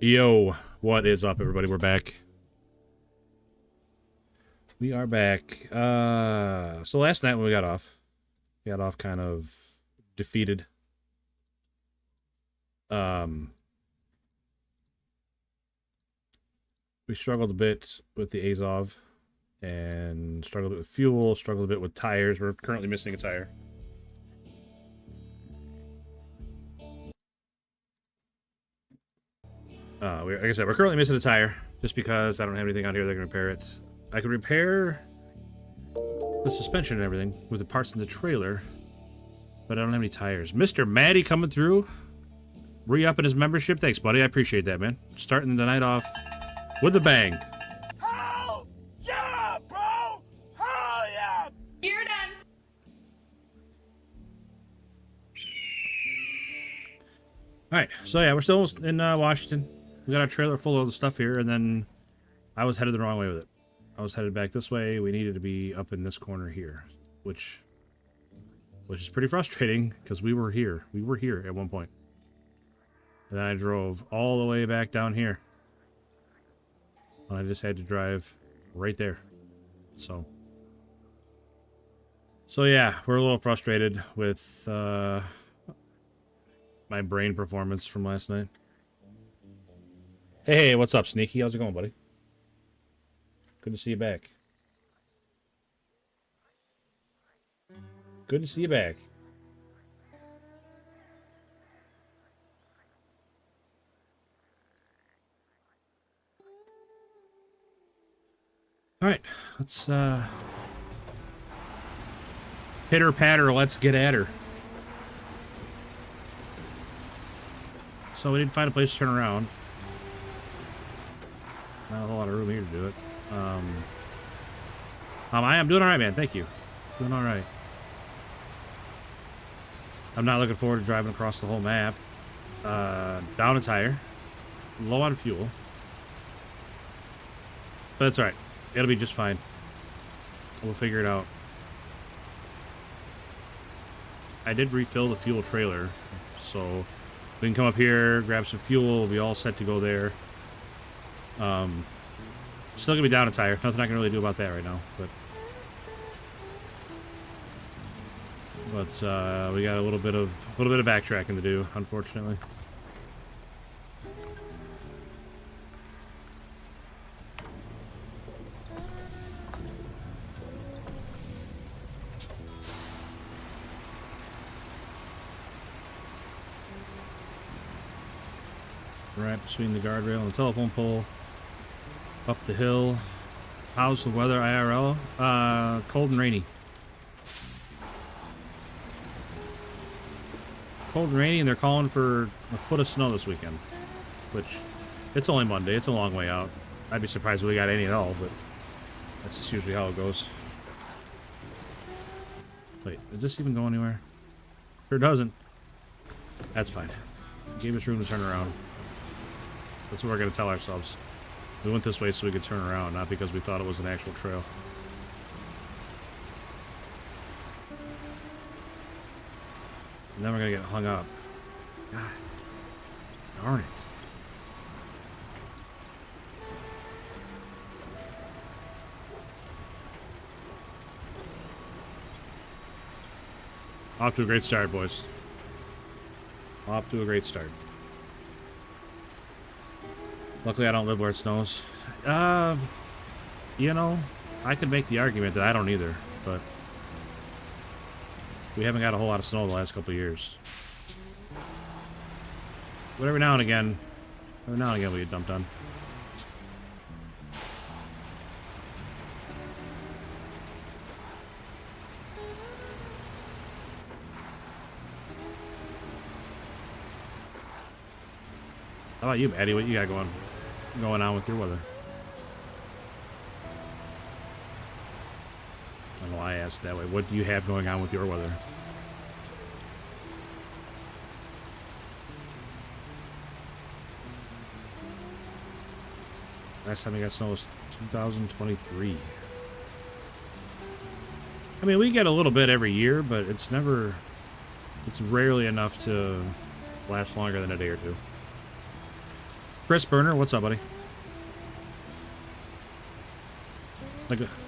Yo, what is up, everybody? We're back. We are back. So last night when we got off kind of defeated. We struggled a bit with the Azov and struggled a bit with fuel, struggled a bit with tires. We're currently missing a tire. Like I said, we're currently missing a tire just because I don't have anything out here that can repair it. I could repair the suspension and everything with the parts in the trailer, but I don't have any tires. Mr. Maddie coming through, re-upping his membership. Thanks, buddy. I appreciate that, man. Starting the night off with a bang. Hell yeah, bro! Hell yeah! You're done. All right, so yeah, we're still in Washington. We got our trailer full of the stuff here, and then I was headed the wrong way with it. I was headed back this way. We needed to be up in this corner here, which is pretty frustrating because we were here. We were here at one point. And then I drove all the way back down here. And I just had to drive right there. So yeah, we're a little frustrated with my brain performance from last night. Hey, what's up, Sneaky? How's it going, buddy? Good to see you back. Good to see you back. All right, let's pitter patter. Let's get at her. So we didn't find a place to turn around. Not a whole lot of room here to do it. I am doing all right, man. Thank you. Doing all right. I'm not looking forward to driving across the whole map. Down a tire. Low on fuel. But it's all right. It'll be just fine. We'll figure it out. I did refill the fuel trailer, so we can come up here, grab some fuel. We'll be all set to go there. Still gonna be down a tire. Nothing I can really do about that right now, but we got a little bit of backtracking to do, unfortunately. Right between the guardrail and the telephone pole. Up the hill. How's the weather IRL? Cold and rainy. Cold and rainy, and they're calling for a foot of snow this weekend. Which, it's only Monday. It's a long way out. I'd be surprised if we got any at all, but that's just usually how it goes. Wait, does this even go anywhere? Sure doesn't. That's fine. Gave us room to turn around. That's what we're going to tell ourselves. We went this way so we could turn around, not because we thought it was an actual trail. And then we're going to get hung up. God. Darn it. Off to a great start, boys. Off to a great start. Luckily, I don't live where it snows. You know, I could make the argument that I don't either, but we haven't got a whole lot of snow the last couple of years. But every now and again we get dumped on. How about you, Maddie? What you got going on with your weather? I don't know why I asked that way. What do you have going on with your weather? Last time we got snow was 2023. I mean, we get a little bit every year, but it's rarely enough to last longer than a day or two. Chris Burner, what's up, buddy?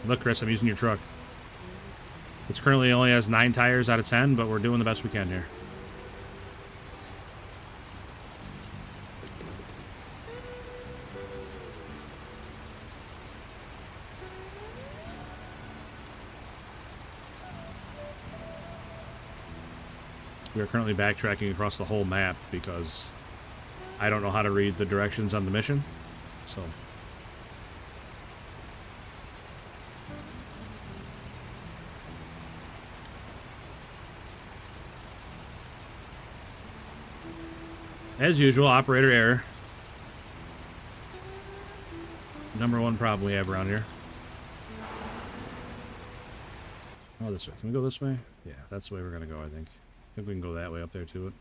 Look, Chris, I'm using your truck. It's currently only has 9 tires out of 10, but we're doing the best we can here. We are currently backtracking across the whole map because I don't know how to read the directions on the mission, so... As usual, operator error. Number one problem we have around here. Oh, this way. Can we go this way? Yeah, that's the way we're gonna go, I think. I think we can go that way up there to it.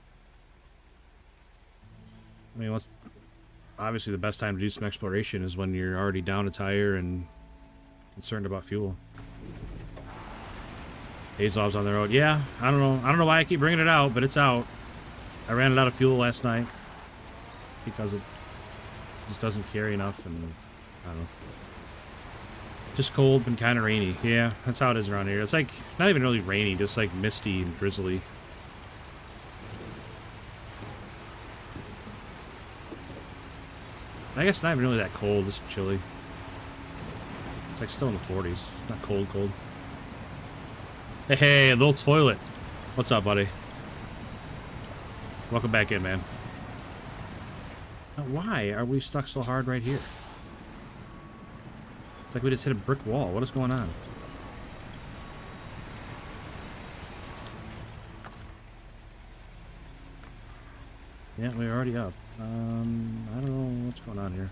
I mean, obviously the best time to do some exploration is when you're already down a tire and concerned about fuel. Azov's on the road. Yeah, I don't know why I keep bringing it out, but it's out. I ran it out of fuel last night because it just doesn't carry enough, and I don't know. Just cold and kind of rainy. Yeah, that's how it is around here. It's like not even really rainy, just like misty and drizzly. I guess not even really that cold, just chilly. It's like still in the 40s. Not cold, cold. Hey, little toilet. What's up, buddy? Welcome back in, man. Now, why are we stuck so hard right here? It's like we just hit a brick wall. What is going on? Yeah, we're already up. I don't know what's going on here.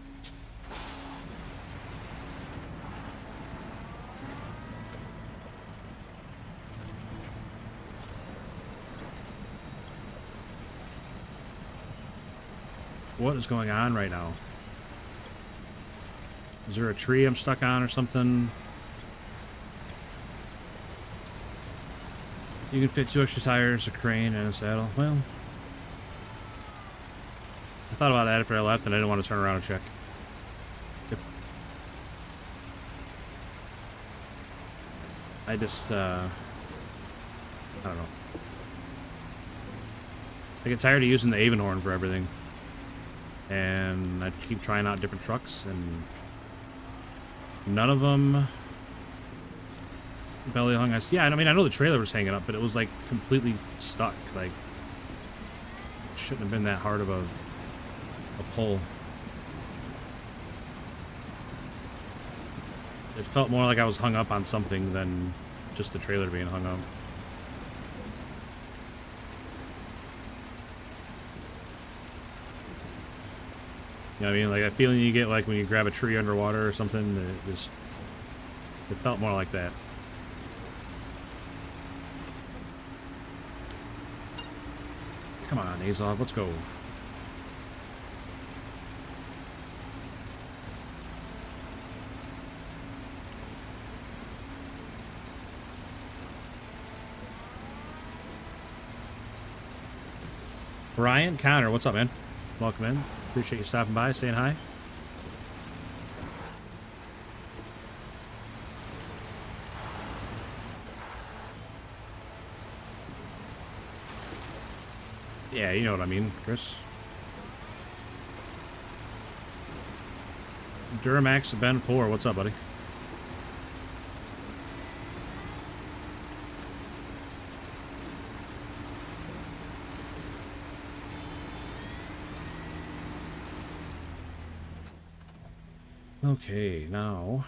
What is going on right now? Is there a tree I'm stuck on or something? You can fit 2 extra tires, a crane, and a saddle. Well, I thought about that after I left, and I didn't want to turn around and check. I just, I don't know. I get tired of using the Avonhorn for everything. And I keep trying out different trucks, and none of them belly hung us. Yeah, I mean, I know the trailer was hanging up, but it was like completely stuck. Like, it shouldn't have been that hard of a pull. It felt more like I was hung up on something than just the trailer being hung up. You know what I mean? Like that feeling you get like when you grab a tree underwater or something. It felt more like that. Come on, Azov, let's go. Brian Connor, what's up, man? Welcome in. Appreciate you stopping by, saying hi. Yeah, you know what I mean, Chris. Duramax Ben 4, what's up, buddy? Okay, now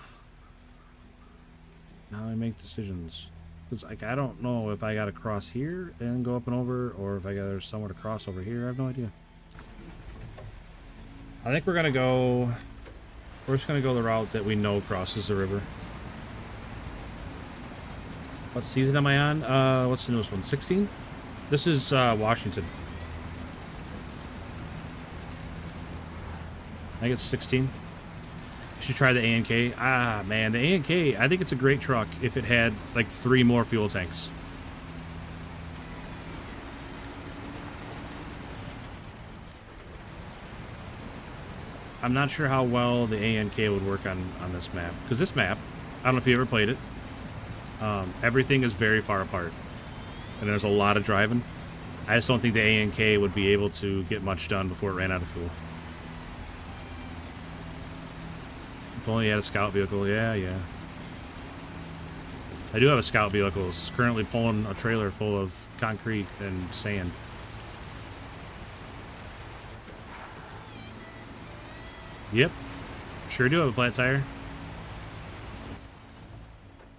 I make decisions. It's like I don't know if I gotta cross here and go up and over, or if I got somewhere to cross over here. I have no idea. I think we're just gonna go the route that we know crosses the river. What season am I on? What's the newest one? 16? This is Washington. I think it's 16. You should try the A&K. Ah, man, the A&K, I think it's a great truck if it had, like, 3 more fuel tanks. I'm not sure how well the ANK would work on this map. Because this map, I don't know if you ever played it, everything is very far apart. And there's a lot of driving. I just don't think the ANK would be able to get much done before it ran out of fuel. If only you had a scout vehicle. Yeah. I do have a scout vehicle. It's currently pulling a trailer full of concrete and sand. Yep. Sure do have a flat tire.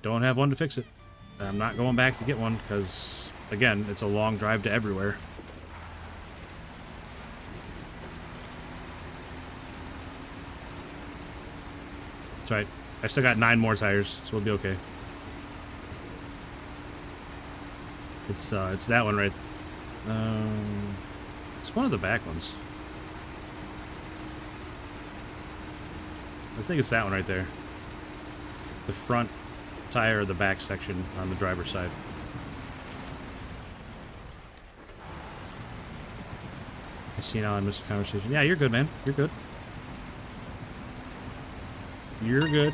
Don't have one to fix it. I'm not going back to get one because, again, it's a long drive to everywhere. That's right. I still got 9 more tires, so we'll be okay. It's that one right. It's one of the back ones. I think it's that one right there. The front tire of the back section on the driver's side. I see now I missed a conversation. Yeah, you're good, man. You're good. You're good.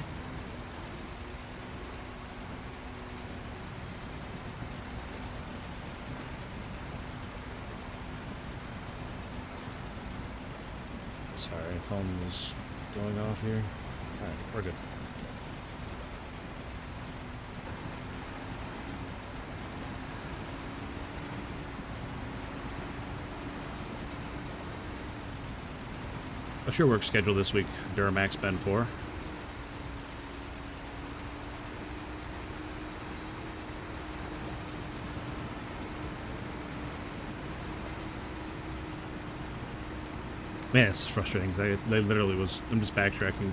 Sorry, phone was going off here. Alright, we're good. What's your work schedule this week, Duramax Ben 4? Man, this is frustrating because I literally was. I'm just backtracking.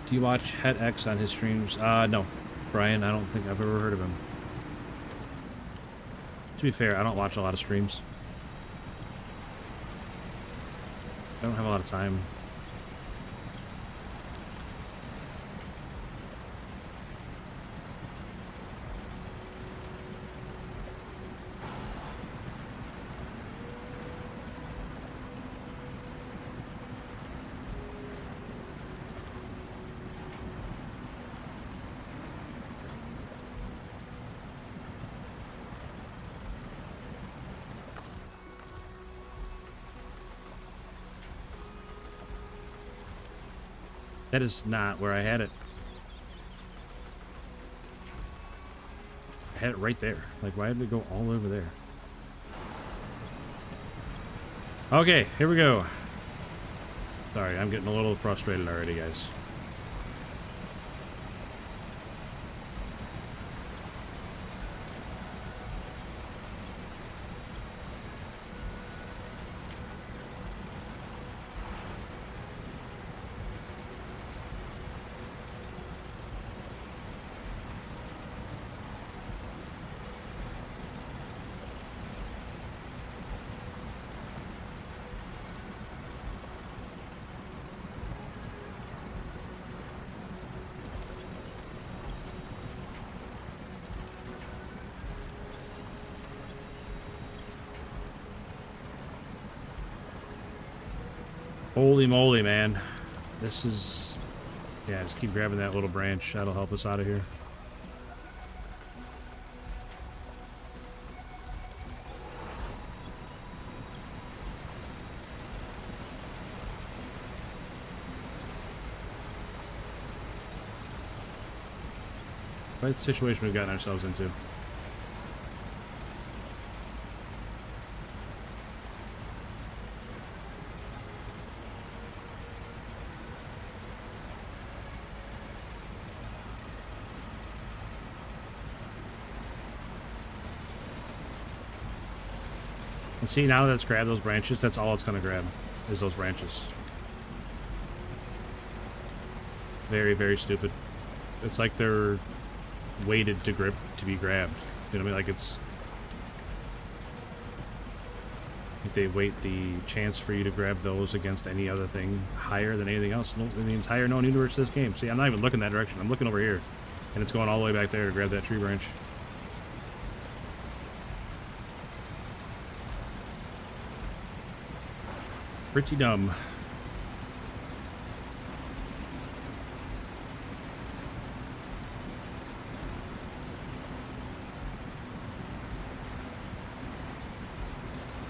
Do you watch Het X on his streams? No. Brian, I don't think I've ever heard of him. To be fair, I don't watch a lot of streams. I don't have a lot of time. That is not where I had it. I had it right there. Like, why did it go all over there? Okay, here we go. Sorry, I'm getting a little frustrated already, guys. Holy moly, man. This is... Yeah, just keep grabbing that little branch. That'll help us out of here. Quite the situation we've gotten ourselves into. And see, now that it's grabbed those branches, that's all it's going to grab, is those branches. Very, very stupid. It's like they're weighted to be grabbed. You know what I mean? Like it's... Like they weight the chance for you to grab those against any other thing higher than anything else in the entire known universe of this game. See, I'm not even looking that direction. I'm looking over here. And it's going all the way back there to grab that tree branch. Pretty dumb.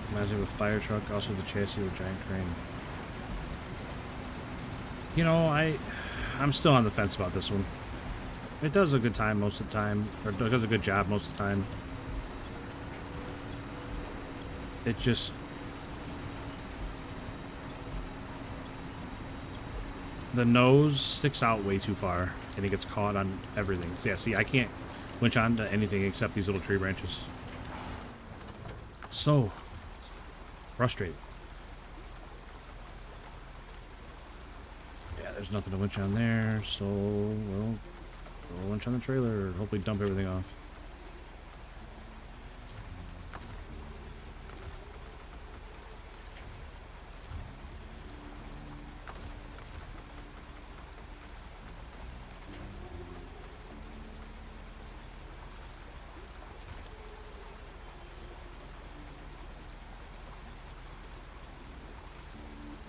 Reminds me of a fire truck, also the chassis of a giant crane. You know, I'm still on the fence about this one. It does a good time most of the time, or it does a good job most of the time. It just... the nose sticks out way too far, and it gets caught on everything. So yeah, see, I can't winch onto anything except these little tree branches. So frustrating. Yeah, there's nothing to winch on there, so we'll winch on the trailer, hopefully dump everything off.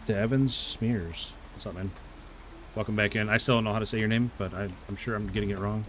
Devin Smears. What's up, man? Welcome back in. I still don't know how to say your name, but I'm sure I'm getting it wrong.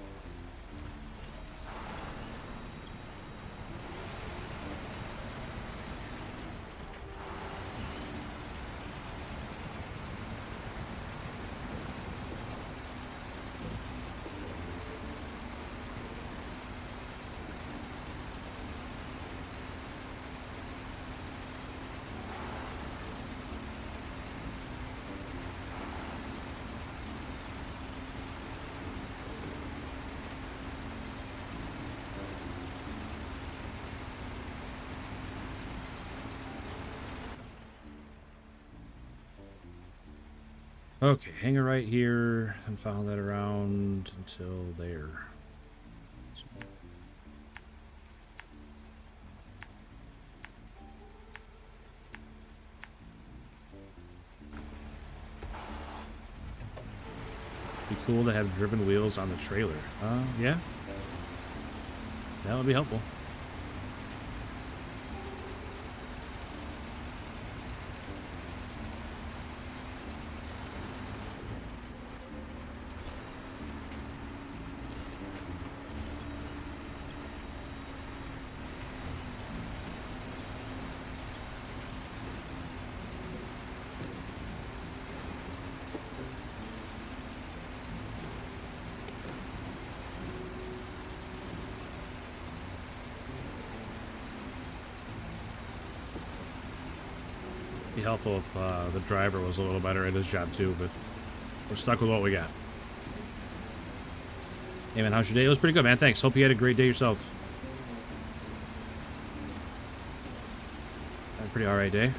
Okay, hang it right here and follow that around until there. Be cool to have driven wheels on the trailer. Yeah. That would be helpful. Be helpful if the driver was a little better at his job too, but we're stuck with what we got. Hey man, how's your day? It was pretty good, man. Thanks. Hope you had a great day yourself. Had a pretty alright day.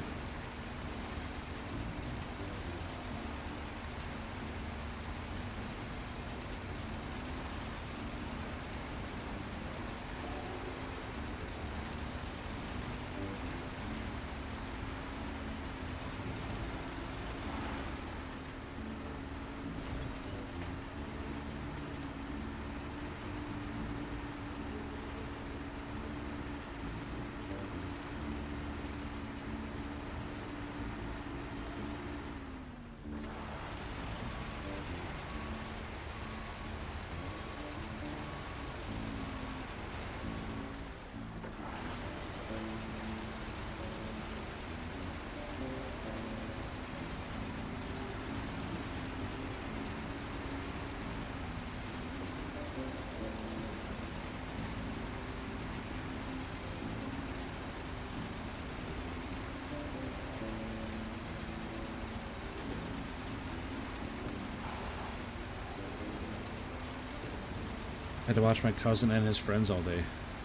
Had to watch my cousin and his friends all day.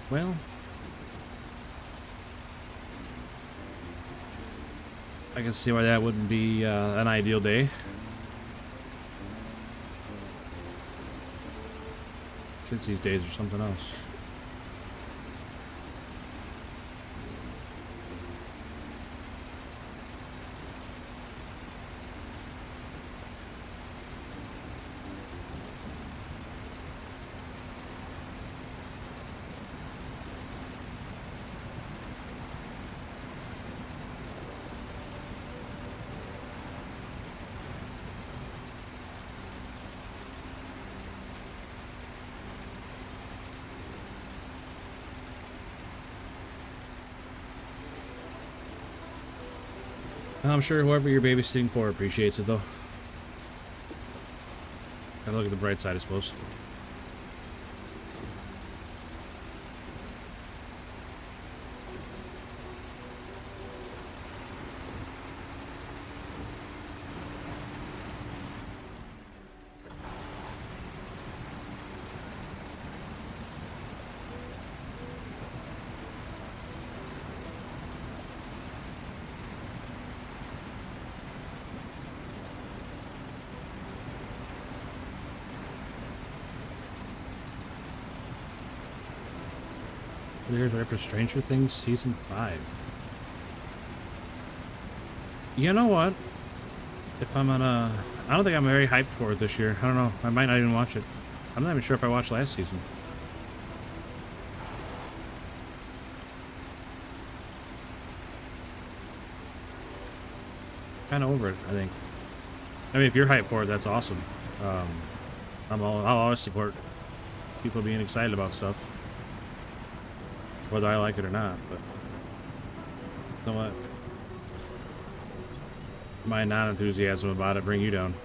Well, I can see why that wouldn't be an ideal day. Kids these days are something else. I'm sure whoever you're babysitting for appreciates it, though. Gotta look at the bright side, I suppose. Here's right for Stranger Things Season 5. You know what? If I'm on a... I don't think I'm very hyped for it this year. I don't know. I might not even watch it. I'm not even sure if I watched last season. Kind of over it, I think. I mean, if you're hyped for it, that's awesome. I'll always support people being excited about stuff, whether I like it or not. But you know what? My non-enthusiasm about it bring you down.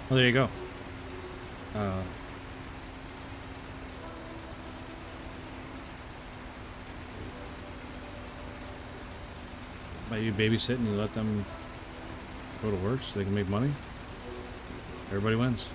Well, there you go. By you babysitting, you let them go to work so they can make money. Everybody wins.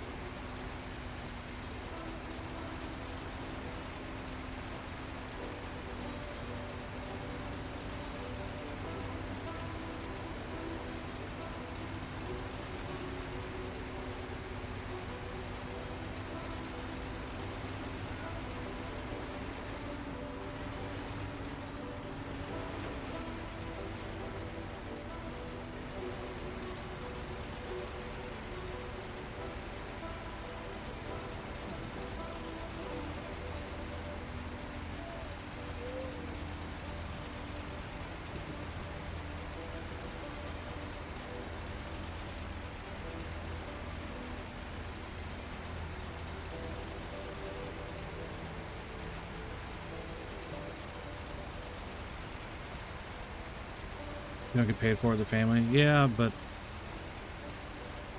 You don't get paid for it, the family? Yeah, but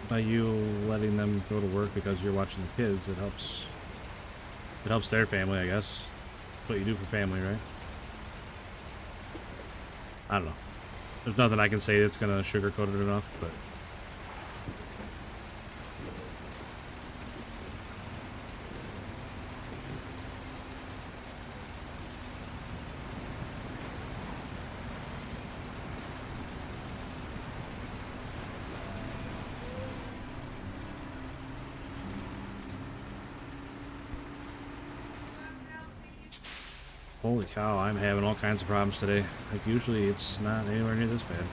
by you letting them go to work because you're watching the kids, it helps their family, I guess. That's what you do for family, right? I don't know. There's nothing I can say that's gonna sugarcoat it enough, but holy cow, I'm having all kinds of problems today. Like, usually it's not anywhere near this bad.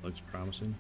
Looks promising.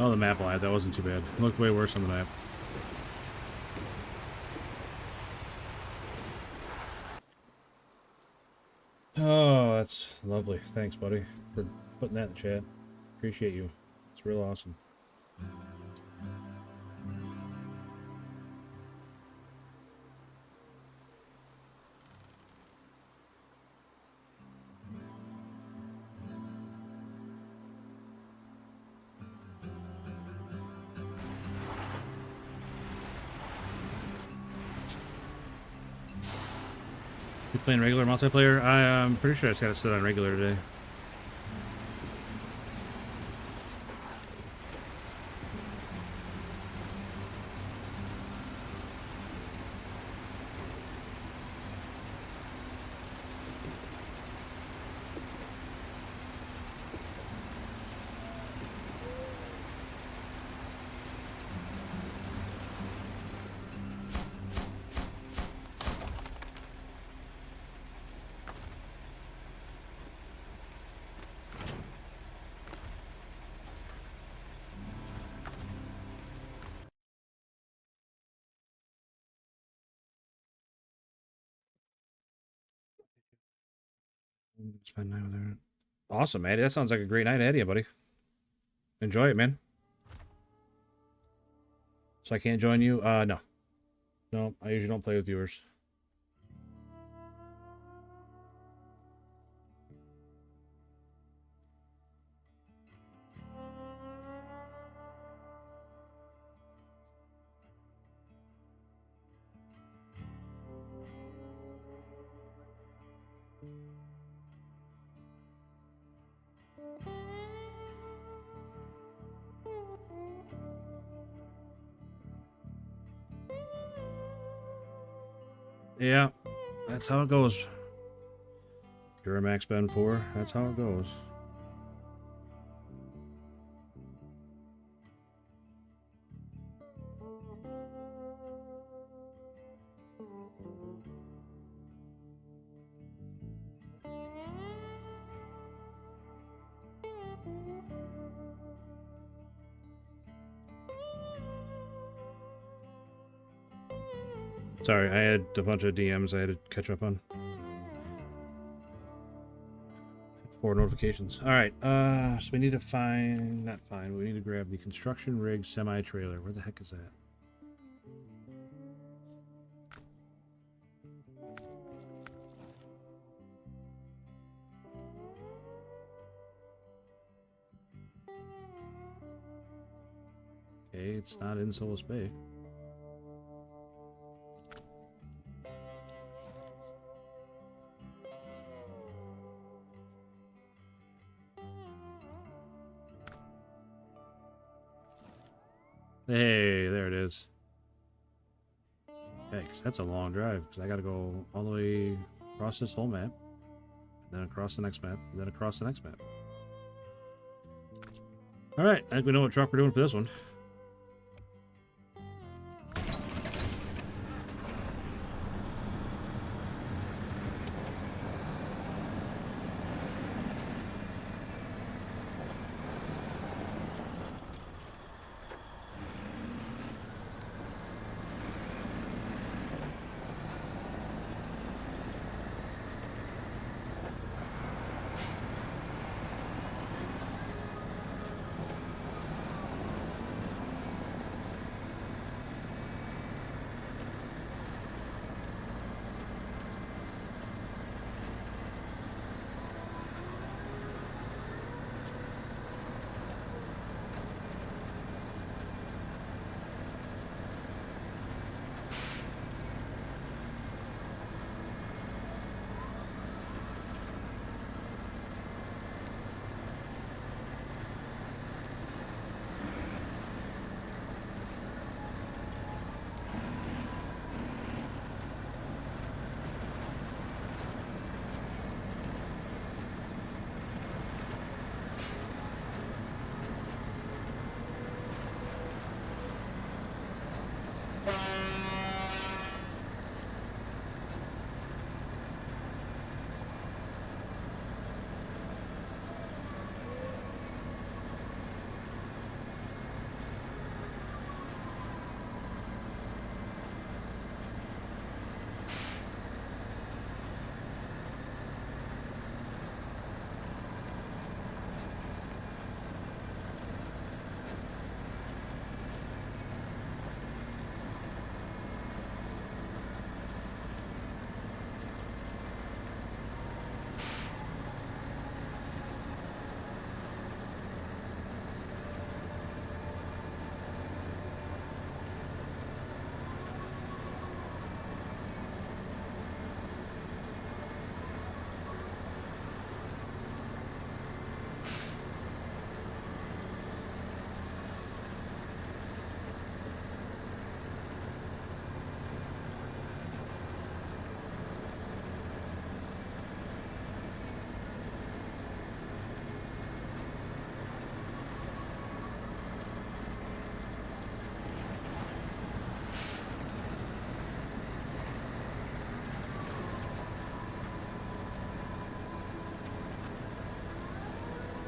Oh, the map light. That wasn't too bad. It looked way worse on the map. Oh, that's lovely. Thanks, buddy, for putting that in the chat. Appreciate you. It's real awesome. You playing regular multiplayer? I'm pretty sure I just got to sit on regular today. Spend night with her. Awesome, Eddie. That sounds like a great night ahead of you, buddy. Enjoy it, man. So I can't join you? No. No, I usually don't play with viewers. Yeah, that's how it goes. Duramax Ben 4, that's how it goes. Sorry, I had a bunch of DMs I had to catch up on. 4 notifications. Alright, so we need to find... Not find, we need to grab the construction rig semi-trailer. Where the heck is that? Okay, it's not in Solus Bay. Hey, there it is. Yikes, that's a long drive, because I gotta go all the way across this whole map, then across the next map, and then across the next map. Alright, I think we know what truck we're doing for this one.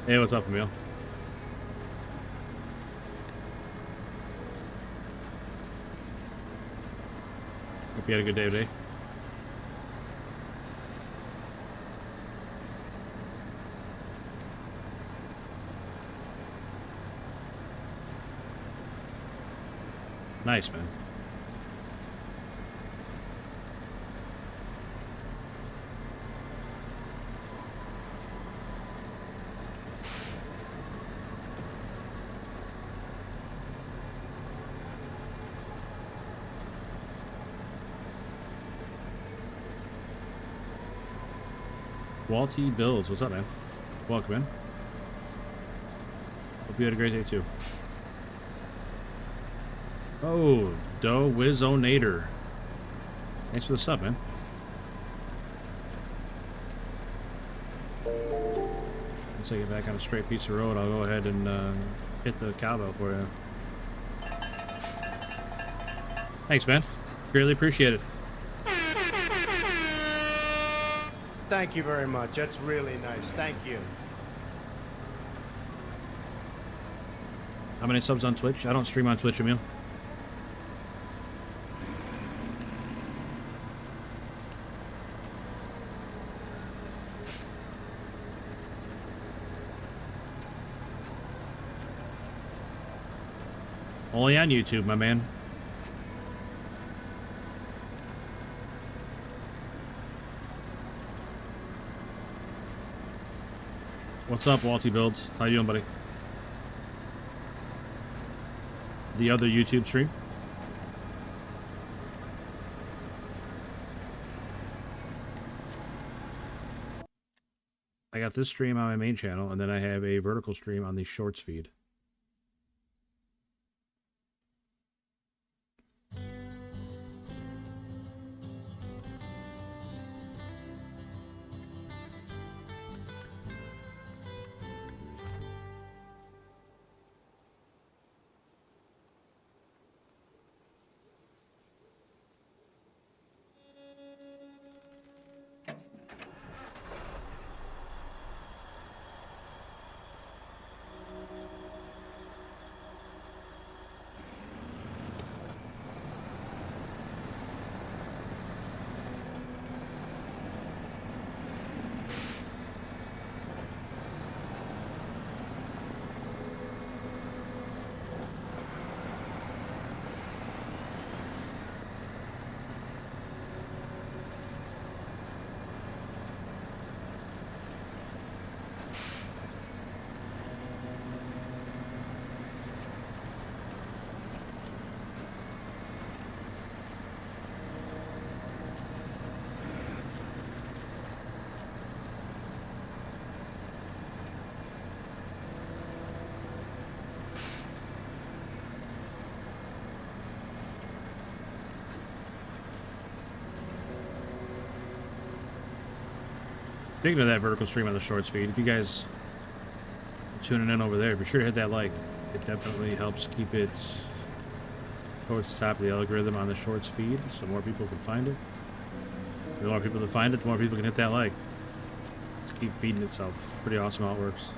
Hey, what's up, Emil? Hope you had a good day today. Nice, man. Walty Bills, what's up, man? Welcome in. Hope you had a great day too. Oh, Doe Wizonator. Thanks for the sub, man. Once I get back on a straight piece of road, I'll go ahead and hit the cowbell for you. Thanks, man. Greatly appreciate it. Thank you very much. That's really nice. Thank you. How many subs on Twitch? I don't stream on Twitch, Emil. Only on YouTube, my man. What's up, Walty Builds? How you doing, buddy? The other YouTube stream? I got this stream on my main channel, and then I have a vertical stream on the Shorts feed. Speaking of that vertical stream on the Shorts feed, if you guys are tuning in over there, be sure to hit that like. It definitely helps keep it towards the top of the algorithm on the Shorts feed, so more people can find it. The more people that find it, the more people can hit that like. Let's keep feeding itself. Pretty awesome how it works.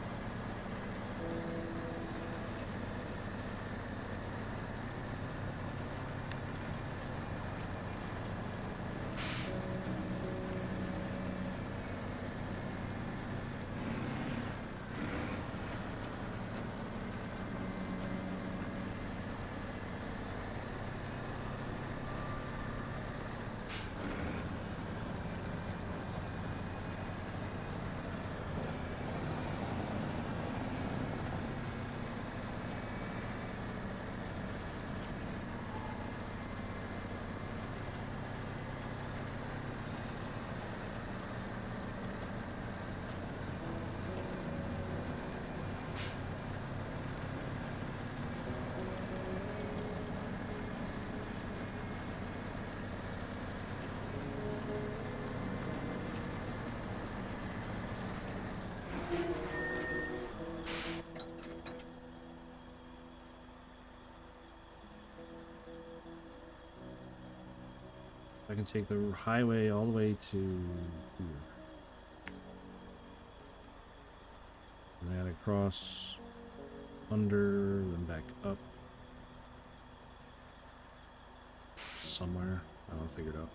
I can take the highway all the way to here. And then across, under, then back up. Somewhere. I don't figure it out.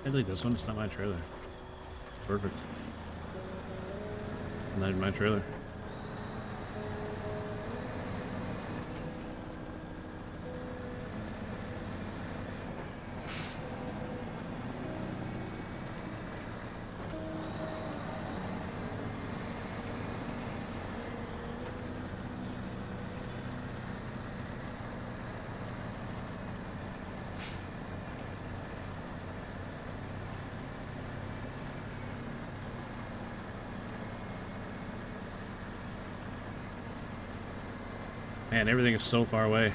I like this one. It's not my trailer. Perfect. Not even my trailer. Man, everything is so far away.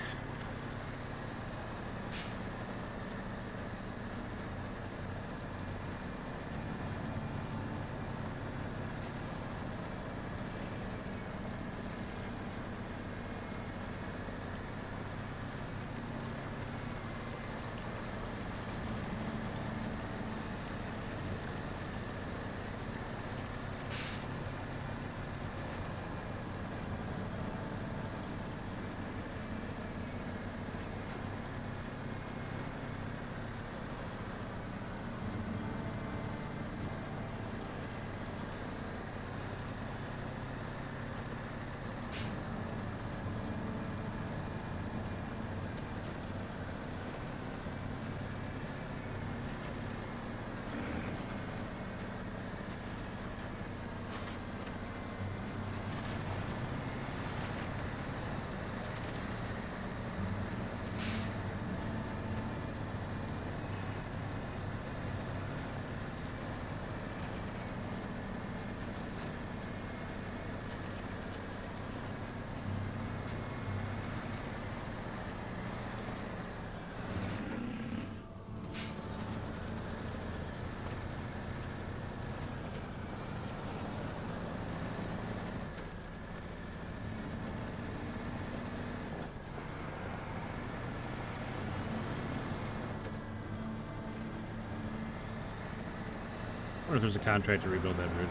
I wonder if there's a contract to rebuild that bridge.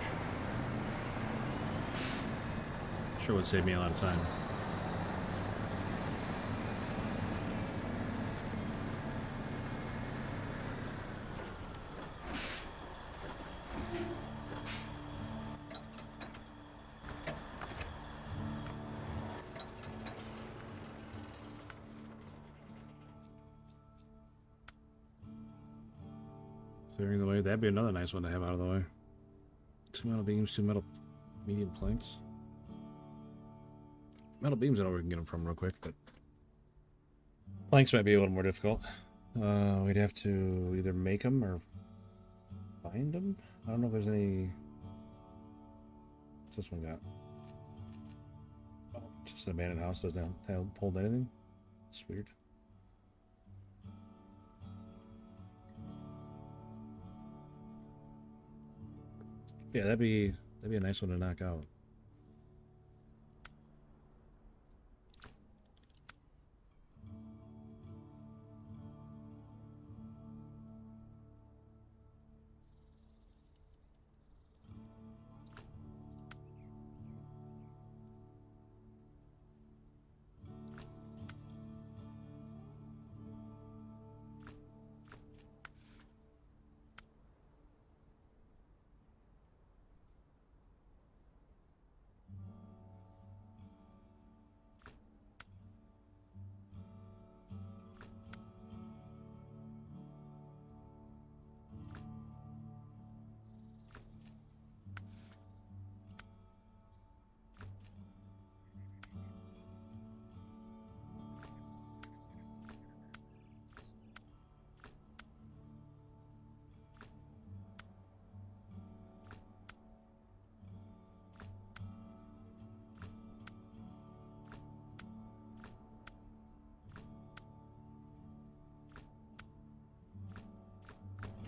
Sure would save me a lot of time. Clearing the way. That'd be another nice one to have out of the way. 2 metal beams, 2 metal medium planks. Metal beams, I know where we can get them from real quick, but planks might be a little more difficult. We'd have to either make them or find them. I don't know if there's any. What's this one got? Oh, just an abandoned house. Doesn't hold anything. It's weird. Yeah, that'd be a nice one to knock out.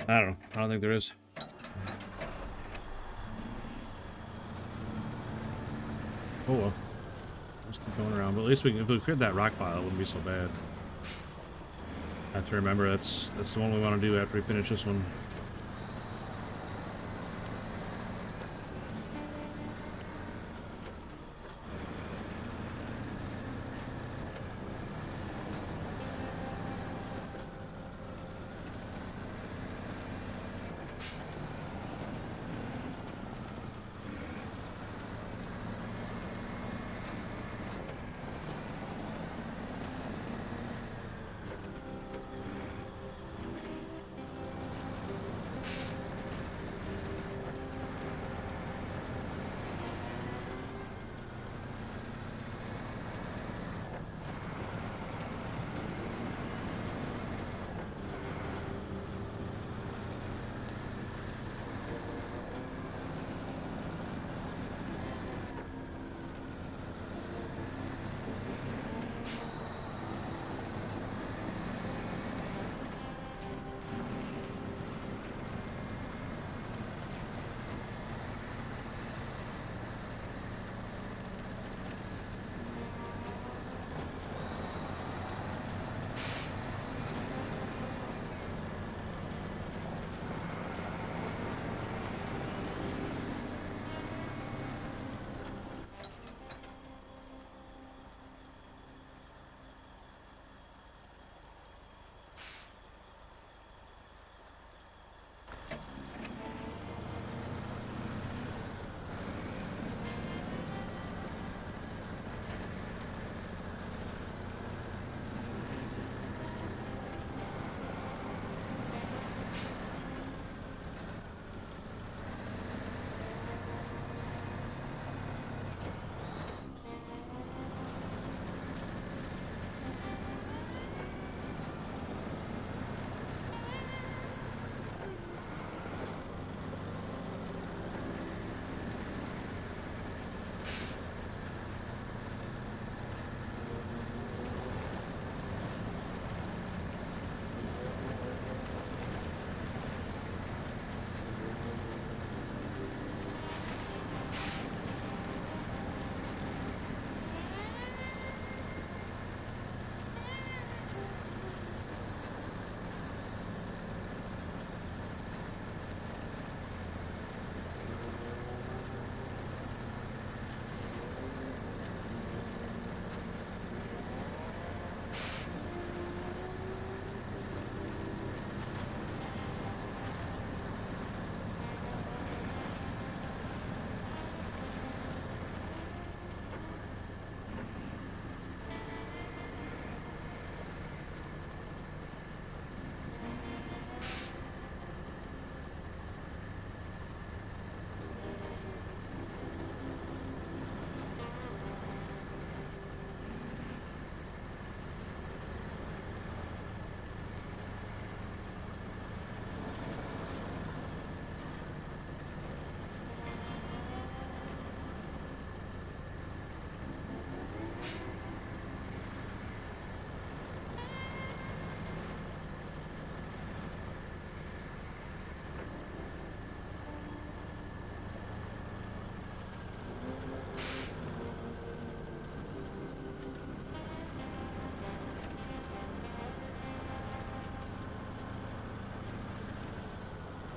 I don't know. I don't think there is. Oh well. Let's keep going around. But at least if we cleared that rock pile, it wouldn't be so bad. I have to remember that's the one we want to do after we finish this one.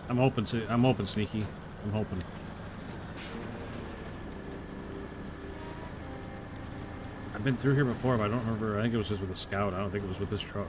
I'm hoping sneaky. I'm hoping. I've been through here before, but I don't remember. I think it was just with a scout. I don't think it was with this truck.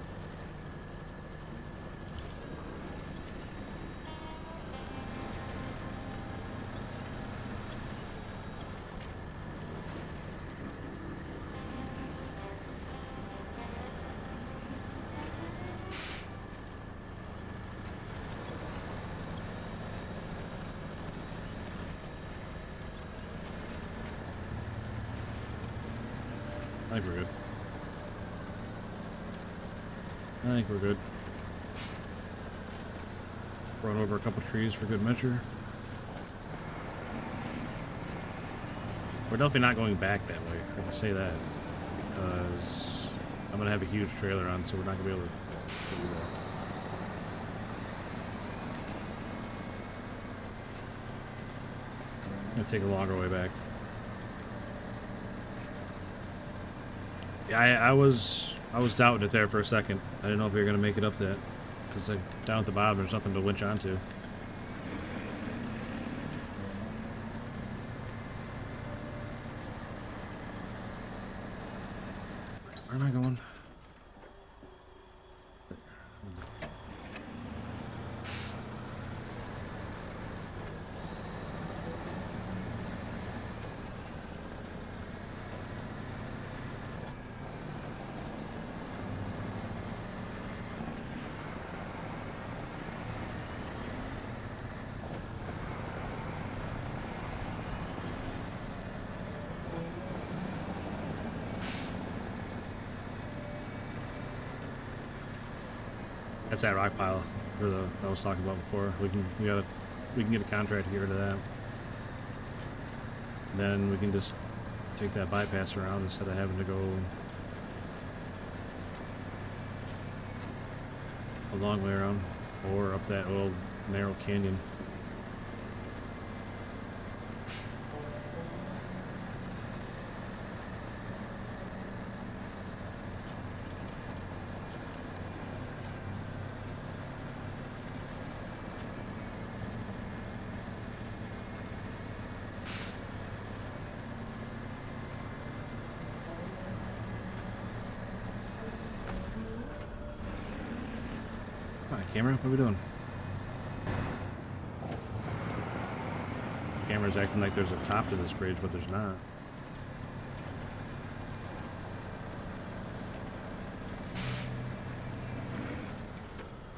I think we're good. I think we're good. Run over a couple trees for good measure. We're definitely not going back that way. I can say that. Because I'm going to have a huge trailer on, so we're not going to be able to do that. I'm going to take a longer way back. Yeah, I was doubting it there for a second. I didn't know if we were gonna make it up that, because down at the bottom there's nothing to winch onto. Where am I going? That's that rock pile I was talking about before. We can get a contract to get rid of that. And then we can just take that bypass around instead of having to go a long way around or up that old narrow canyon. Camera, what are we doing? Camera's acting like there's a top to this bridge, but there's not.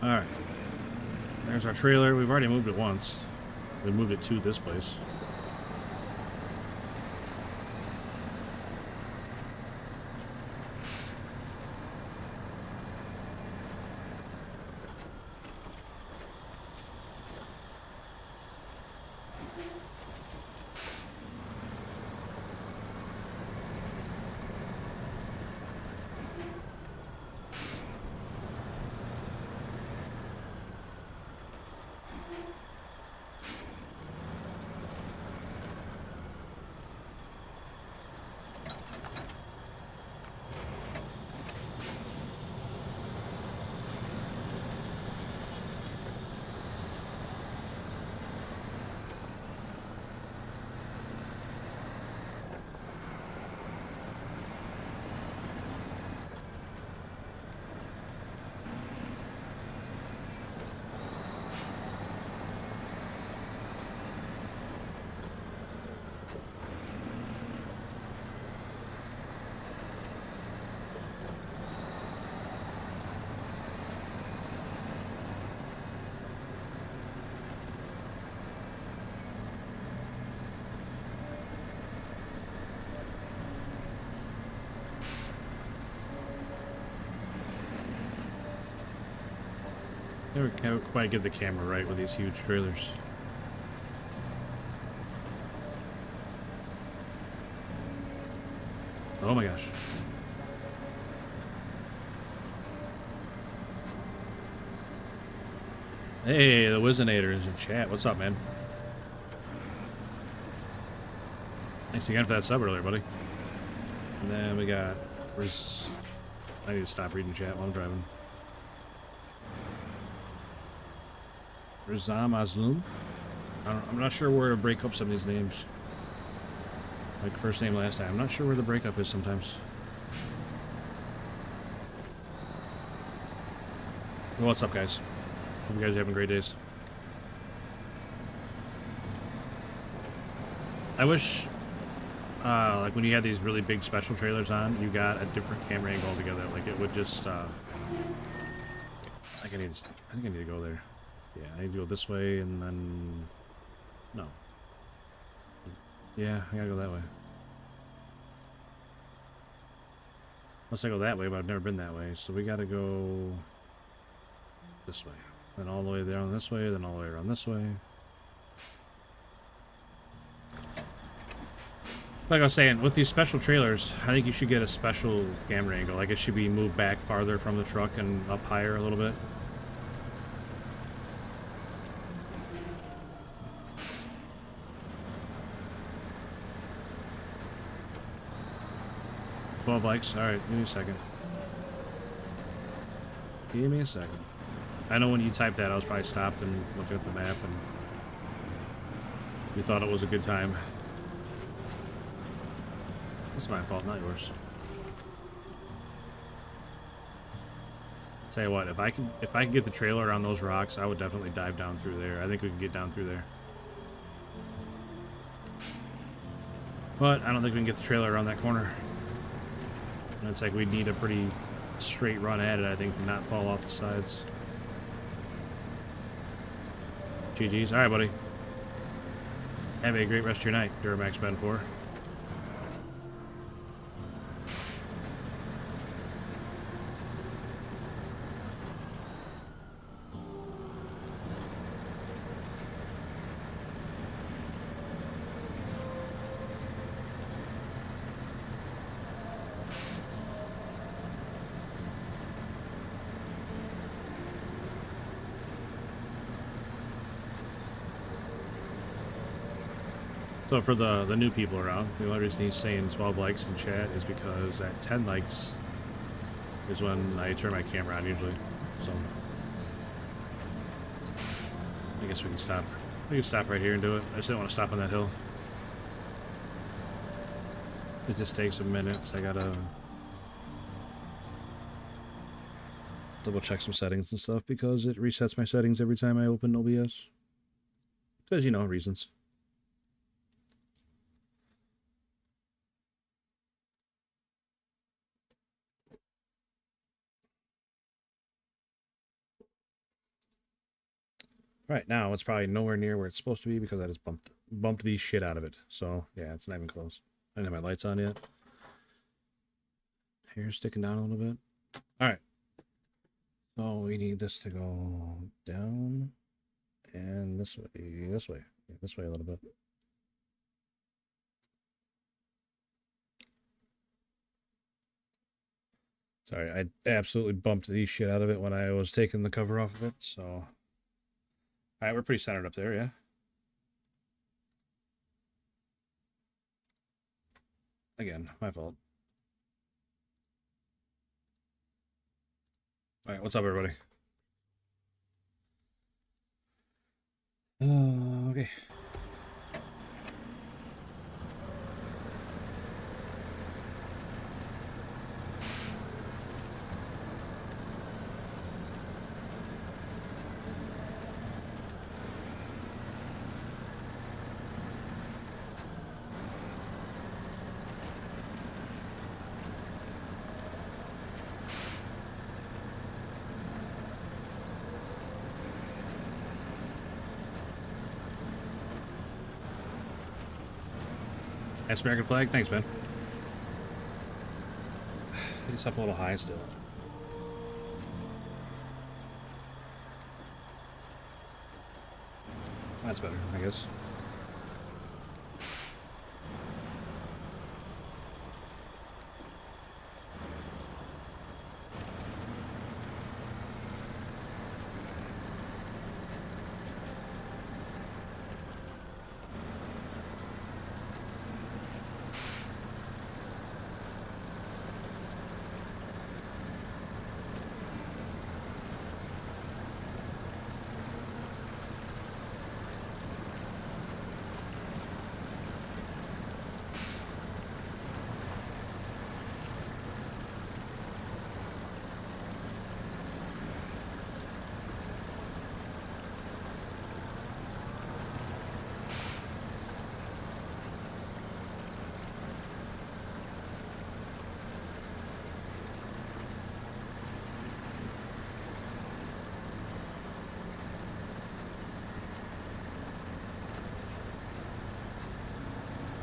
Alright. There's our trailer. We've already moved it once. We moved it to this place. Never can't quite get the camera right with these huge trailers. Oh my gosh. Hey, the Wizinator is in chat. What's up, man? Thanks again for that sub earlier, buddy. And then we got... I need to stop reading chat while I'm driving. Rizam Azlum. I'm not sure where to break up some of these names. Like first name, last name. I'm not sure where the breakup is sometimes. Well, what's up, guys? Hope you guys are having great days. I wish, like when you had these really big special trailers on, you got a different camera angle altogether. Like it would just, I think I need to go there. Yeah, I need to go this way and then, no. Yeah, I gotta go that way. Unless I go that way, but I've never been that way. So we gotta go this way. Then all the way down this way, then all the way around this way. Like I was saying, with these special trailers, I think you should get a special camera angle. Like it should be moved back farther from the truck and up higher a little bit. Likes. Alright, give me a second. Give me a second. I know when you typed that, I was probably stopped and looking at the map and you thought it was a good time. It's my fault, not yours. Tell you what, if I can get the trailer on those rocks, I would definitely dive down through there. I think we can get down through there. But I don't think we can get the trailer around that corner. And it's like we'd need a pretty straight run at it, I think, to not fall off the sides. GG's. Alright, buddy. Have a great rest of your night, Duramax Ben 4. So for the new people around, the only reason he's saying 12 likes in chat is because at 10 likes is when I turn my camera on usually. So I guess we can stop. We can stop right here and do it. I just didn't want to stop on that hill. It just takes a minute, so I gotta double check some settings and stuff because it resets my settings every time I open OBS. Because, you know, reasons. Right now, it's probably nowhere near where it's supposed to be because I just bumped the shit out of it. So, yeah, it's not even close. I didn't have my lights on yet. Hair's sticking down a little bit. Alright. So, we need this to go down and this way. Yeah, this way a little bit. Sorry, I absolutely bumped the shit out of it when I was taking the cover off of it, so... Alright, we're pretty centered up there, yeah? Again, my fault. Alright, what's up, everybody? Okay. That's American flag. Thanks, man. It's up a little high still. That's better, I guess.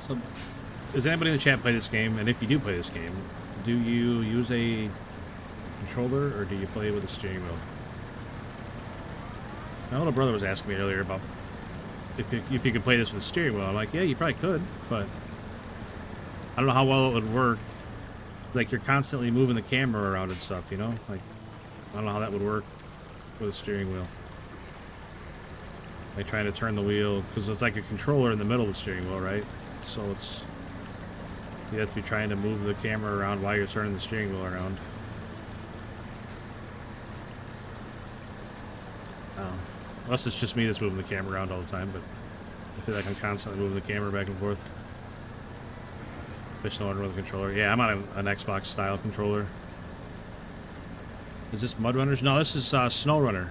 So, does anybody in the chat play this game? And if you do play this game, do you use a controller or do you play with a steering wheel? My little brother was asking me earlier about if you could play this with a steering wheel. I'm like, yeah, you probably could, but I don't know how well it would work. Like, you're constantly moving the camera around and stuff, you know? Like, I don't know how that would work with a steering wheel. Like, trying to turn the wheel, because it's like a controller in the middle of the steering wheel, right? So it's... You have to be trying to move the camera around while you're turning the steering wheel around. Unless it's just me that's moving the camera around all the time, but I feel like I'm constantly moving the camera back and forth. Fish SnowRunner with a controller. Yeah, I'm on an Xbox style controller. Is this Mudrunners? No, this is SnowRunner.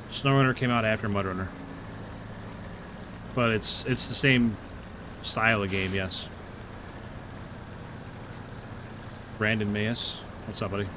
SnowRunner came out after Mudrunner. But it's the same style of game, yes. Brandon Mayes. What's up, buddy?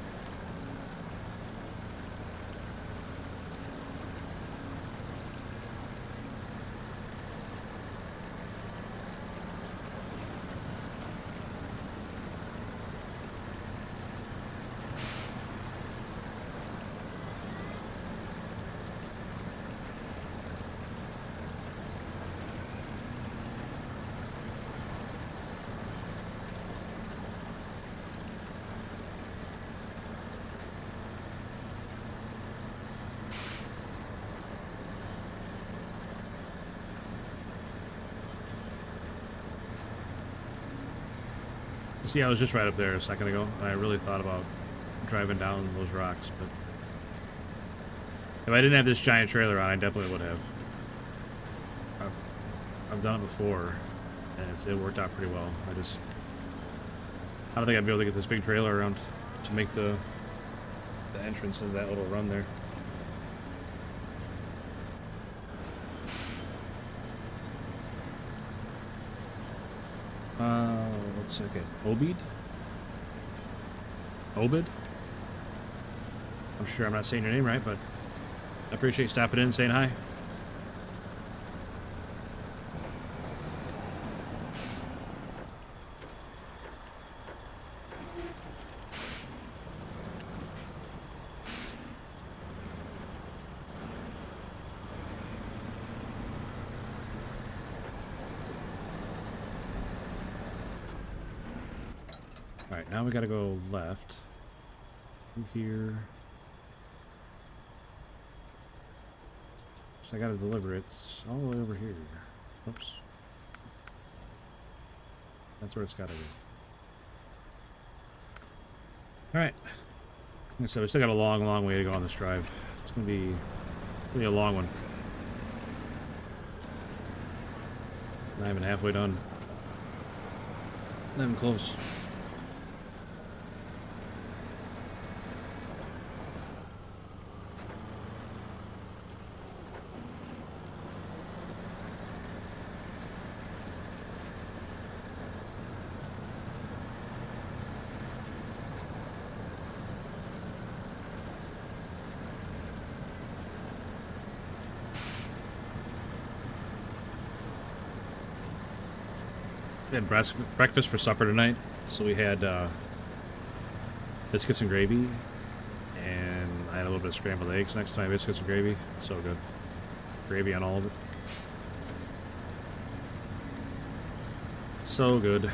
See, I was just right up there a second ago, and I really thought about driving down those rocks, but if I didn't have this giant trailer on, I definitely would have. I've done it before, and it worked out pretty well. I don't think I'd be able to get this big trailer around to make the entrance into that little run there. Looks like Obid? Obid? I'm sure I'm not saying your name right, but I appreciate you stopping in and saying hi. Alright, now we gotta go left. Through here. So I gotta deliver it. It's all the way over here. Oops. That's where it's gotta be. Alright. So we still got a long, long way to go on this drive. It's gonna be a long one. Not even halfway done. Not even close. We had breakfast for supper tonight, so we had biscuits and gravy, and I had a little bit of scrambled eggs next to my biscuits and gravy. So good. Gravy on all of it. So good.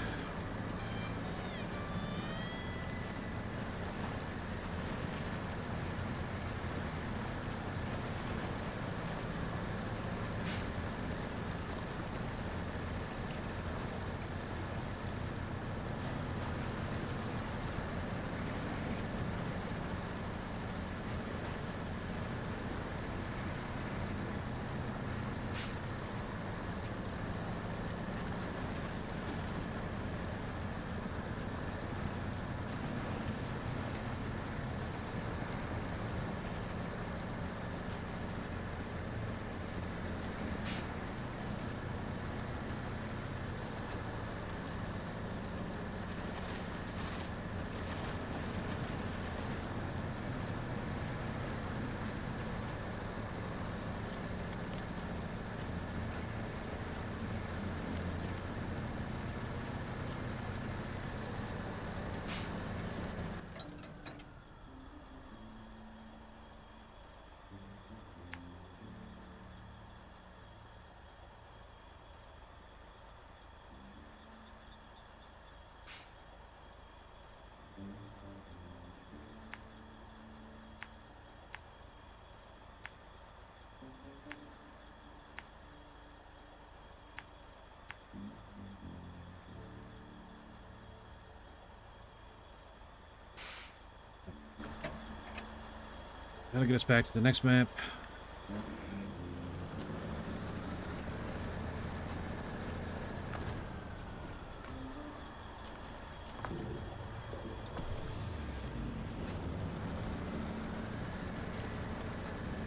That'll get us back to the next map.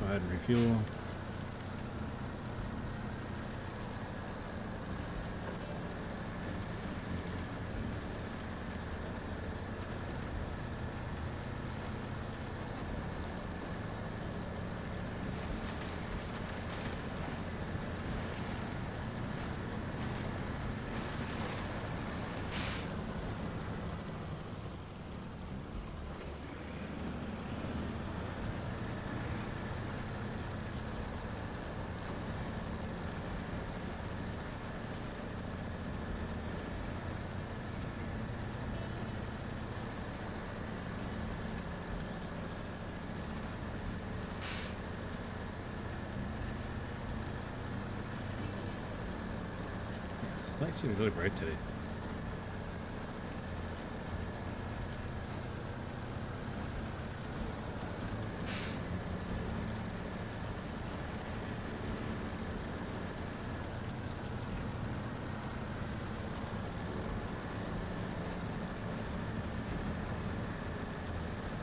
Go ahead and refuel. Lights seem really bright today.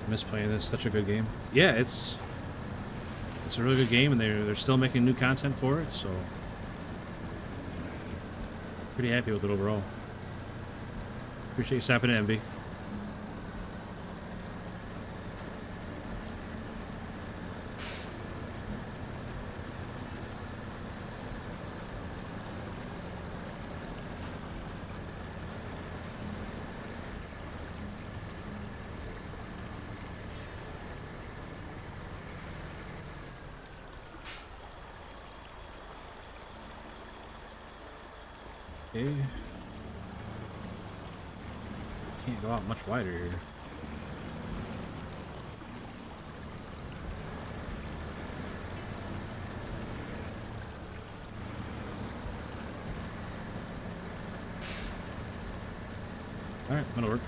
I miss playing this. Such a good game. Yeah, it's a really good game, and they're still making new content for it. So. Pretty happy with it overall. Appreciate you stopping in, Envy. Okay. Can't go out much wider here. Alright, that'll work.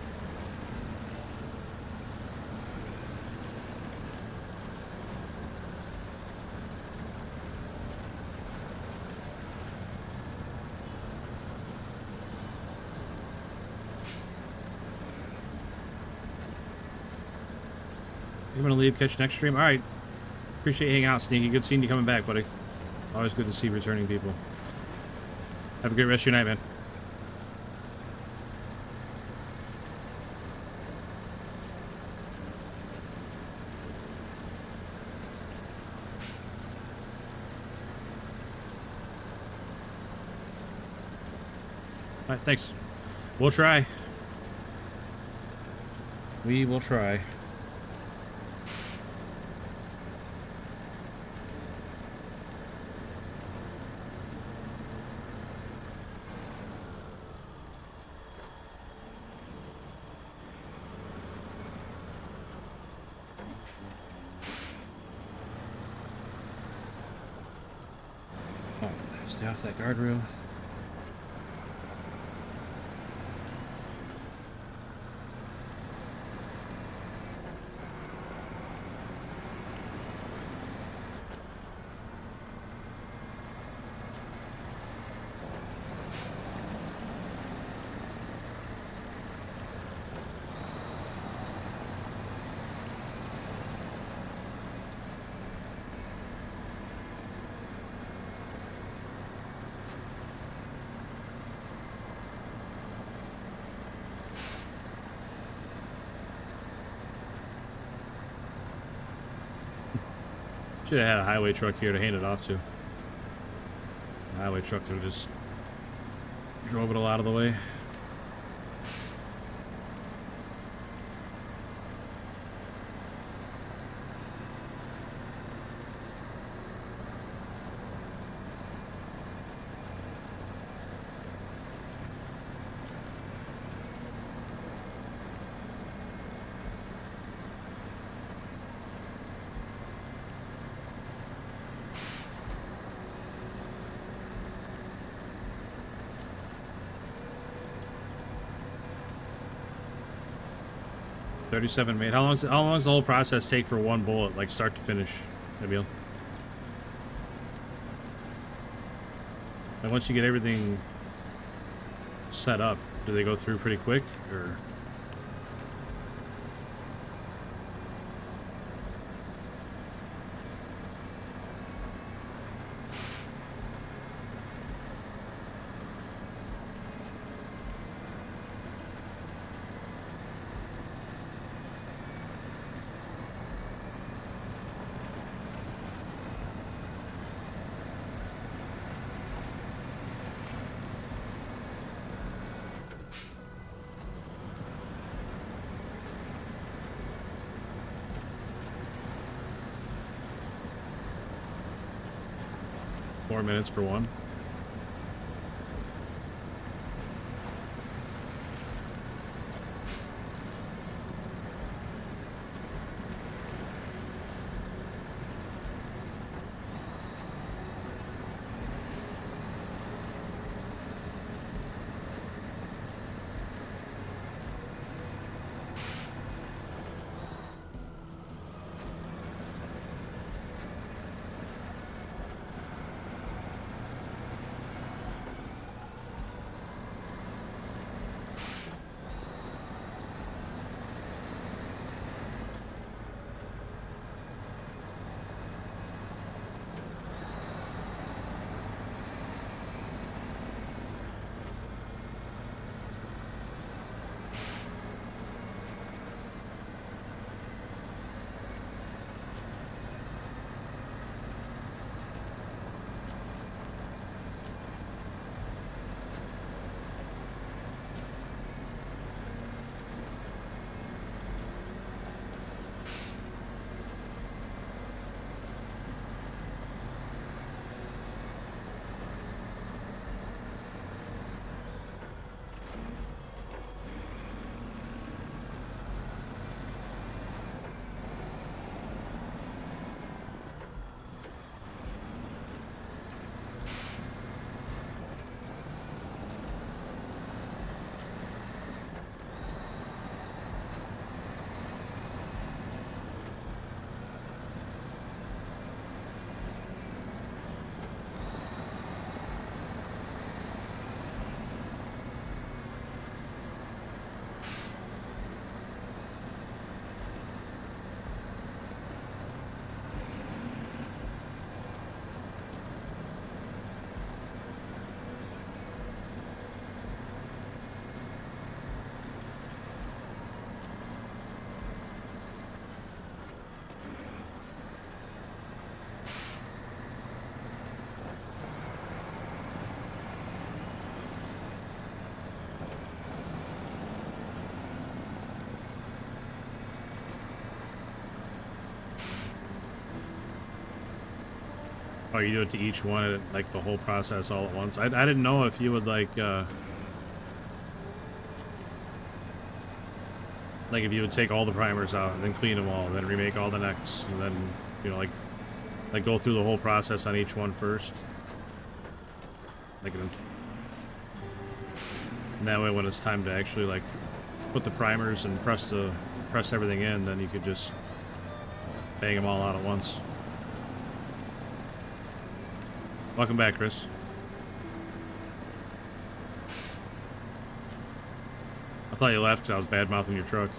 You want to leave, catch next stream? Alright. Appreciate you hanging out, Sneaky. Good seeing you coming back, buddy. Always good to see returning people. Have a great rest of your night, man. Alright, thanks. We'll try. We will try. Oh, stay off that guardrail. Should have had a highway truck here to hand it off to. The highway truck could have just drove it all out of the way. 37 made. How long does the whole process take for one bullet, like start to finish, Nabil? And once you get everything set up, do they go through pretty quick, or? Minutes for one. Oh, you do it to each one, like the whole process all at once. I didn't know if you would like if you would take all the primers out and then clean them all, and then remake all the necks, and then like go through the whole process on each one first. And that way, when it's time to actually like put the primers and press everything in, then you could just bang them all out at once. Welcome back, Chris. I thought you left because I was bad-mouthing your truck.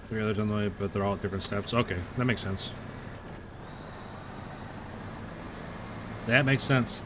Three others on the way, but they're all at different steps. Okay, that makes sense. That makes sense.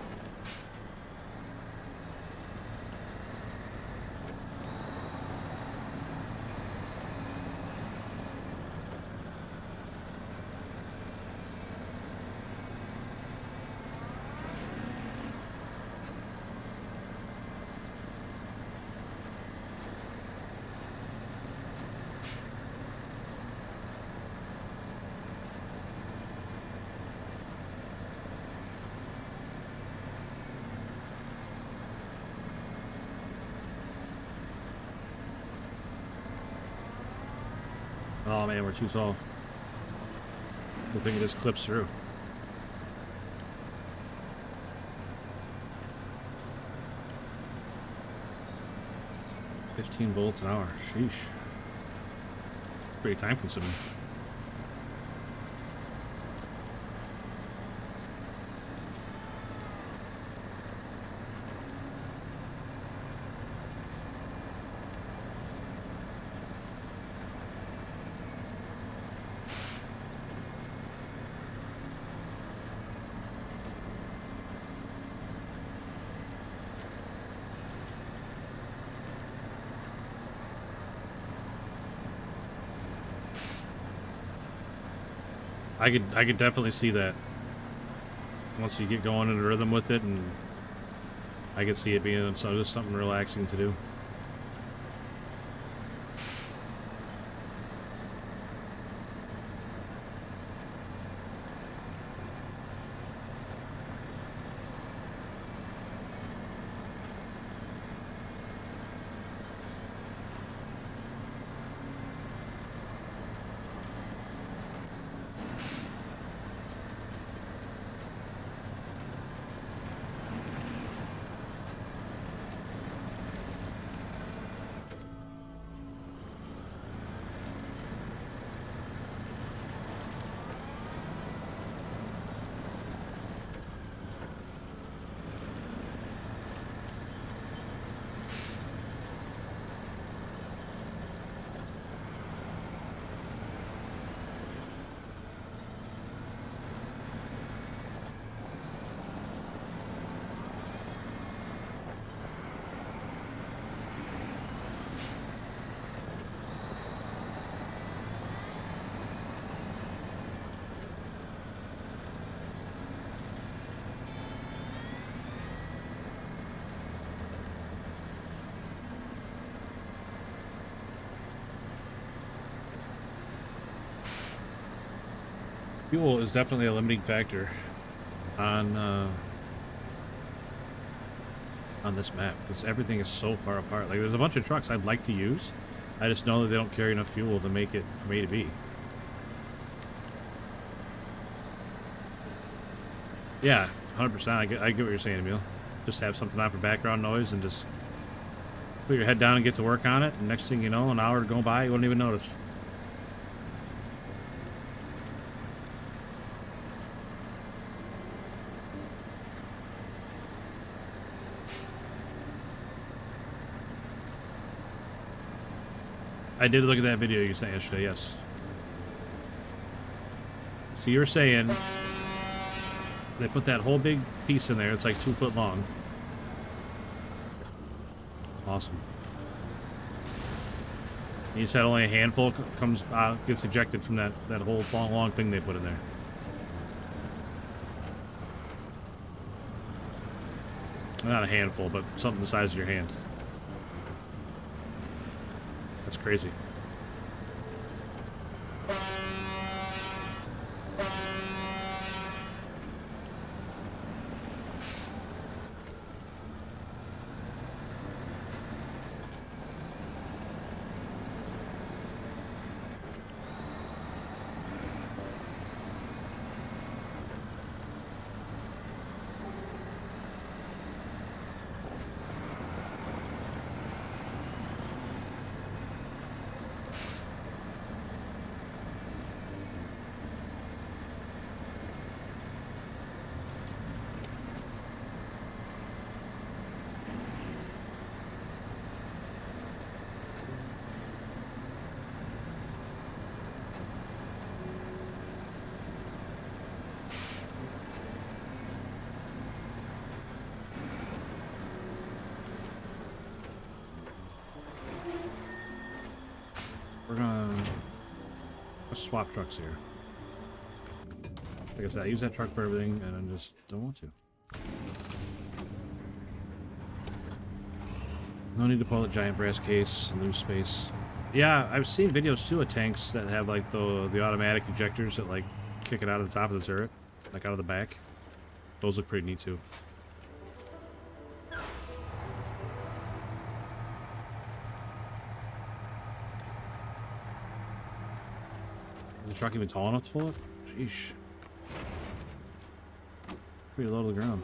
Oh man, we're too tall. I think it just clips through. $15 an hour. Sheesh. Pretty time consuming. I could definitely see that. Once you get going in a rhythm with it, and I could see it being just something relaxing to do. Fuel is definitely a limiting factor on this map because everything is so far apart. Like, there's a bunch of trucks I'd like to use. I just know that they don't carry enough fuel to make it from A to B. Yeah, 100%. I get what you're saying, Emil. Just have something on for background noise and just put your head down and get to work on it. And next thing you know, an hour to go by, you wouldn't even notice. I did look at that video you sent yesterday, yes. So you're saying they put that whole big piece in there, it's like 2 foot long. Awesome. And you said only a handful comes gets ejected from that whole long thing they put in there. Not a handful, but something the size of your hand. That's crazy. We're gonna swap trucks here. Like I said, I use that truck for everything, and I just don't want to. No need to pull a giant brass case and lose space. Yeah, I've seen videos too of tanks that have like the automatic ejectors that like kick it out of the top of the turret, like out of the back. Those look pretty neat too. Is the truck even tall enough to pull it? Sheesh. Pretty low to the ground.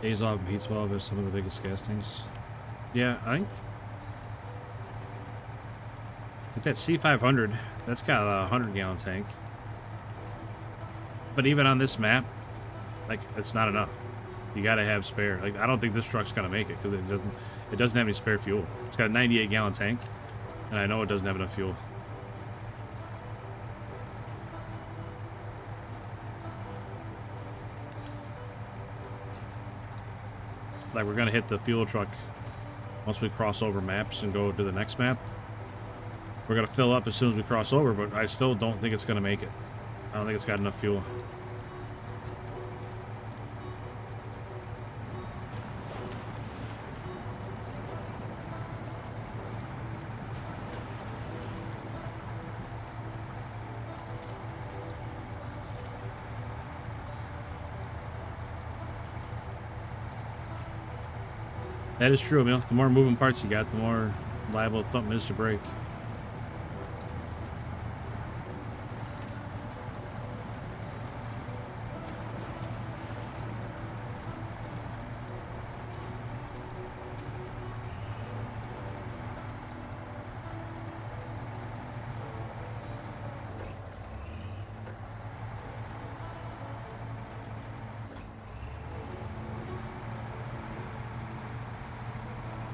Days off in Petersville have some of the biggest gas tanks. Yeah, I think that C500, that's got a 100-gallon tank. But even on this map, like, it's not enough. You gotta have spare. Like, I don't think this truck's gonna make it because it doesn't have any spare fuel. It's got a 98-gallon tank, and I know it doesn't have enough fuel. Like, we're gonna hit the fuel truck once we cross over maps and go to the next map. We're gonna fill up as soon as we cross over, but I still don't think it's gonna make it. I don't think it's got enough fuel. That is true, Emil. The more moving parts you got, the more liable something is to break.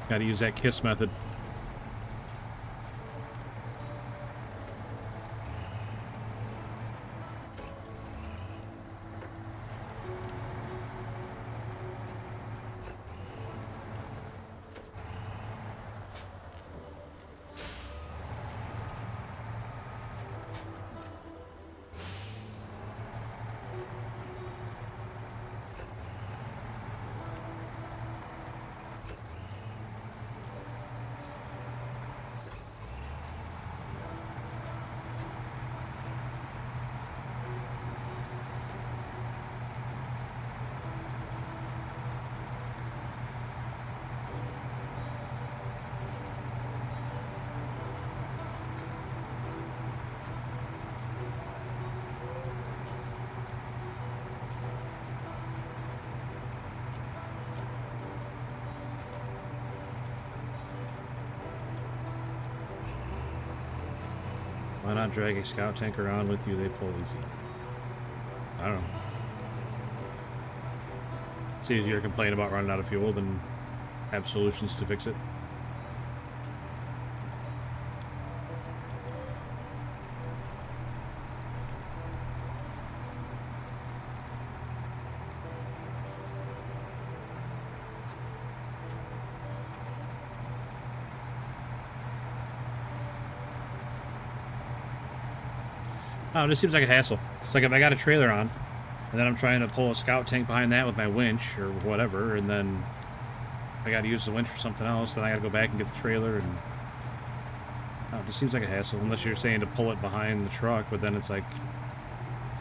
Got to use that KISS method. Why not drag a scout tank around with you? They pull easy. I don't know. It's easier to complain about running out of fuel than have solutions to fix it. Oh, this seems like a hassle. It's like if I got a trailer on, and then I'm trying to pull a scout tank behind that with my winch or whatever, and then I got to use the winch for something else, then I got to go back and get the trailer, and oh, it just seems like a hassle. Unless you're saying to pull it behind the truck, but then it's like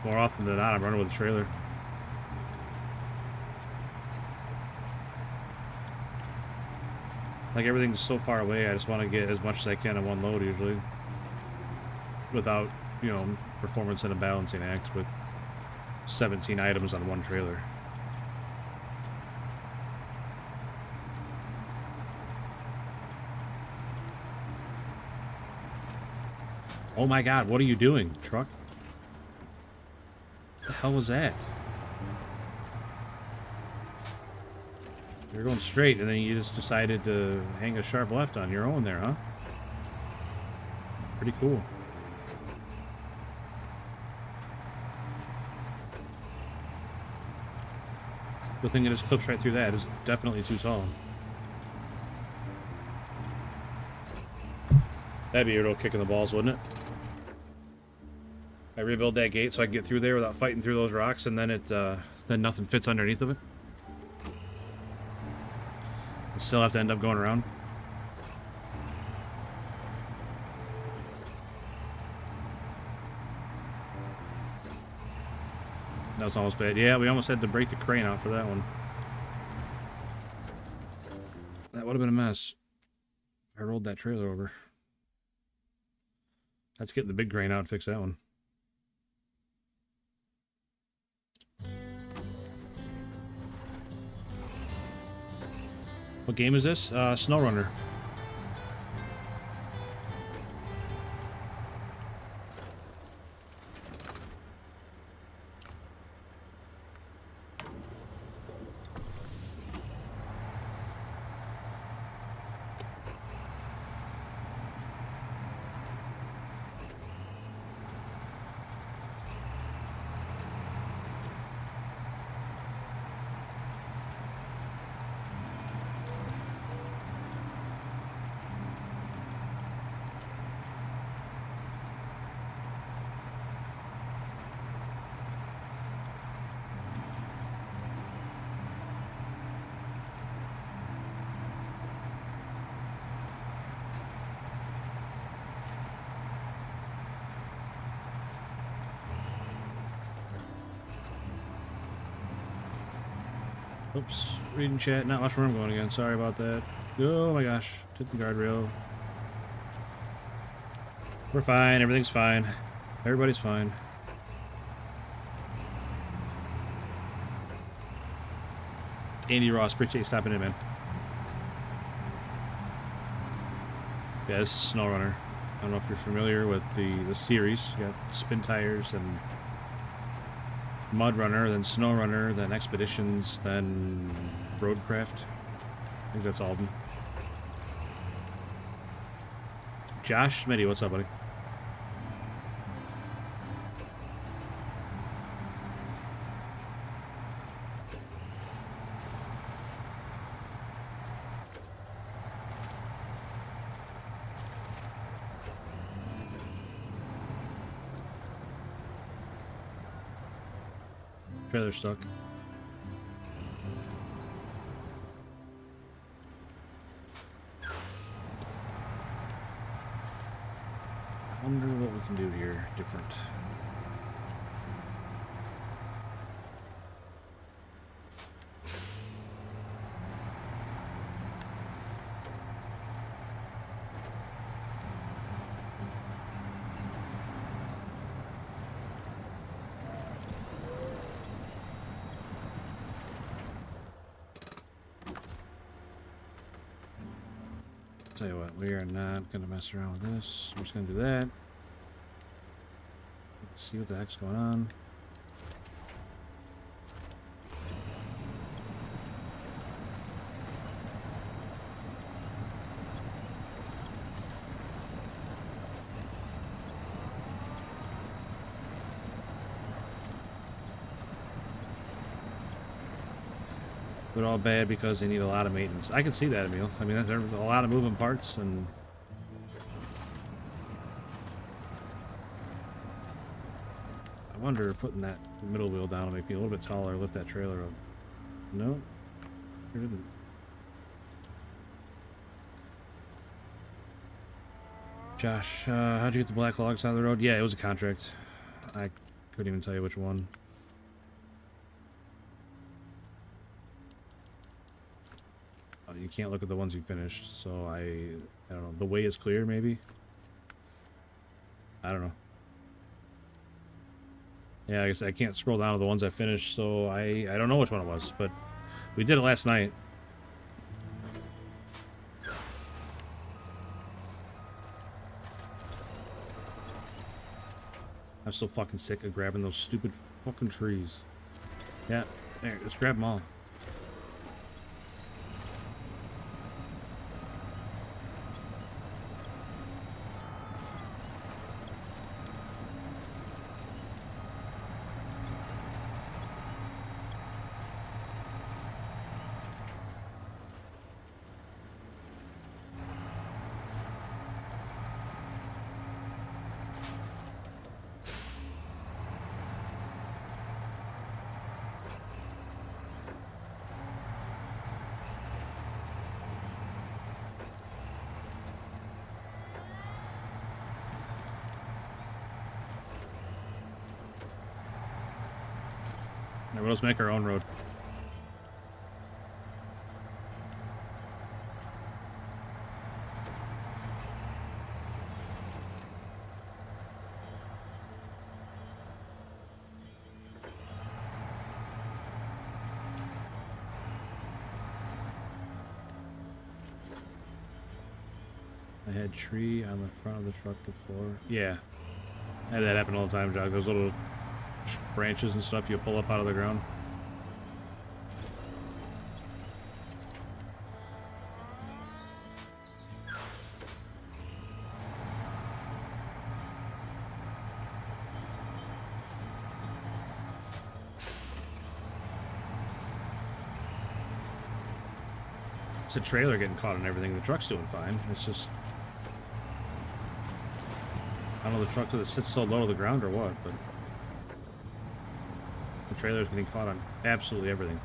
more often than not, I'm running with a trailer. Like everything's so far away, I just want to get as much as I can on one load usually, without, you know, performance in a balancing act with 17 items on one trailer. Oh my god, what are you doing, truck? What the hell was that? You're going straight and then you just decided to hang a sharp left on your own there, huh? Pretty cool. The thing that just clips right through that is definitely too tall. That'd be a real kick in the balls, wouldn't it? I rebuild that gate so I can get through there without fighting through those rocks, and then then nothing fits underneath of it. I still have to end up going around. That was almost bad. Yeah, we almost had to break the crane off for that one. That would have been a mess. I rolled that trailer over. Let's get the big crane out and fix that one. What game is this? SnowRunner. Oops, reading chat, not much where I'm going again. Sorry about that. Oh my gosh, hit the guardrail. We're fine, everything's fine. Everybody's fine. Andy Ross, appreciate you stopping in, man. Yeah, this is SnowRunner. I don't know if you're familiar with the series. You got Spin Tires and Mud Runner, then SnowRunner, then Expeditions, then Roadcraft. I think that's all of them. Josh Smitty, what's up, buddy? Trailer stuck. I wonder what we can do here different. Tell you what, we are not going to mess around with this. We're just going to do that. Let's see what the heck's going on. They're all bad because they need a lot of maintenance. I can see that, Emil. I mean, there's a lot of moving parts, and I wonder putting that middle wheel down will make me a little bit taller, lift that trailer up. No, it didn't. Josh, how'd you get the black logs out of the road? Yeah, it was a contract. I couldn't even tell you which one. You can't look at the ones you finished, so I don't know. The way is clear, maybe? I don't know. Yeah, I guess I can't scroll down to the ones I finished, so I don't know which one it was, but we did it last night. I'm so fucking sick of grabbing those stupid fucking trees. Yeah, there, let's grab them all. Alright, let's make our own road. I had tree on the front of the truck before. Yeah. I had that happen all the time, Jock. Those little branches and stuff you pull up out of the ground. It's a trailer getting caught in everything. The truck's doing fine. It's just... I don't know the truck that sits so low to the ground or what, but... the trailer's getting caught on absolutely everything.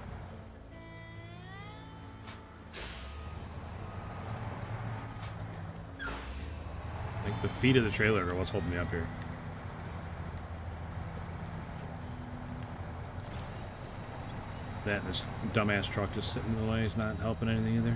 Like, the feet of the trailer are what's holding me up here. That and this dumbass truck just sitting in the way is not helping anything either.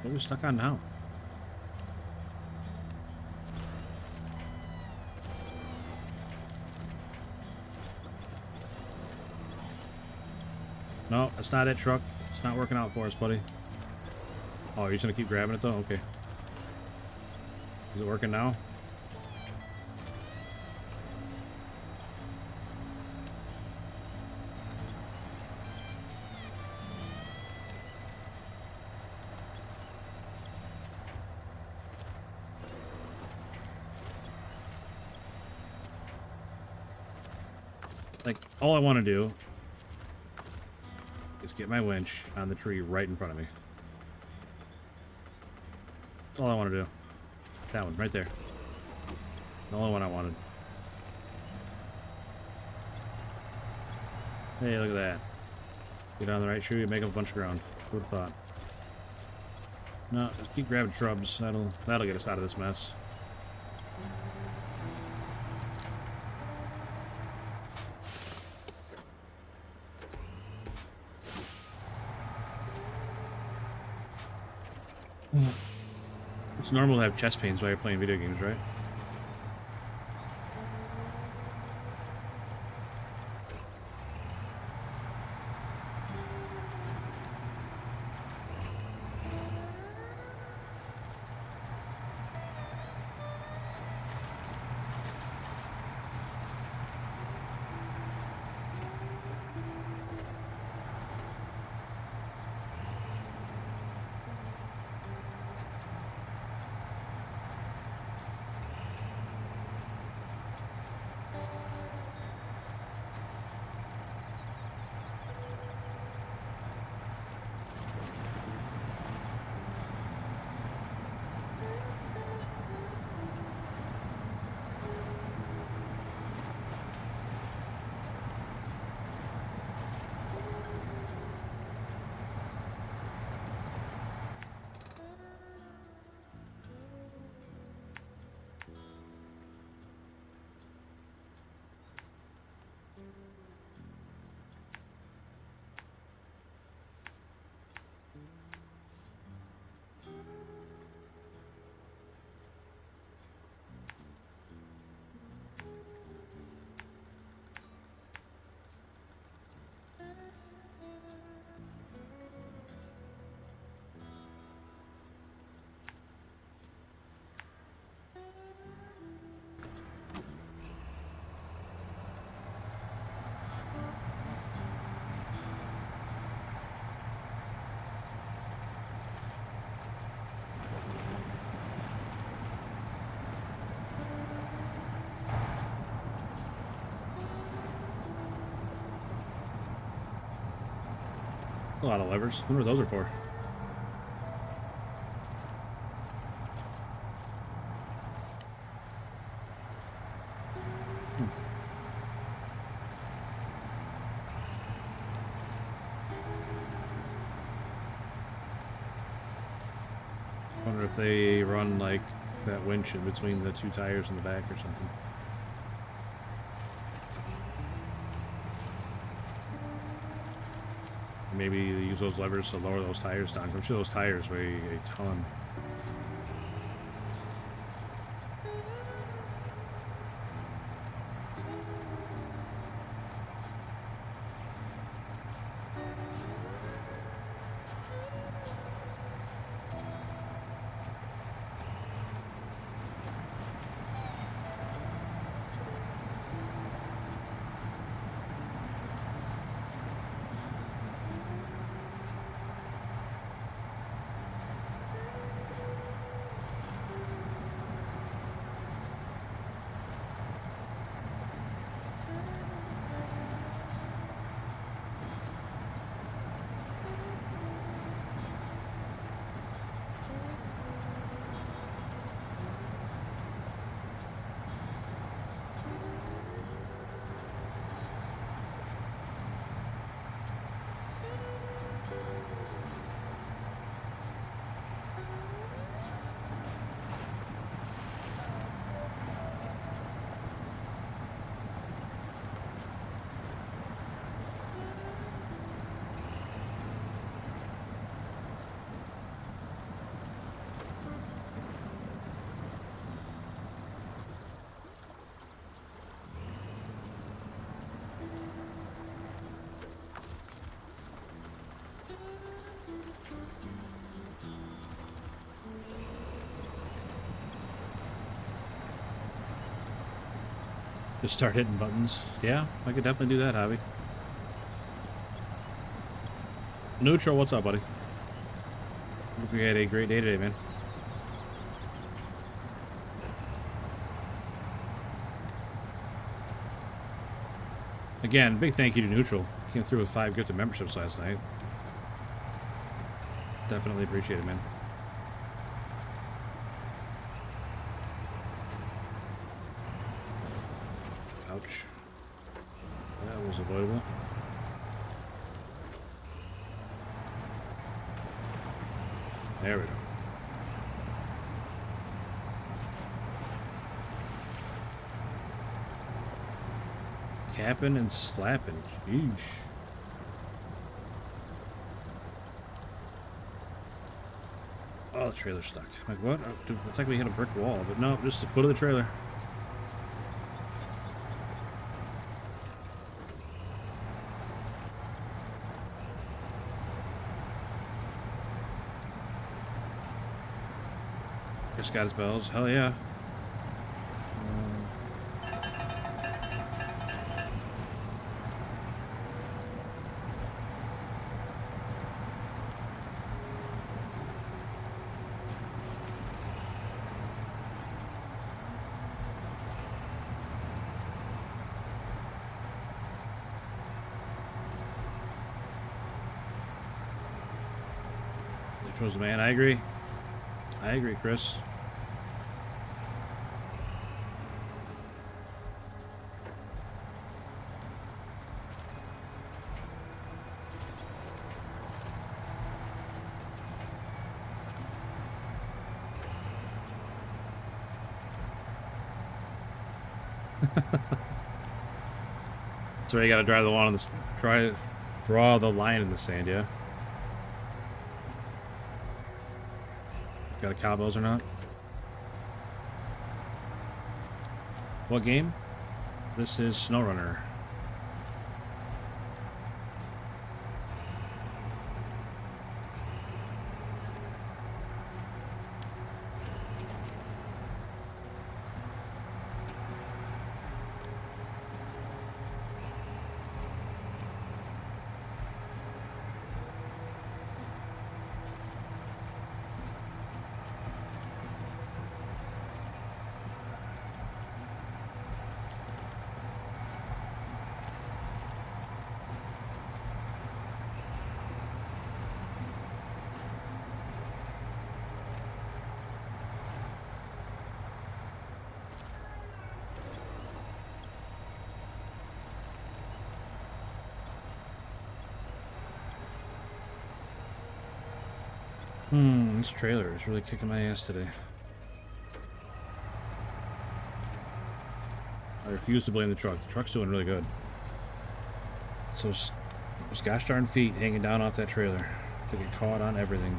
What are we stuck on now? No, that's not it, truck. It's not working out for us, buddy. Oh, you're just gonna keep grabbing it though? Okay. Is it working now? Like, all I want to do is get my winch on the tree right in front of me. That's all I want to do. That one, right there. The only one I wanted. Hey, look at that. Get on the right tree and make up a bunch of ground. Who would have thought? No, just keep grabbing shrubs. That'll get us out of this mess. It's normal to have chest pains while you're playing video games, right? A lot of levers. I wonder what those are for. Wonder if they run like that winch in between the two tires in the back or something. Maybe they use those levers to lower those tires down. I'm sure those tires weigh a ton. Just start hitting buttons. Yeah, I could definitely do that, Javi. Neutral, what's up, buddy? Hope you had a great day today, man. Again, big thank you to Neutral. Came through with 5 gifted memberships last night. Definitely appreciate it, man. Ouch. That was avoidable. There we go. Capping and slapping. Jeez. Oh, the trailer's stuck. Like, what? It's like we hit a brick wall, but no, just the foot of the trailer. Chris got his bells. Hell yeah. Neutral's the man. I agree. I agree, Chris. That's where you gotta draw the line in the draw the line in the sand, yeah. Got a cowbells or not? What game? This is SnowRunner. This trailer is really kicking my ass today. I refuse to blame the truck. The truck's doing really good. So those gosh darn feet hanging down off that trailer. To get caught on everything.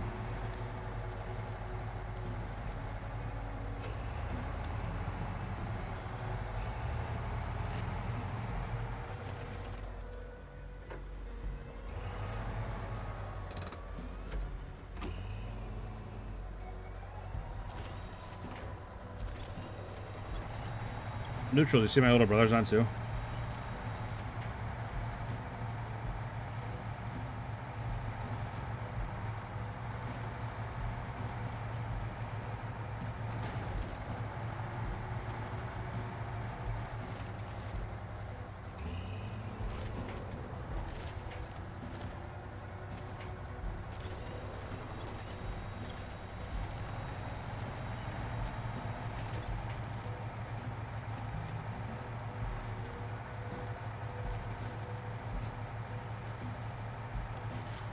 Neutral, you see my little brother's on too?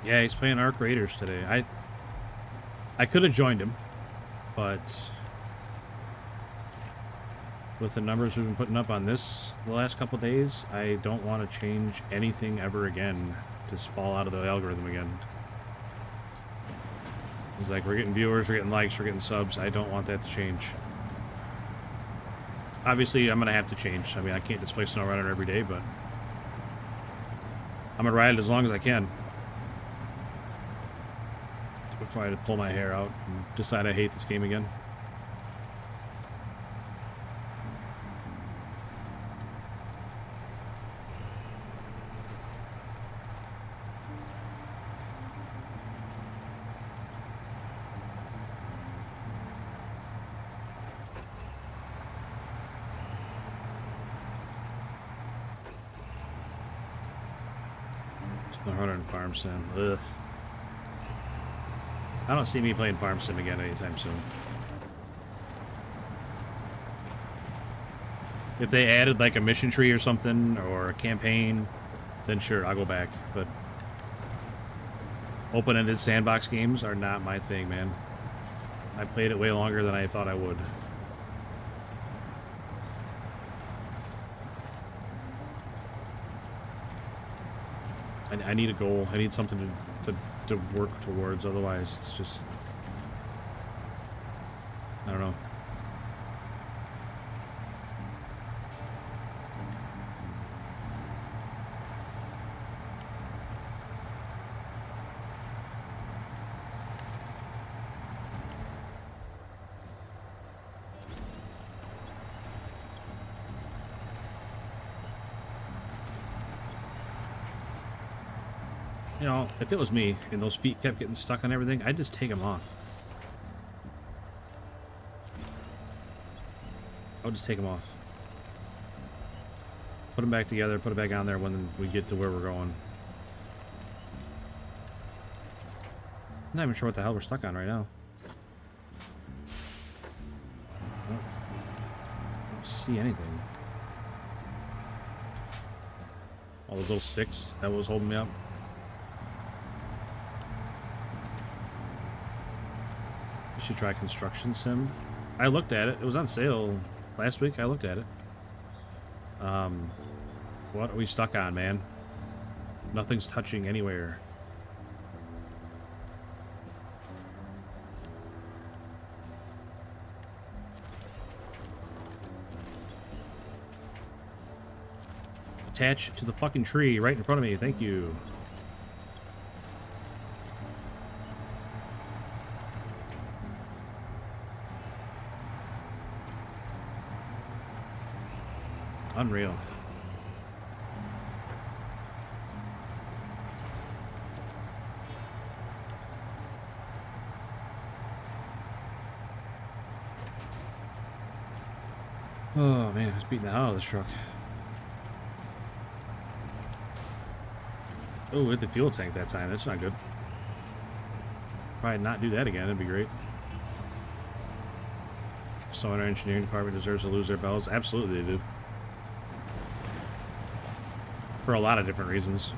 Yeah, he's playing Arc Raiders today. I could have joined him, but with the numbers we've been putting up on this the last couple days, I don't want to change anything ever again. Just fall out of the algorithm again. It's like we're getting viewers, we're getting likes, we're getting subs. I don't want that to change. Obviously, I'm going to have to change. I mean, I can't just play SnowRunner every day, but I'm going to ride it as long as I can. Before I had to pull my hair out and decide I hate this game again. SnowRunner and Farm Sim. Ugh. I don't see me playing Farm Sim again anytime soon. If they added like a mission tree or something, or a campaign, then sure, I'll go back. But open-ended sandbox games are not my thing, man. I played it way longer than I thought I would. I need a goal. I need something to work towards. Otherwise, it's just... I don't know. You know, if it was me and those feet kept getting stuck on everything, I'd just take them off. I would just take them off. Put them back together, put it back on there when we get to where we're going. I'm not even sure what the hell we're stuck on right now. I don't see anything. All those little sticks, that was holding me up. Should try Construction Sim. I looked at it. It was on sale last week. I looked at it. What are we stuck on, man? Nothing's touching anywhere. Attach to the fucking tree right in front of me. Thank you. Unreal. Oh man, it's beating the hell out of this truck. Oh, hit the fuel tank that time. That's not good. Probably not do that again. That'd be great. SnowRunner engineering department deserves to lose their bells. Absolutely they do. For a lot of different reasons.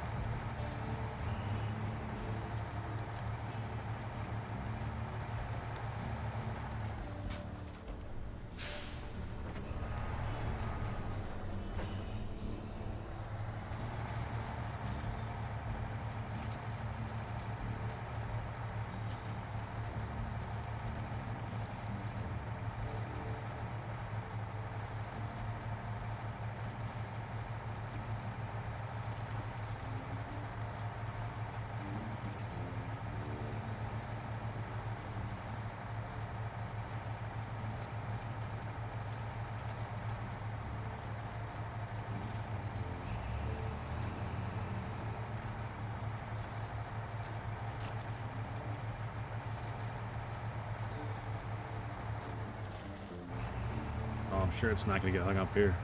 I'm sure it's not going to get hung up here.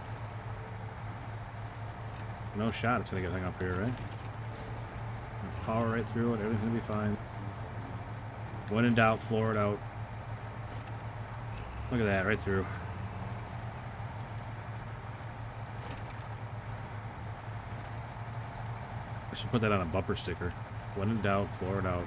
No shot it's going to get hung up here, right? Power right through it. Everything's going to be fine. When in doubt, floor it out. Look at that, right through. I should put that on a bumper sticker. When in doubt, floor it out.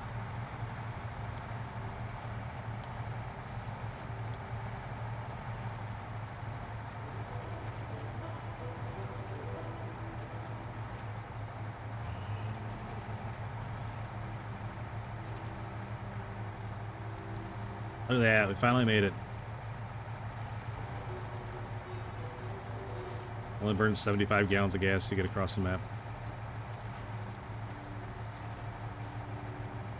Look at that, we finally made it. Only burned 75 gallons of gas to get across the map.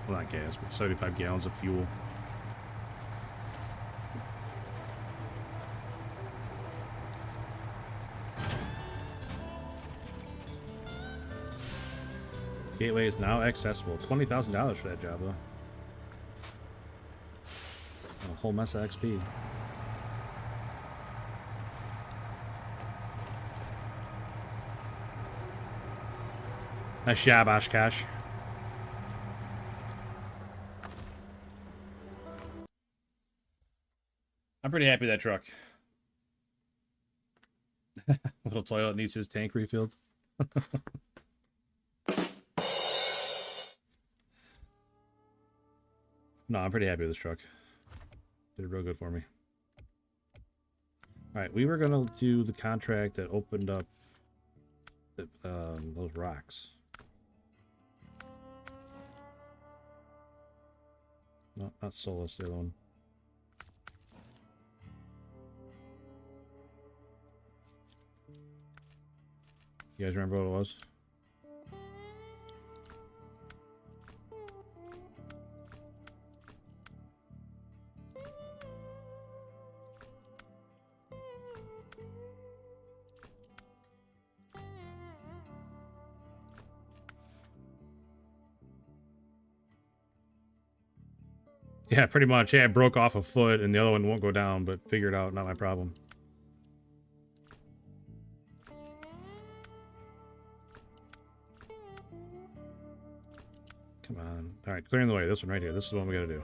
Well, not gas, but 75 gallons of fuel. Gateway is now accessible. $20,000 for that job, though. A whole mess of XP. Nice job, Oshkosh. I'm pretty happy with that truck. Little toilet needs his tank refilled. No, I'm pretty happy with this truck. Did it real good for me. Alright, we were going to do the contract that opened up the, those rocks. No, not Solus, the other one. You guys remember what it was? Yeah, pretty much. Yeah, it broke off a foot and the other one won't go down, but figure it out, not my problem. Come on. Alright, clearing the way. This one right here. This is what we gotta do.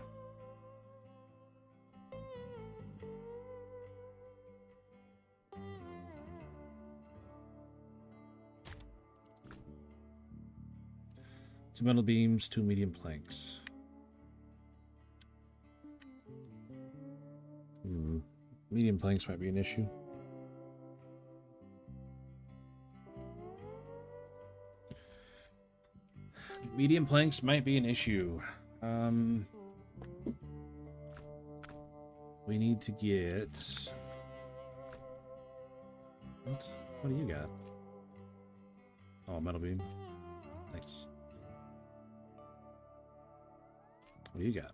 Two metal beams, two medium planks. Medium planks might be an issue. Medium planks might be an issue. We need to get... What do you got? Oh, metal beam. Thanks. What do you got?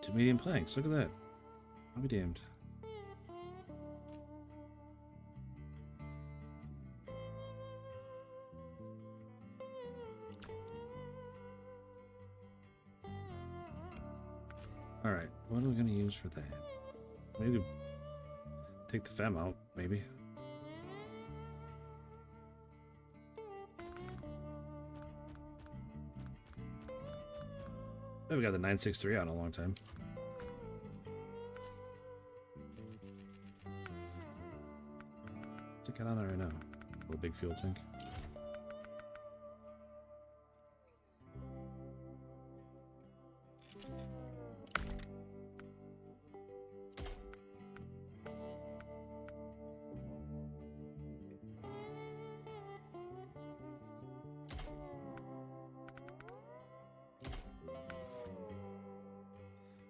Two medium planks. Look at that. I'll be damned. Alright, what are we going to use for that? Maybe take the fem out, maybe. Oh, we got the 963 out in a long time. What's it got on it right now? Oh, a big fuel tank.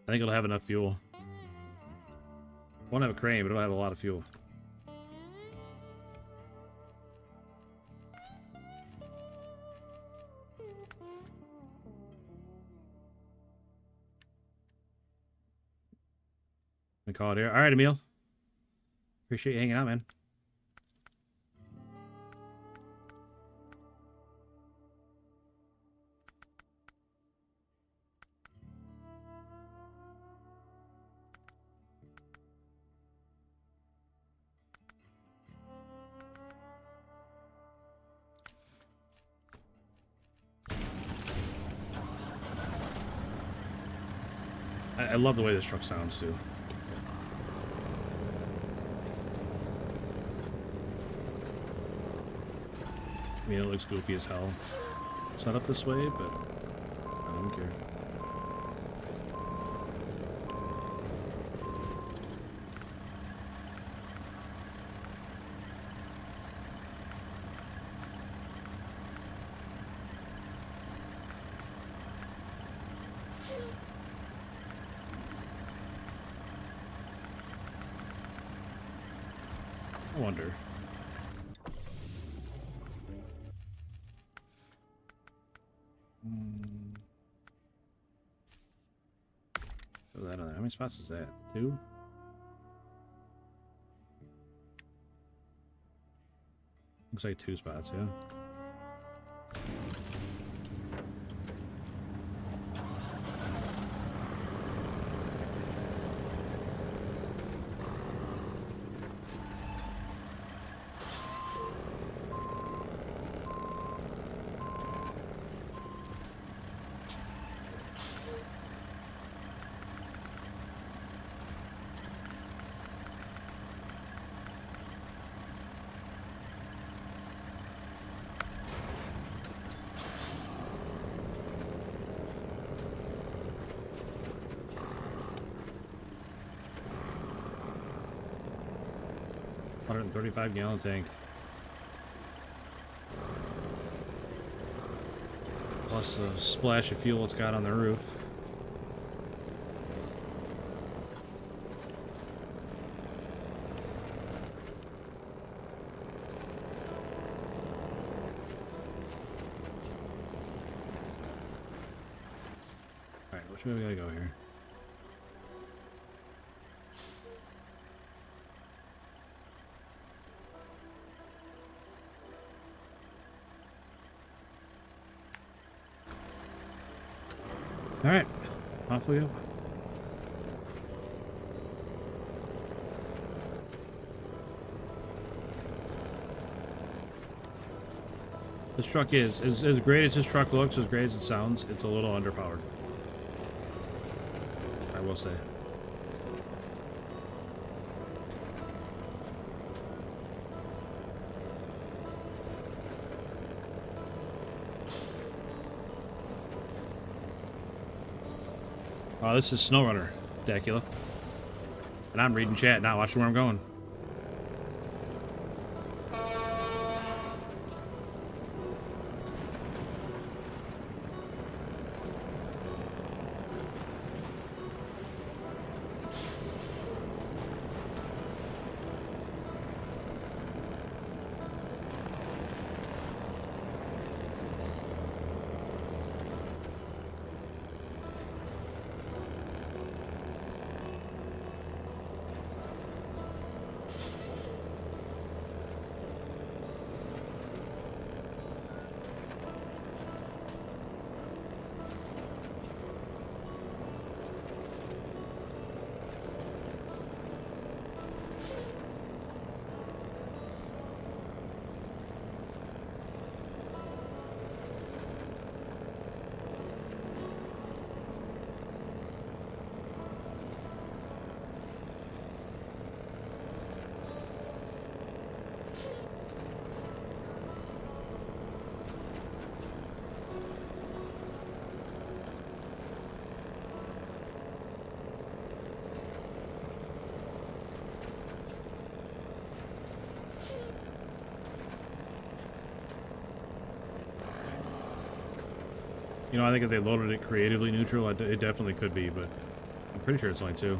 I think it'll have enough fuel. Won't have a crane, but it'll have a lot of fuel. We call it here. All right, Emil. Appreciate you hanging out, man. I love the way this truck sounds too. I mean, it looks goofy as hell. It's not up this way, but I don't care. I wonder. Throw that on there. How many spots is that? 2? Looks like 2 spots, yeah. $135-gallon tank. Plus the splash of fuel it's got on the roof. Alright, which way we gotta go here? Alright, off we go. This truck is as great as this truck looks, as great as it sounds, it's a little underpowered. I will say. Oh, this is SnowRunner, Dacula. And I'm reading chat, not watching where I'm going. You know, I think if they loaded it creatively neutral, it definitely could be, but I'm pretty sure it's only 2.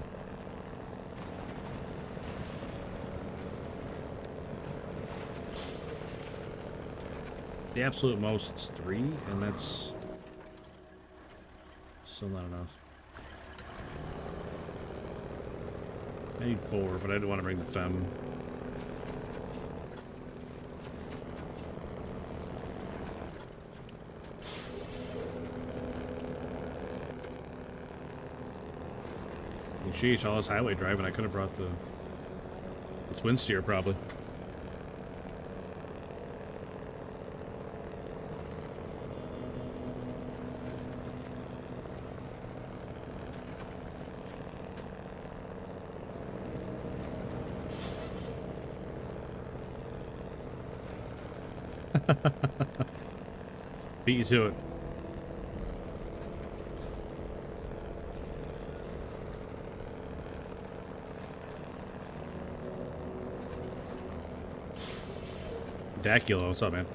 The absolute most, it's 3, and that's still not enough. I need 4, but I didn't want to bring the FEM. Sheesh, all this highway driving, I could have brought the twin steer probably. Beat you to it. Dacula, what's up, man?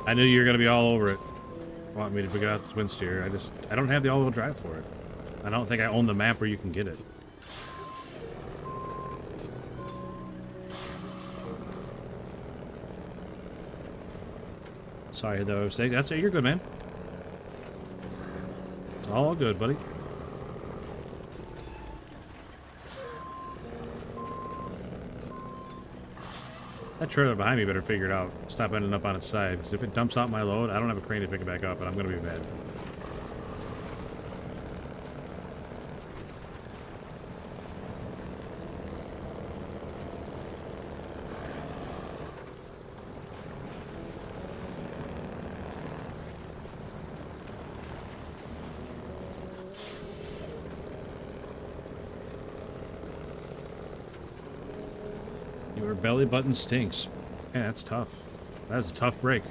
I knew you were gonna be all over it. Want me to figure out the twin steer. I don't have the all-wheel drive for it. I don't think I own the map where you can get it. Sorry though, mistake. That's it. You're good, man. It's all good, buddy. That trailer behind me better figure it out. Stop ending up on its side. Because if it dumps out my load, I don't have a crane to pick it back up, and I'm gonna be mad. Your belly button stinks. Yeah, that's tough. That's a tough break.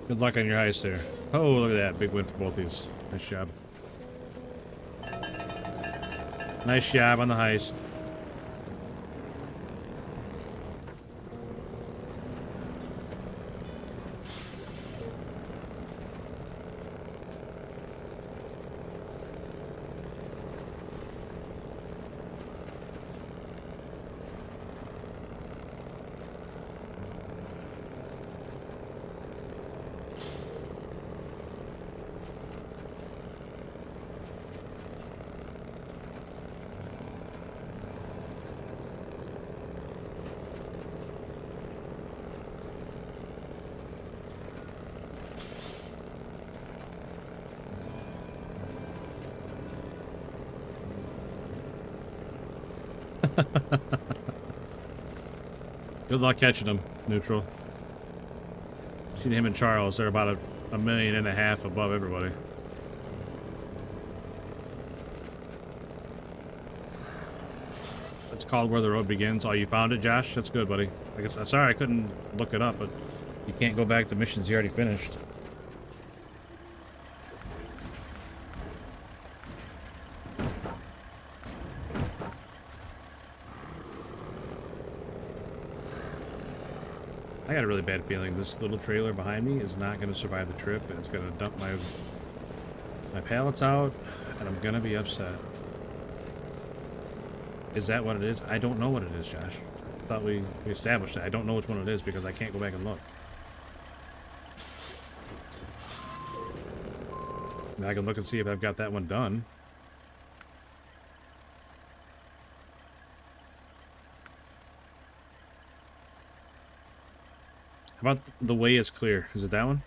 Good luck on your heist there. Oh, look at that. Big win for both of these. Nice job. Nice job on the heist. Good luck catching him, neutral. Seen him and Charles, they're about a million and a half above everybody. It's called Where the Road Begins. Oh, you found it, Josh? That's good, buddy. I guess I'm sorry I couldn't look it up, but you can't go back to missions you already finished. I got a really bad feeling this little trailer behind me is not going to survive the trip, and it's going to dump my pallets out, and I'm going to be upset. Is that what it is? I don't know what it is, Josh. I thought we established that. I don't know which one it is because I can't go back and look. Now I can look and see if I've got that one done. How about the way is clear? Is it that one?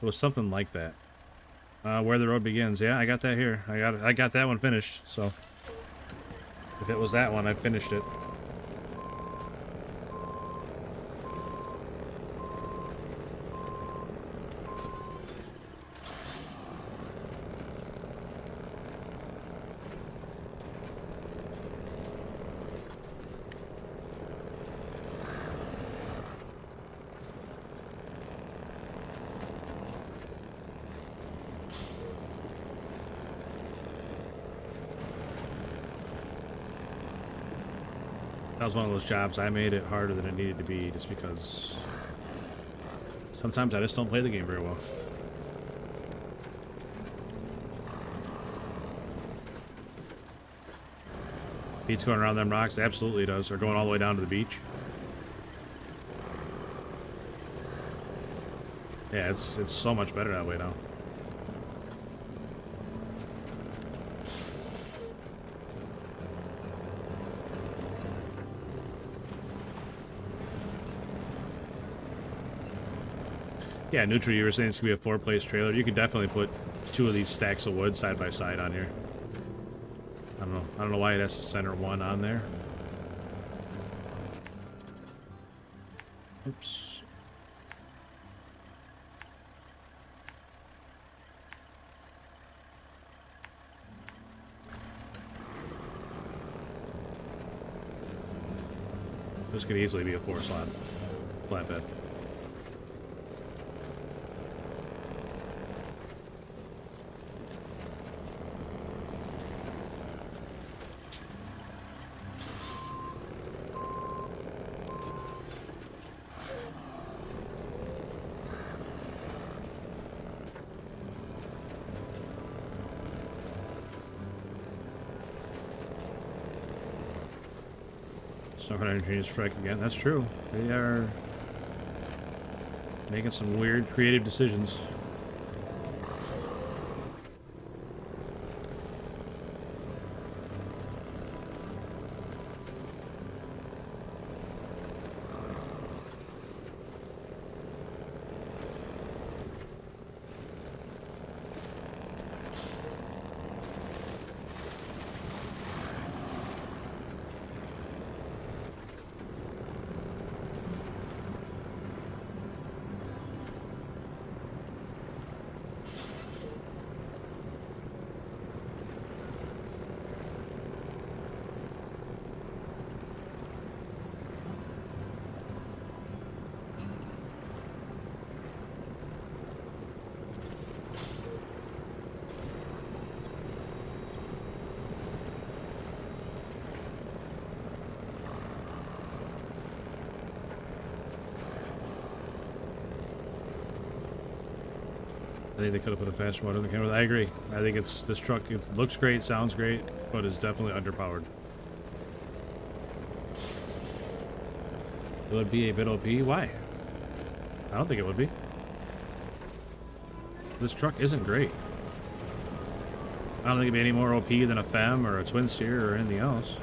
It was something like that. Where the road begins. Yeah, I got that here. I got that one finished. So if it was that one, I finished it. That was one of those jobs I made it harder than it needed to be just because sometimes I just don't play the game very well. Beats going around them rocks? Absolutely does. Or going all the way down to the beach. Yeah, it's so much better that way now. Yeah, Neutral, you were saying it's going to be a 4-place trailer. You could definitely put 2 of these stacks of wood side by side on here. I don't know why it has to center one on there. Oops. This could easily be a 4-slot flatbed. SnowRunner Engineers strike again. That's true. They are making some weird creative decisions. I think they could have put a faster motor in the camera. I agree. I think this truck, it looks great, sounds great, but is definitely underpowered. It would be a bit OP. Why? I don't think it would be. This truck isn't great. I don't think it'd be any more OP than a FEM or a twin steer or anything else.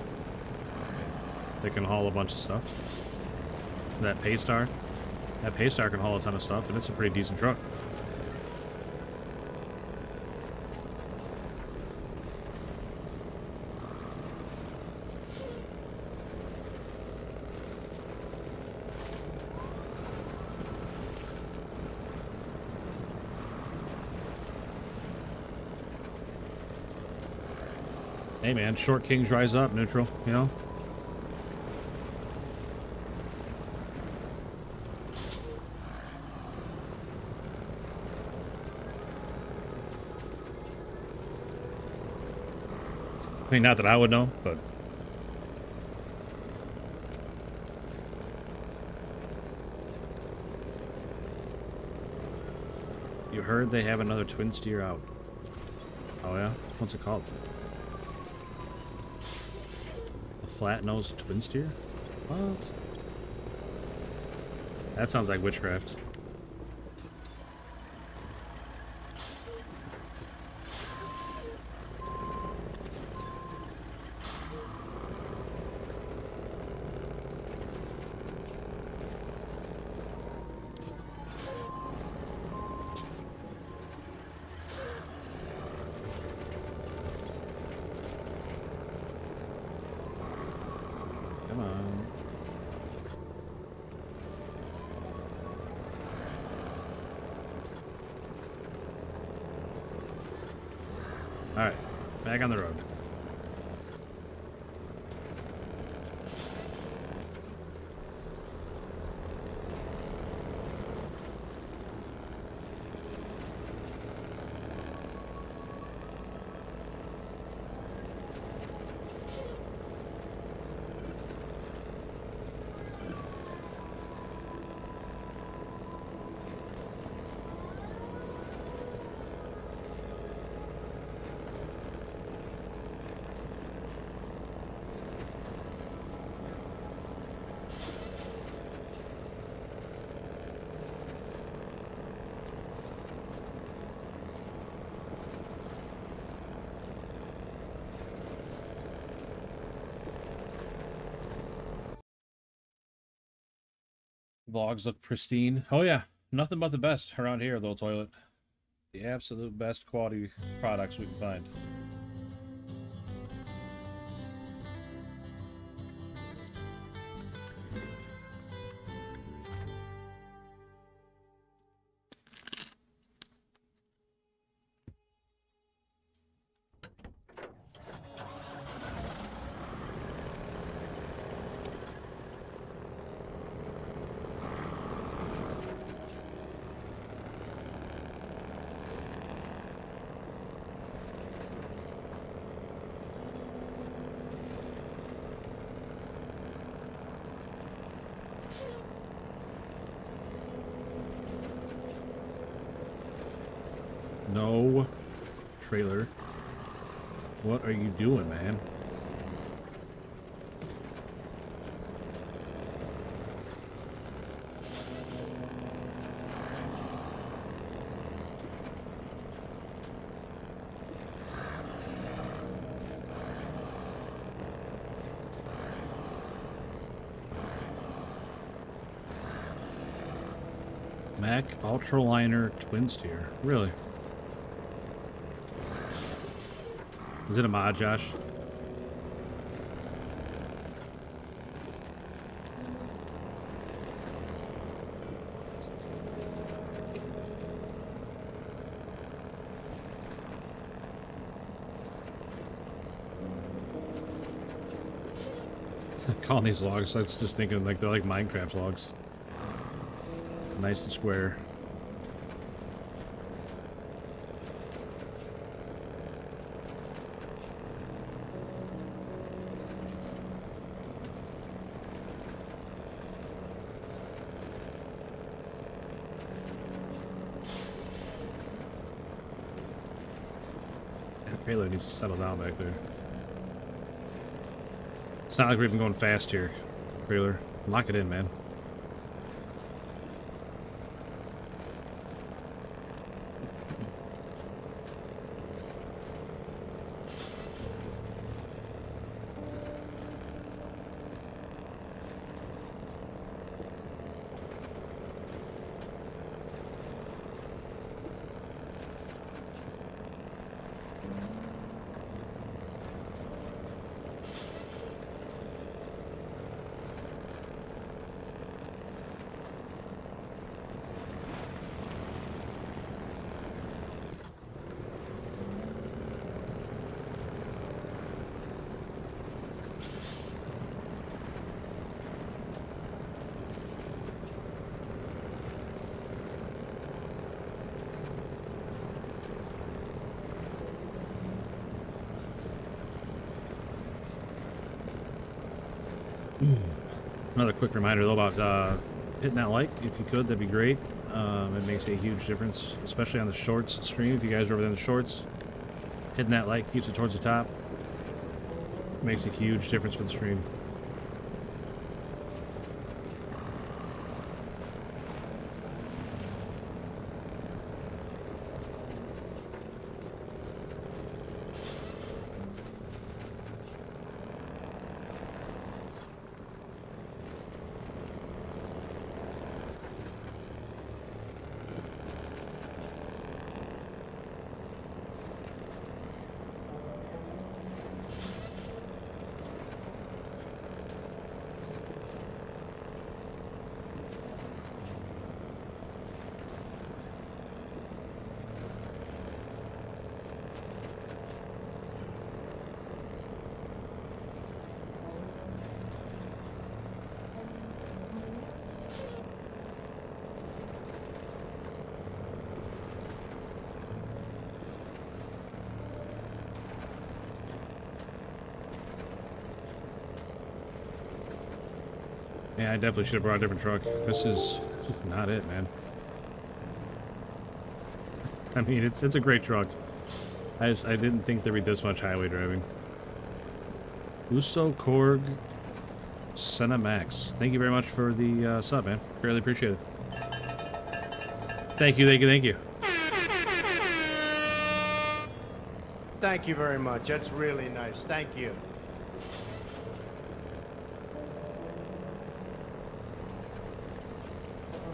They can haul a bunch of stuff. That Paystar can haul a ton of stuff, and it's a pretty decent truck. Hey man, short kings rise up, Neutral, you know? I mean, not that I would know, but You heard they have another twin steer out. Oh yeah? What's it called? A flat-nosed twin steer? What? That sounds like witchcraft. Come on. Alright, back on the road. Vlogs look pristine. Oh yeah, nothing but the best around here, little toilet. The absolute best quality products we can find. No trailer. What are you doing, man? Mac Ultraliner Twin Steer. Really? Is it a mod, Josh? Calling these logs, I was just thinking like they're like Minecraft logs. Nice and square. That trailer needs to settle down back there. It's not like we're even going fast here, trailer. Lock it in, man. Another quick reminder though about hitting that like if you could, that'd be great. It makes a huge difference, especially on the shorts stream. If you guys are over there in the shorts, hitting that like keeps it towards the top. Makes a huge difference for the stream. Yeah, I definitely should have brought a different truck. This is not it, man. I mean, it's a great truck. I didn't think there'd be this much highway driving. Uso Korg Senna Max. Thank you very much for the sub, man. Really appreciate it. Thank you, thank you, thank you. Thank you very much. That's really nice. Thank you.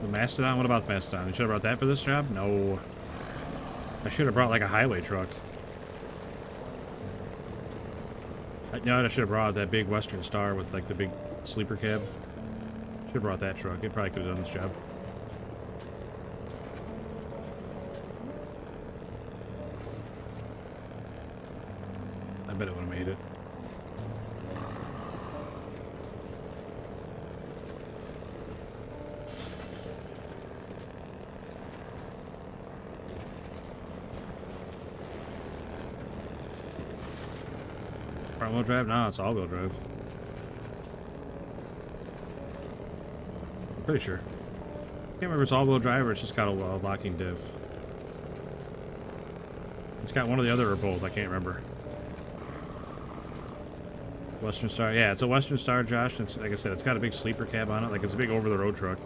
The Mastodon? What about the Mastodon? You should have brought that for this job? No. I should have brought like a highway truck. No, I should have brought that big Western Star with like the big sleeper cab. Should have brought that truck. It probably could have done this job. I bet it would have made it. Front-wheel drive? No, it's all-wheel drive. I'm pretty sure. Can't remember if it's all-wheel drive or it's just got a locking diff. It's got one or the other or both. I can't remember. Western Star. Yeah, it's a Western Star, Josh. It's, like I said, it's got a big sleeper cab on it. Like, it's a big over-the-road truck.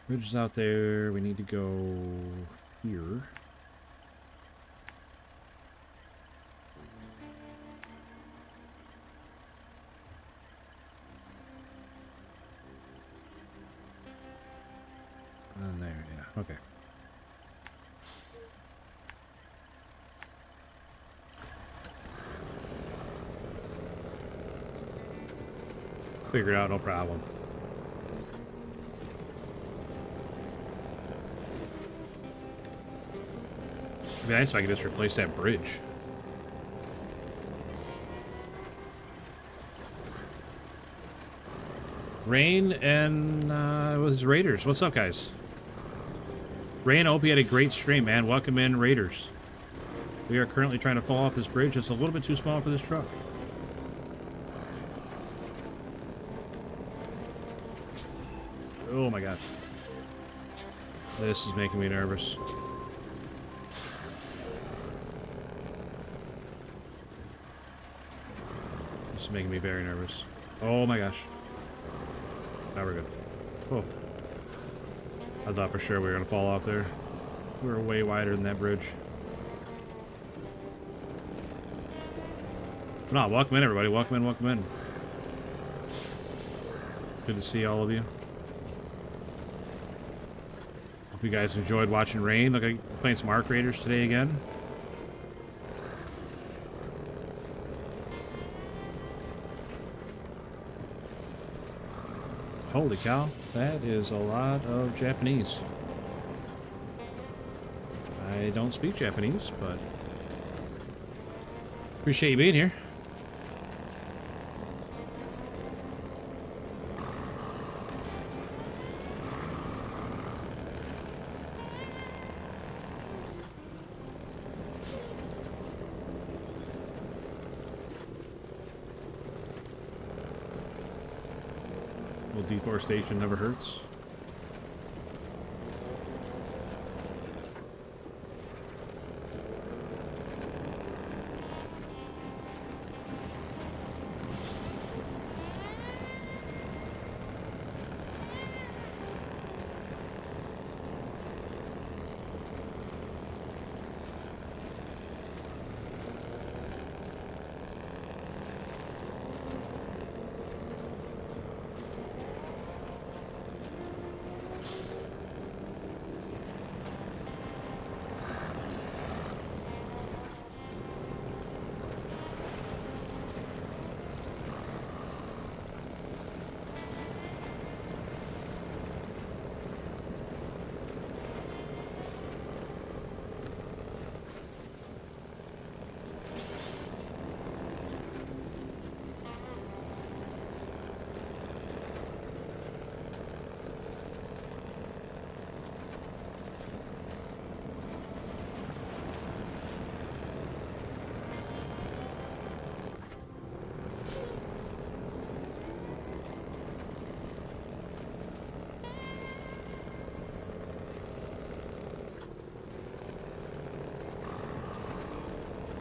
Bridge is out there. We need to go here. And there, yeah. Okay. Figure it out, no problem. It'd be nice if I could just replace that bridge. Rain and it was Raiders. What's up, guys? Rain, I hope you had a great stream, man. Welcome in, Raiders. We are currently trying to fall off this bridge. It's a little bit too small for this truck. Oh my gosh. This is making me nervous. This is making me very nervous. Oh my gosh. Now we're good. Oh. I thought for sure we were going to fall off there. We were way wider than that bridge. No, welcome in, everybody. Welcome in, welcome in. Good to see all of you. Hope you guys enjoyed watching Rain. Look, I'm playing some Arc Raiders today again. Holy cow, that is a lot of Japanese. I don't speak Japanese, but appreciate you being here. Well, deforestation never hurts.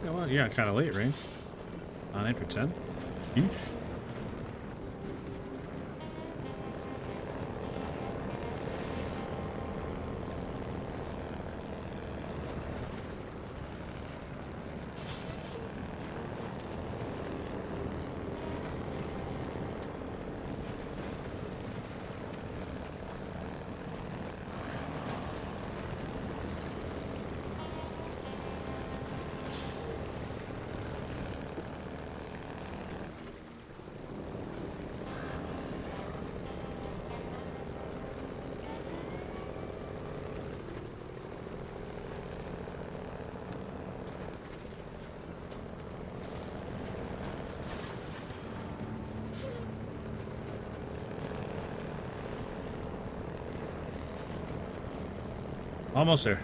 Yeah, well, yeah, kind of late, right? On April 10. Sheesh. Almost there.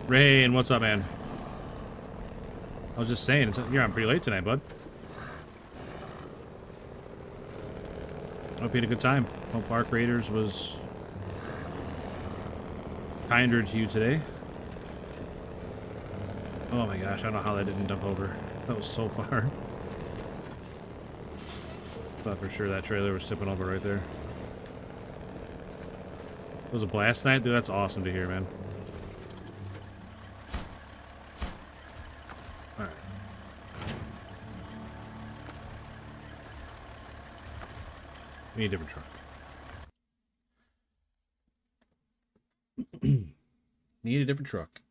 Rain, what's up, man? I was just saying, you're on pretty late tonight, bud. Hope you had a good time. Hope Arc Raiders was kinder to you today. Oh my gosh, I don't know how that didn't dump over. That was so far. Thought for sure that trailer was tipping over right there. It was a blast night, dude. That's awesome to hear, man. Alright. We need a different truck. Need a different truck.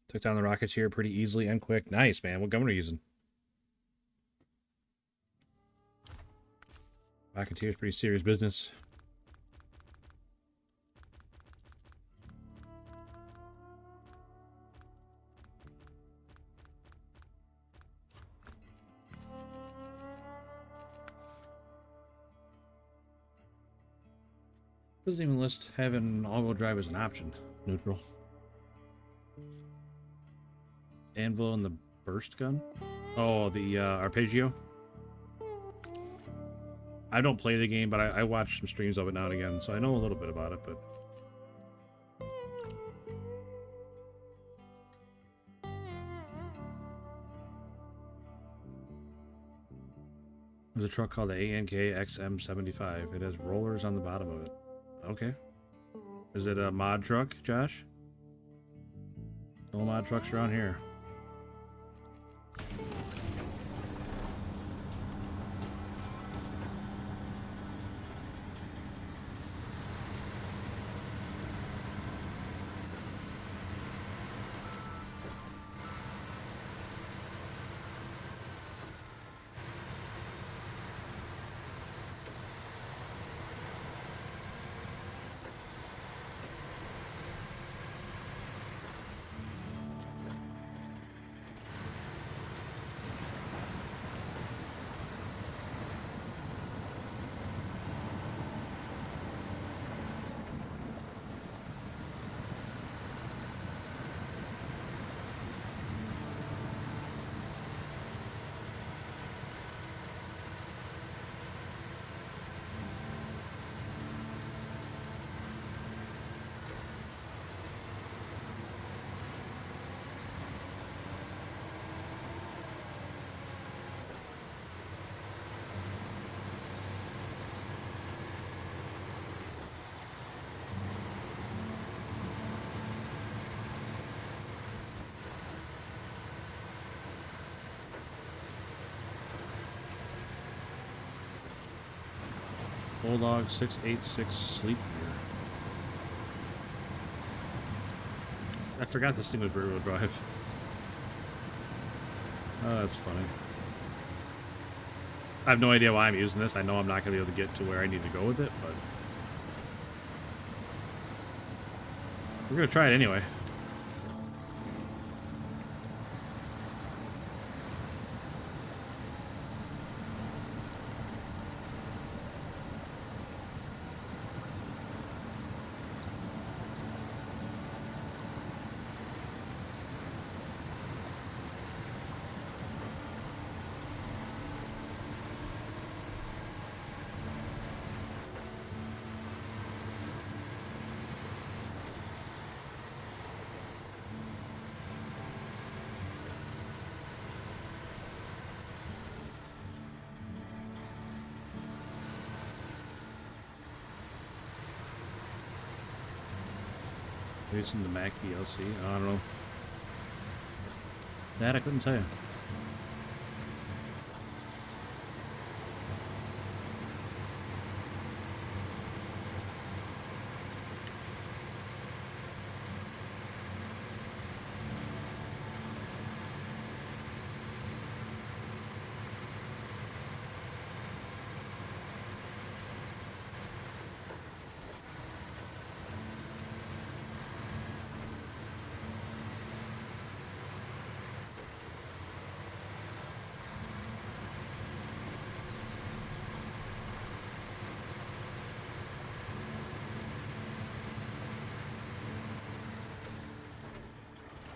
Took down the rockets here pretty easily and quick. Nice, man. What gun are you using? Rocketeer's pretty serious business. Doesn't even list having all-wheel drive as an option. Neutral. Anvil and the burst gun? Oh, the Arpeggio? I don't play the game, but I watch some streams of it now and again, so I know a little bit about it, but There's a truck called the ANK XM75. It has rollers on the bottom of it. Okay. Is it a mod truck, Josh? No mod trucks around here. Bulldog 686 sleep gear. I forgot this thing was rear-wheel drive. Oh, that's funny. I have no idea why I'm using this. I know I'm not going to be able to get to where I need to go with it, but we're going to try it anyway. Maybe it's in the Mac DLC. I don't know. That I couldn't tell you.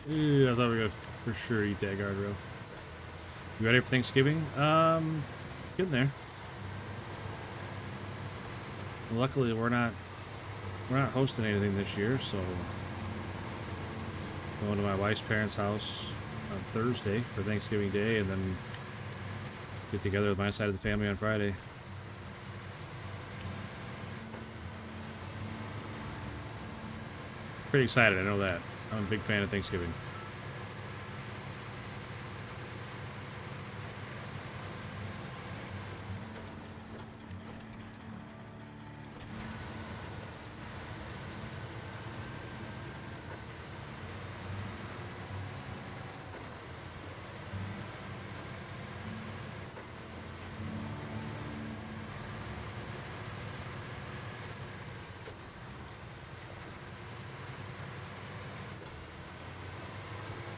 Yeah, I thought we were gonna for sure eat that guardrail. You ready for Thanksgiving? Getting there. Luckily, we're not hosting anything this year, so going to my wife's parents' house on Thursday for Thanksgiving Day, and then get together with my side of the family on Friday. Pretty excited, I know that. I'm a big fan of Thanksgiving.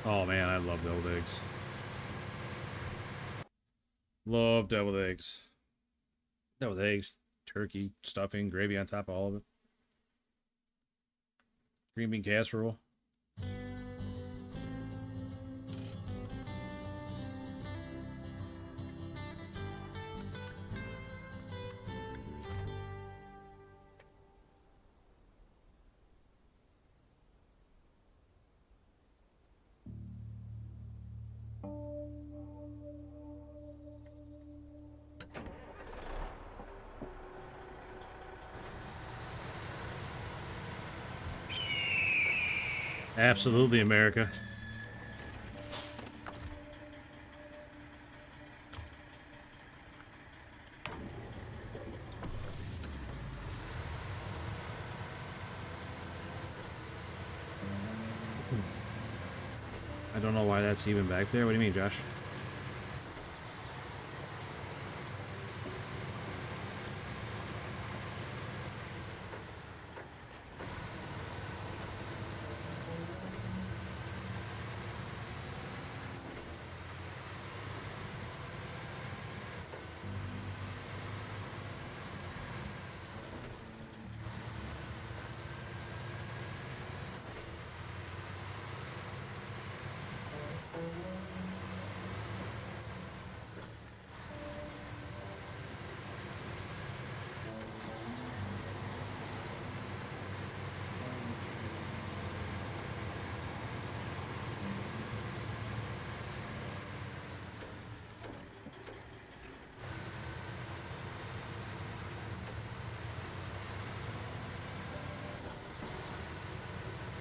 Oh man, I love deviled eggs. Love deviled eggs. Deviled eggs, turkey, stuffing, gravy on top of all of it. Green bean casserole. Absolutely, America. I don't know why that's even back there. What do you mean, Josh?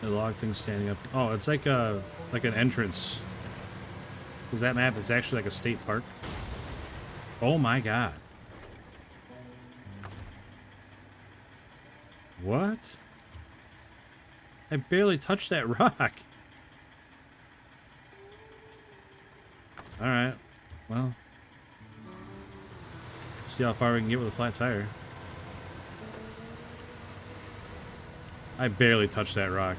The log thing's standing up. Oh, it's like an entrance. Because that map is actually like a state park. Oh my god. What? I barely touched that rock. Alright. Well. See how far we can get with a flat tire. I barely touched that rock.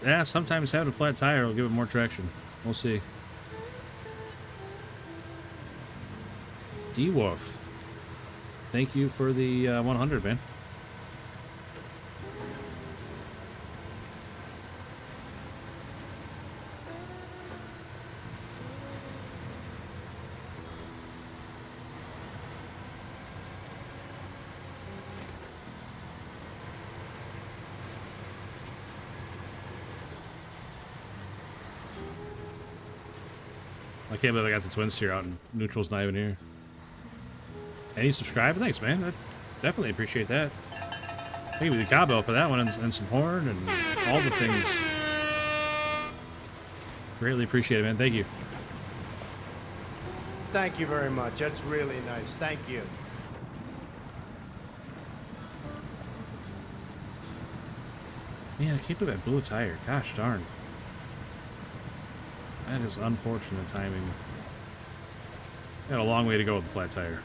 Yeah, sometimes having a flat tire will give it more traction. We'll see. D-Wolf. Thank you for the 100, man. I can't believe I got the twins here out and Neutral's not even here. And you subscribe? Thanks, man. I definitely appreciate that. Thank you the cowbell for that one and some horn and all the things. Greatly appreciate it, man. Thank you. Thank you very much. That's really nice. Thank you. Man, I can't believe I blew a tire. Gosh darn. That is unfortunate timing. Got a long way to go with the flat tire.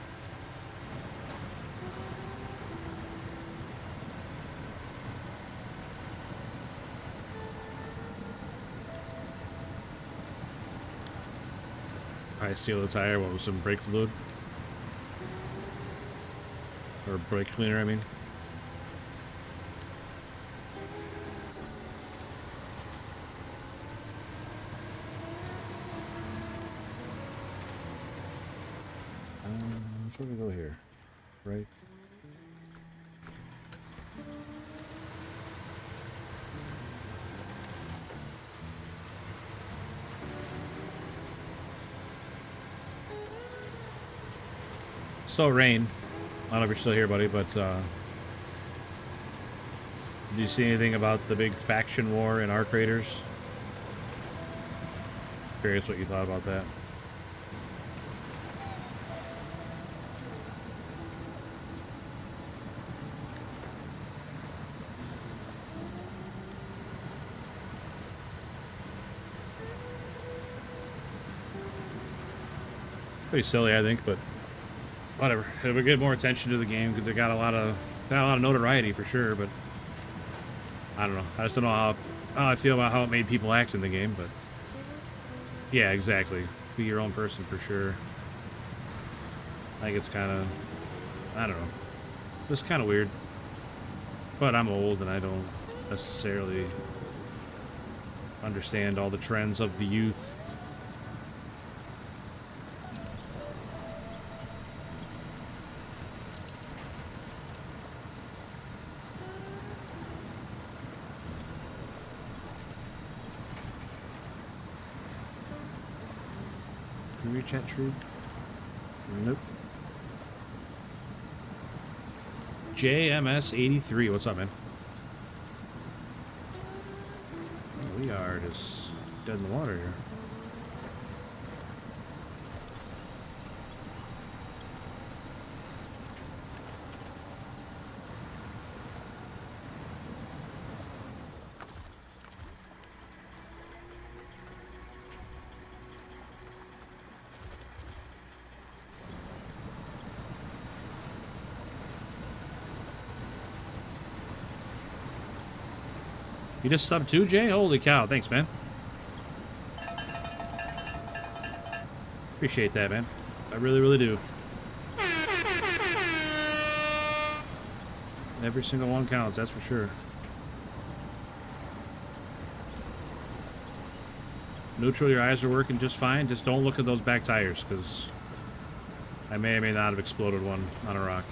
I seal the tire with some brake fluid. Or brake cleaner, I mean. Where do we go here? Right? So, Rain, I don't know if you're still here, buddy, but do you see anything about the big faction war in our craters? Curious what you thought about that. Pretty silly, I think, but whatever. It'll get more attention to the game because it got a lot of notoriety for sure. But I don't know. I just don't know how I feel about how it made people act in the game. But yeah, exactly. Be your own person for sure. I think it's kind of, I don't know, just kind of weird. But I'm old and I don't necessarily understand all the trends of the youth. Can you reach that tree? Nope. JMS 83. What's up, man? Oh, we are just dead in the water here. You just subbed too, Jay? Holy cow. Thanks, man. Appreciate that, man. I really, really do. Every single one counts, that's for sure. Neutral, your eyes are working just fine. Just don't look at those back tires, because I may or may not have exploded one on a rock.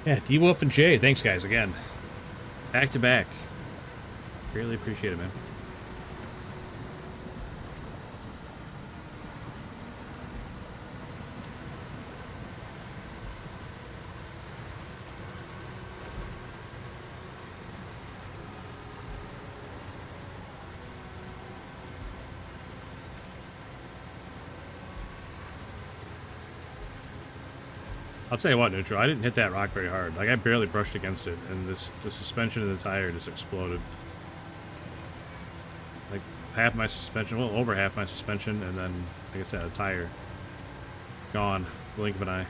Yeah, D-Wolf and Jay, thanks guys again. Back to back. Greatly appreciate it, man. I'll tell you what, Neutral, I didn't hit that rock very hard. Like, I barely brushed against it, and the suspension of the tire just exploded. Like, half my suspension, well, over half my suspension, and then, like I said, a tire. Gone. Blink of an eye.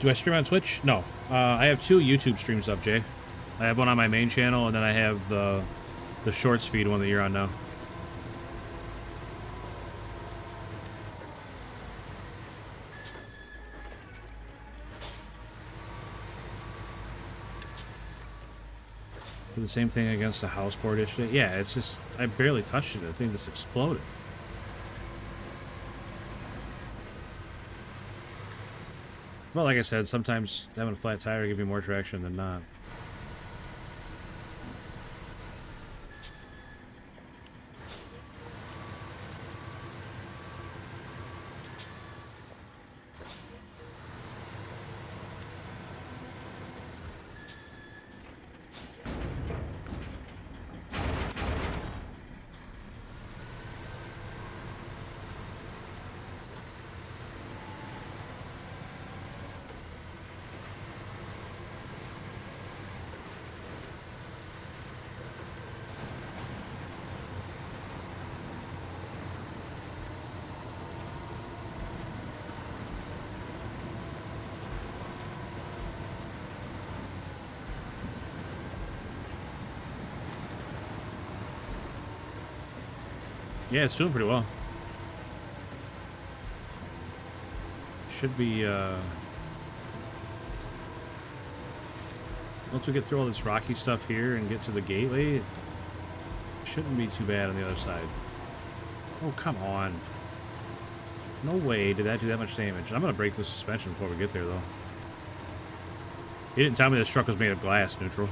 Do I stream on Twitch? No. I have 2 YouTube streams up, Jay. I have one on my main channel, and then I have the shorts feed one that you're on now. Do the same thing against the house board issue. Yeah, it's just, I barely touched it. I think this exploded. Well, like I said, sometimes having a flat tire gives you more traction than not. Yeah, it's doing pretty well. Should be, once we get through all this rocky stuff here and get to the gateway, it shouldn't be too bad on the other side. Oh, come on. No way did that do that much damage. I'm going to break the suspension before we get there, though. He didn't tell me this truck was made of glass, neutral.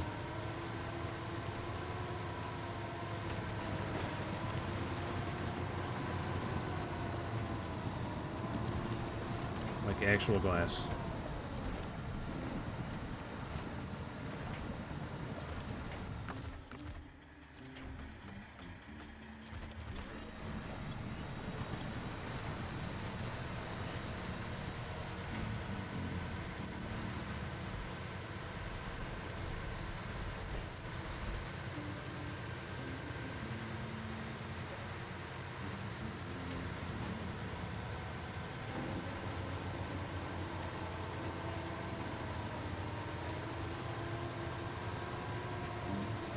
Like actual glass.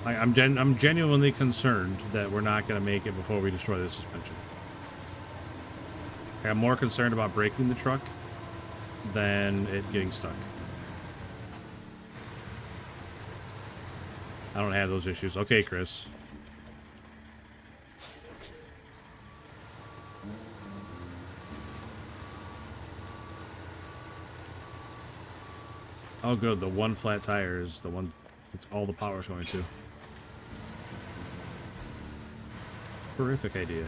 I'm genuinely concerned that we're not going to make it before we destroy the suspension. I'm more concerned about breaking the truck than it getting stuck. I don't have those issues. Okay, Chris. Oh, good. The one flat tire is the one that's all the power's going to. Terrific idea.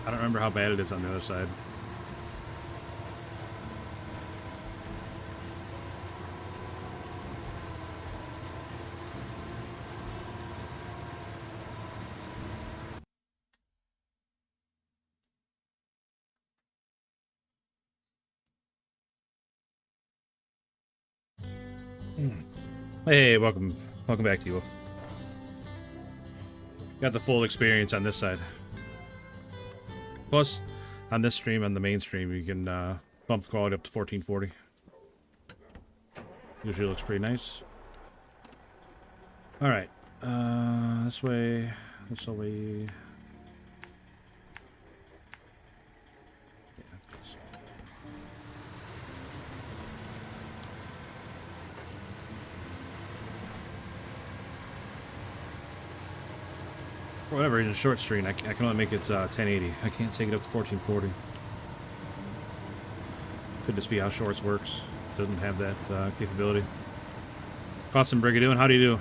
I don't remember how bad it is on the other side. Hey, welcome back to you, Wolf. Got the full experience on this side. Plus, on this stream, on the main stream, you can bump the quality up to 1440. Usually looks pretty nice. Alright. This way. This way. For whatever reason, short stream, I can only make it 1080. I can't take it up to 1440. Could just be how shorts works. Doesn't have that capability. Caught some Brigadoon. How do you do?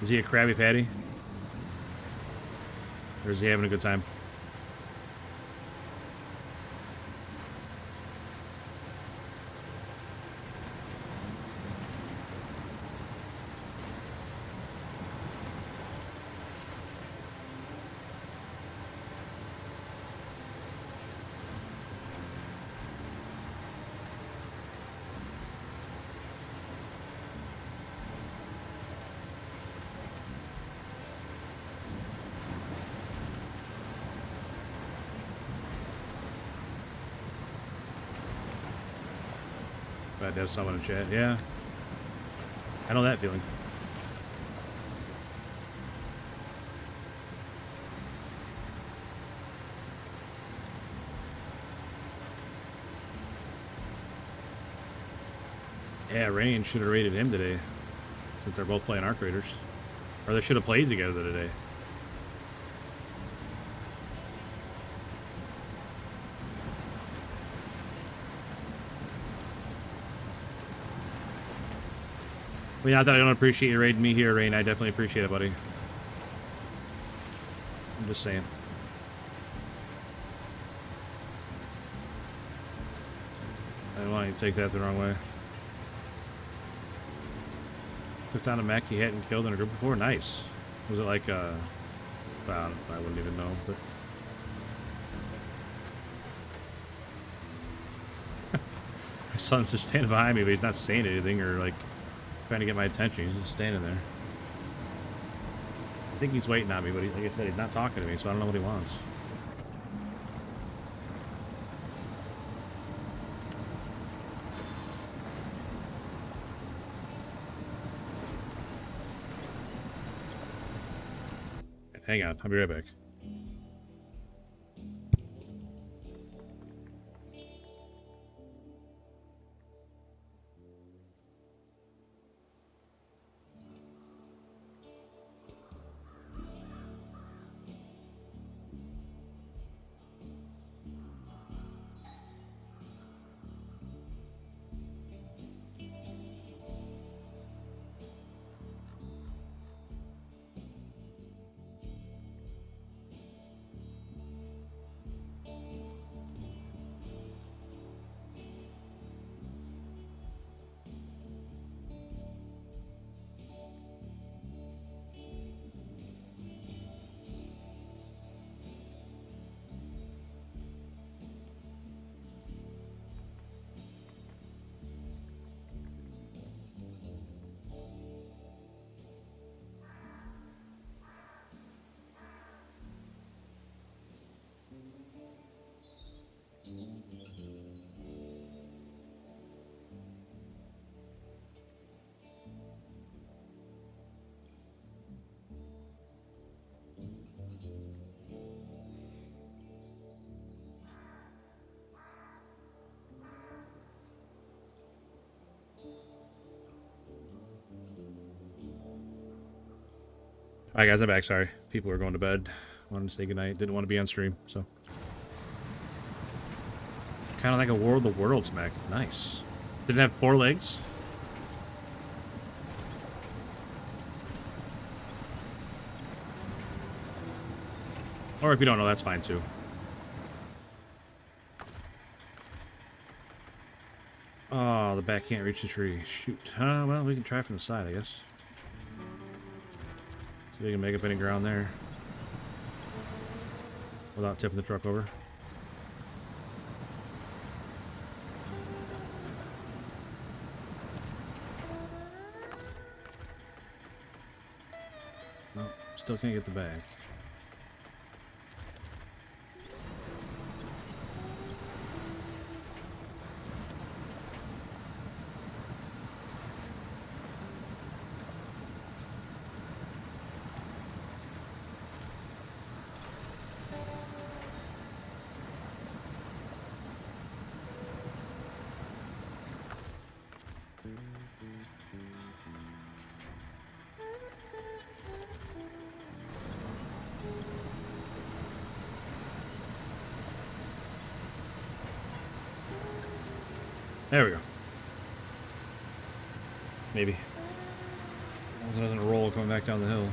Is he a Krabby Patty? Or is he having a good time? Glad to have someone in chat. Yeah. I know that feeling. Yeah, Rain should have raided him today. Since they're both playing Arc Raiders. Or they should have played together today. I mean, not that I don't appreciate you raiding me here, Rain. I definitely appreciate it, buddy. I'm just saying. I don't want you to take that the wrong way. Took down a mech he hadn't killed in a group before? Nice. Was it like, well, I wouldn't even know, but... My son's just standing behind me, but he's not saying anything or, like, Trying to get my attention. He's just standing there. I think he's waiting on me, but like I said, he's not talking to me, so I don't know what he wants. Hang on, I'll be right back. Alright guys, I'm back, sorry. People were going to bed. Wanted to say goodnight. Didn't want to be on stream, so. Kind of like a War of the Worlds mech. Nice. Did it have 4 legs? Or if you don't know, that's fine too. Oh, the back can't reach the tree. Shoot. Well, we can try from the side, I guess. See if we can make up any ground there. Without tipping the truck over. Nope, still can't get the back. There we go. Maybe. As long as it doesn't roll coming back down the hill.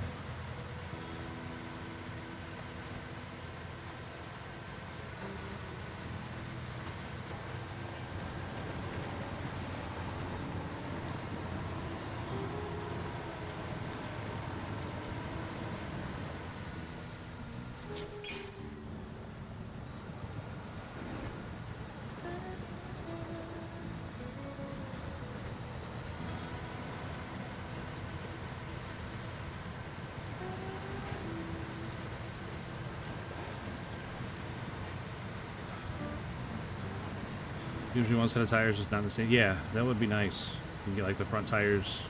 Usually one set of tires is not the same. Yeah, that would be nice. You can get like the front tires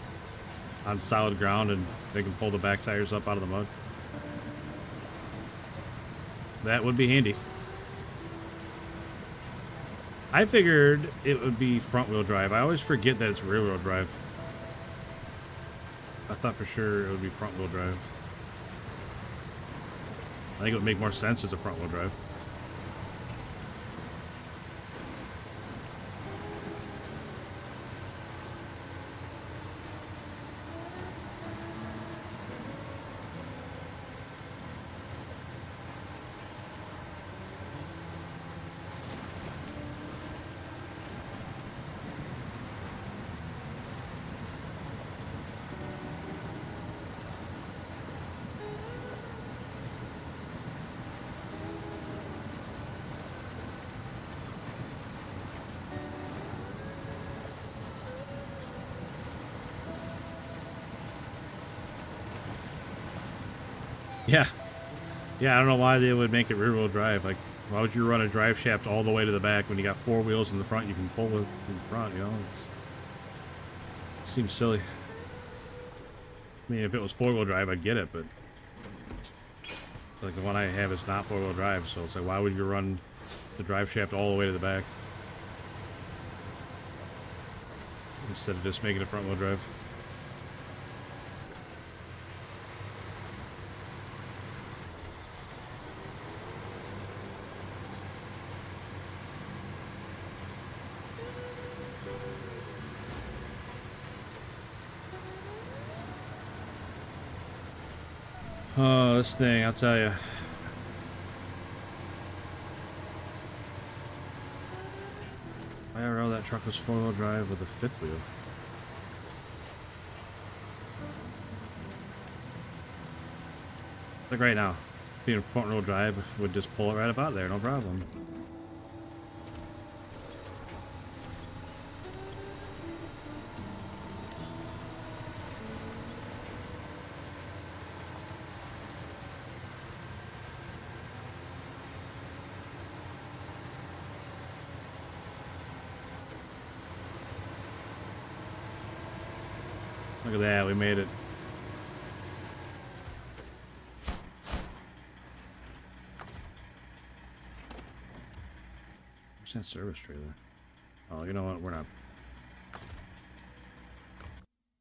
on solid ground and they can pull the back tires up out of the mud. That would be handy. I figured it would be front wheel drive. I always forget that it's rear wheel drive. I thought for sure it would be front wheel drive. I think it would make more sense as a front wheel drive. Yeah. Yeah, I don't know why they would make it rear-wheel drive. Like, why would you run a drive shaft all the way to the back when you got 4 wheels in the front you can pull it in front, you know? It seems silly. I mean, if it was 4-wheel drive, I'd get it, but... like, the one I have is not 4-wheel drive, so it's like, why would you run the drive shaft all the way to the back? Instead of just making it front-wheel drive. Oh, this thing, I'll tell you. IRL, that truck was 4-wheel drive with a 5th wheel. Like right now, being front-wheel drive would just pull it right about there, no problem. Look at that, we made it. Where's that service trailer? Oh, you know what? We're not.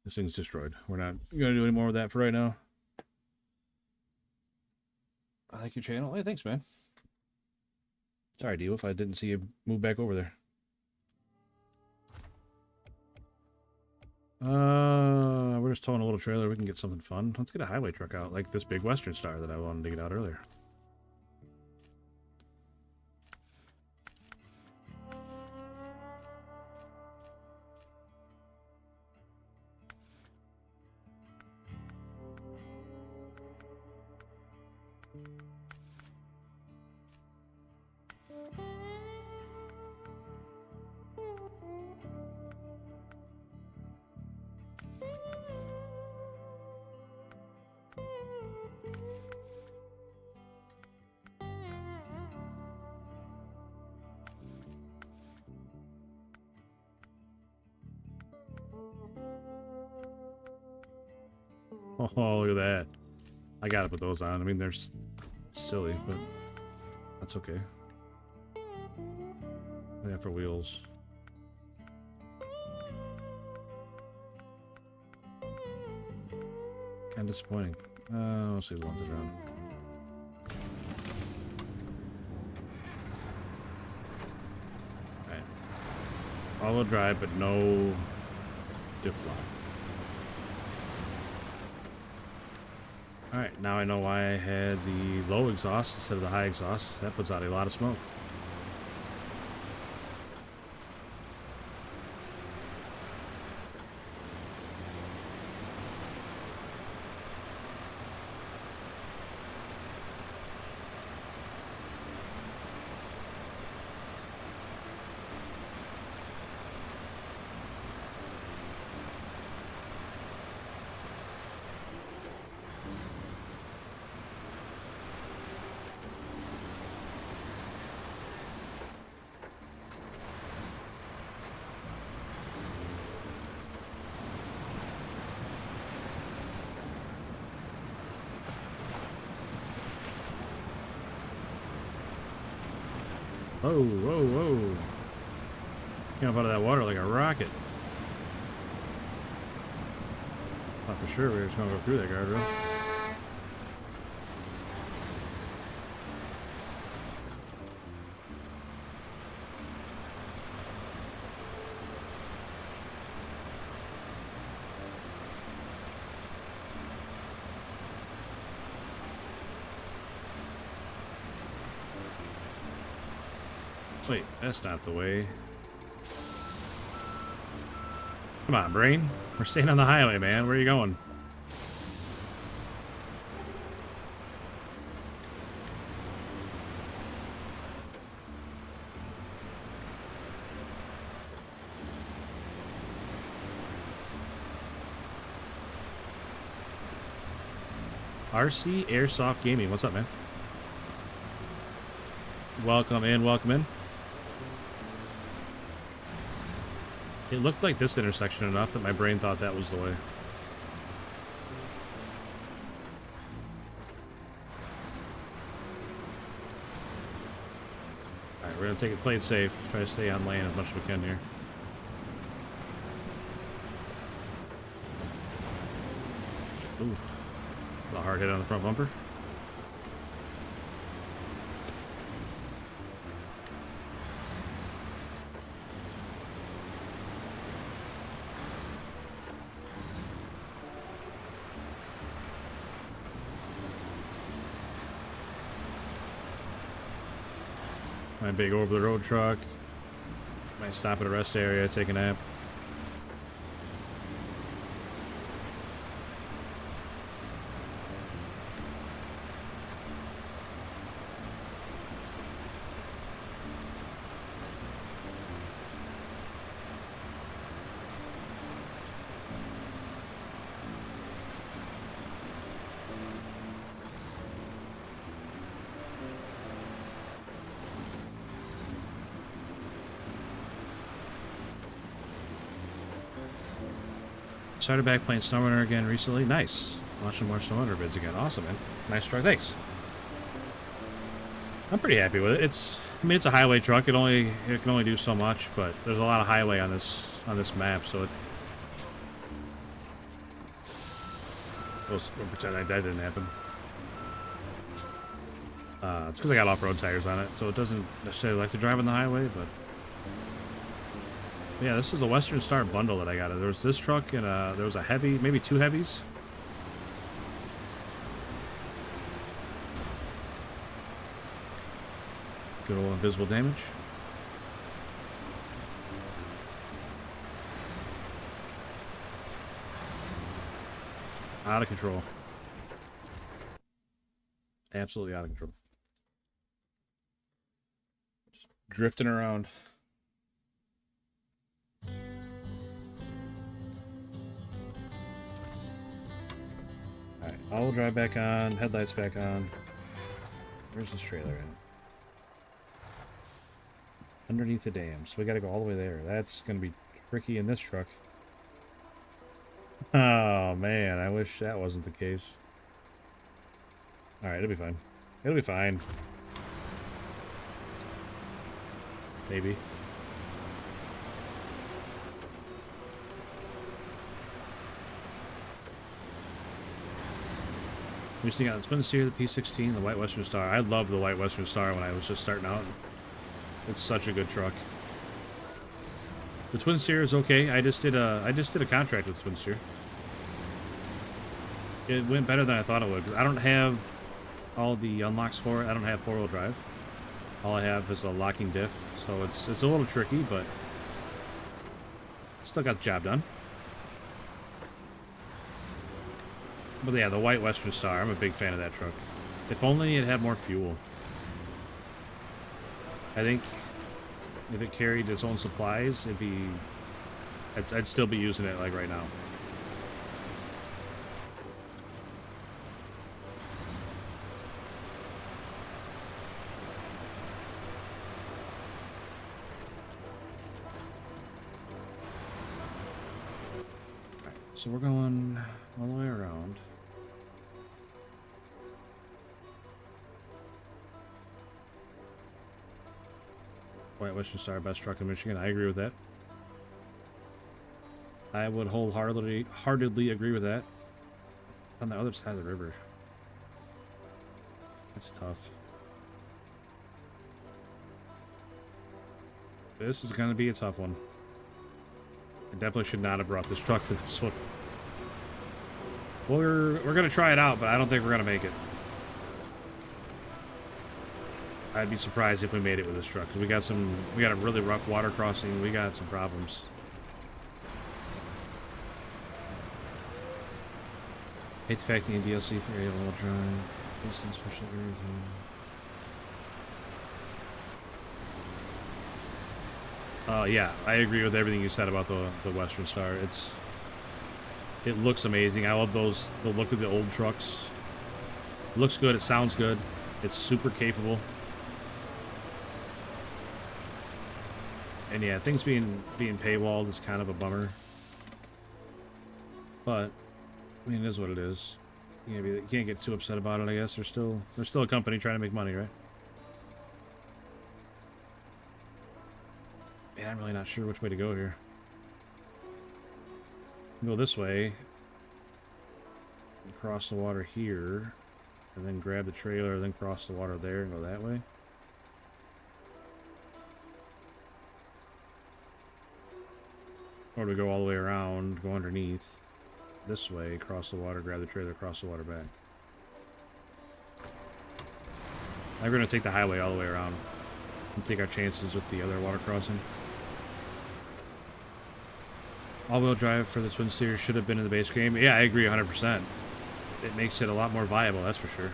This thing's destroyed. We're not gonna do any more with that for right now. I like your channel. Hey, thanks, man. Sorry, Dio, if I didn't see you move back over there. We're just towing a little trailer. We can get something fun. Let's get a highway truck out, like this big Western Star that I wanted to get out earlier. Oh, look at that. I gotta put those on. I mean, they're silly, but that's okay. Yeah, for wheels. Kind of disappointing. We'll see the ones that are on. Alright. All-wheel drive, but no diff lock. Alright, now I know why I had the low exhaust instead of the high exhaust. That puts out a lot of smoke. Whoa, whoa, whoa. Came up out of that water like a rocket. Thought for sure we were just gonna go through that guardrail. Wait, that's not the way. Come on, brain. We're staying on the highway, man. Where are you going? RC Airsoft Gaming. What's up, man? Welcome in, welcome in. It looked like this intersection enough that my brain thought that was the way. Alright, we're gonna take it, play it safe. Try to stay on lane as much as we can here. Ooh. A hard hit on the front bumper. My big over-the-road truck. Might stop at a rest area, take a nap. Started back playing SnowRunner again recently. Nice. Watching more SnowRunner vids again. Awesome, man. Nice truck. Thanks. I'm pretty happy with it. I mean, it's a highway truck. It can only do so much, but there's a lot of highway on this map, so it. We'll pretend like that didn't happen. It's because I got off-road tires on it, so it doesn't necessarily like to drive on the highway, but. Yeah, this is the Western Star bundle that I got. There was this truck and there was a heavy, maybe two heavies. Good old invisible damage. Out of control. Absolutely out of control. Just drifting around. Alright, all drive back on, headlights back on. Where's this trailer at? Underneath the dam, so we gotta go all the way there. That's gonna be tricky in this truck. Oh man, I wish that wasn't the case. Alright, it'll be fine. It'll be fine. Maybe. We still got the Twin Steer, the P16, the White Western Star. I loved the White Western Star when I was just starting out. It's such a good truck. The Twin Steer is okay. I just did a contract with Twin Steer. It went better than I thought it would, because I don't have all the unlocks for it. I don't have four-wheel drive. All I have is a locking diff, so it's a little tricky, but still got the job done. But yeah, the White Western Star, I'm a big fan of that truck. If only it had more fuel. I think if it carried its own supplies, it'd be... I'd still be using it like right now. Alright, so we're going all the way around. White Western Star, best truck in Michigan. I agree with that. I would wholeheartedly agree with that. On the other side of the river. That's tough. This is going to be a tough one. I definitely should not have brought this truck for this one. We're going to try it out, but I don't think we're going to make it. I'd be surprised if we made it with this truck. 'Cause we got a really rough water crossing. We got some problems. Hate the fact that DLC for aerial drive. Listen, special everything. Yeah, I agree with everything you said about the Western Star. It looks amazing. I love the look of the old trucks. It looks good. It sounds good. It's super capable. And yeah, things being paywalled is kind of a bummer. But I mean, it is what it is. You can't get too upset about it, I guess. They're still a company trying to make money, right? Yeah, I'm really not sure which way to go here. Go this way. Cross the water here. And then grab the trailer, then cross the water there and go that way. Or do we go all the way around, go underneath, this way, cross the water, grab the trailer, cross the water back. I'm going to take the highway all the way around and take our chances with the other water crossing. All-wheel drive for the twin steer should have been in the base game. Yeah, I agree 100%. It makes it a lot more viable, that's for sure.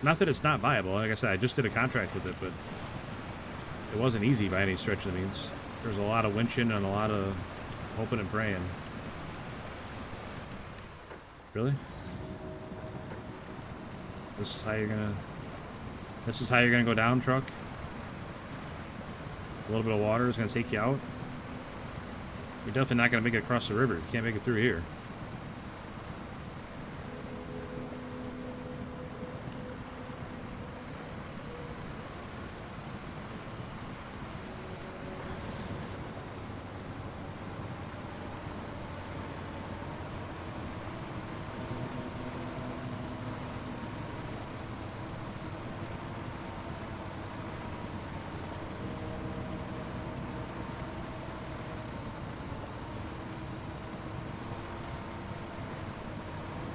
Not that it's not viable. Like I said, I just did a contract with it, but it wasn't easy by any stretch of the means. There's a lot of winching and a lot of hoping and praying. Really? This is how you're gonna go down, truck? A little bit of water is gonna take you out? You're definitely not gonna make it across the river. You can't make it through here.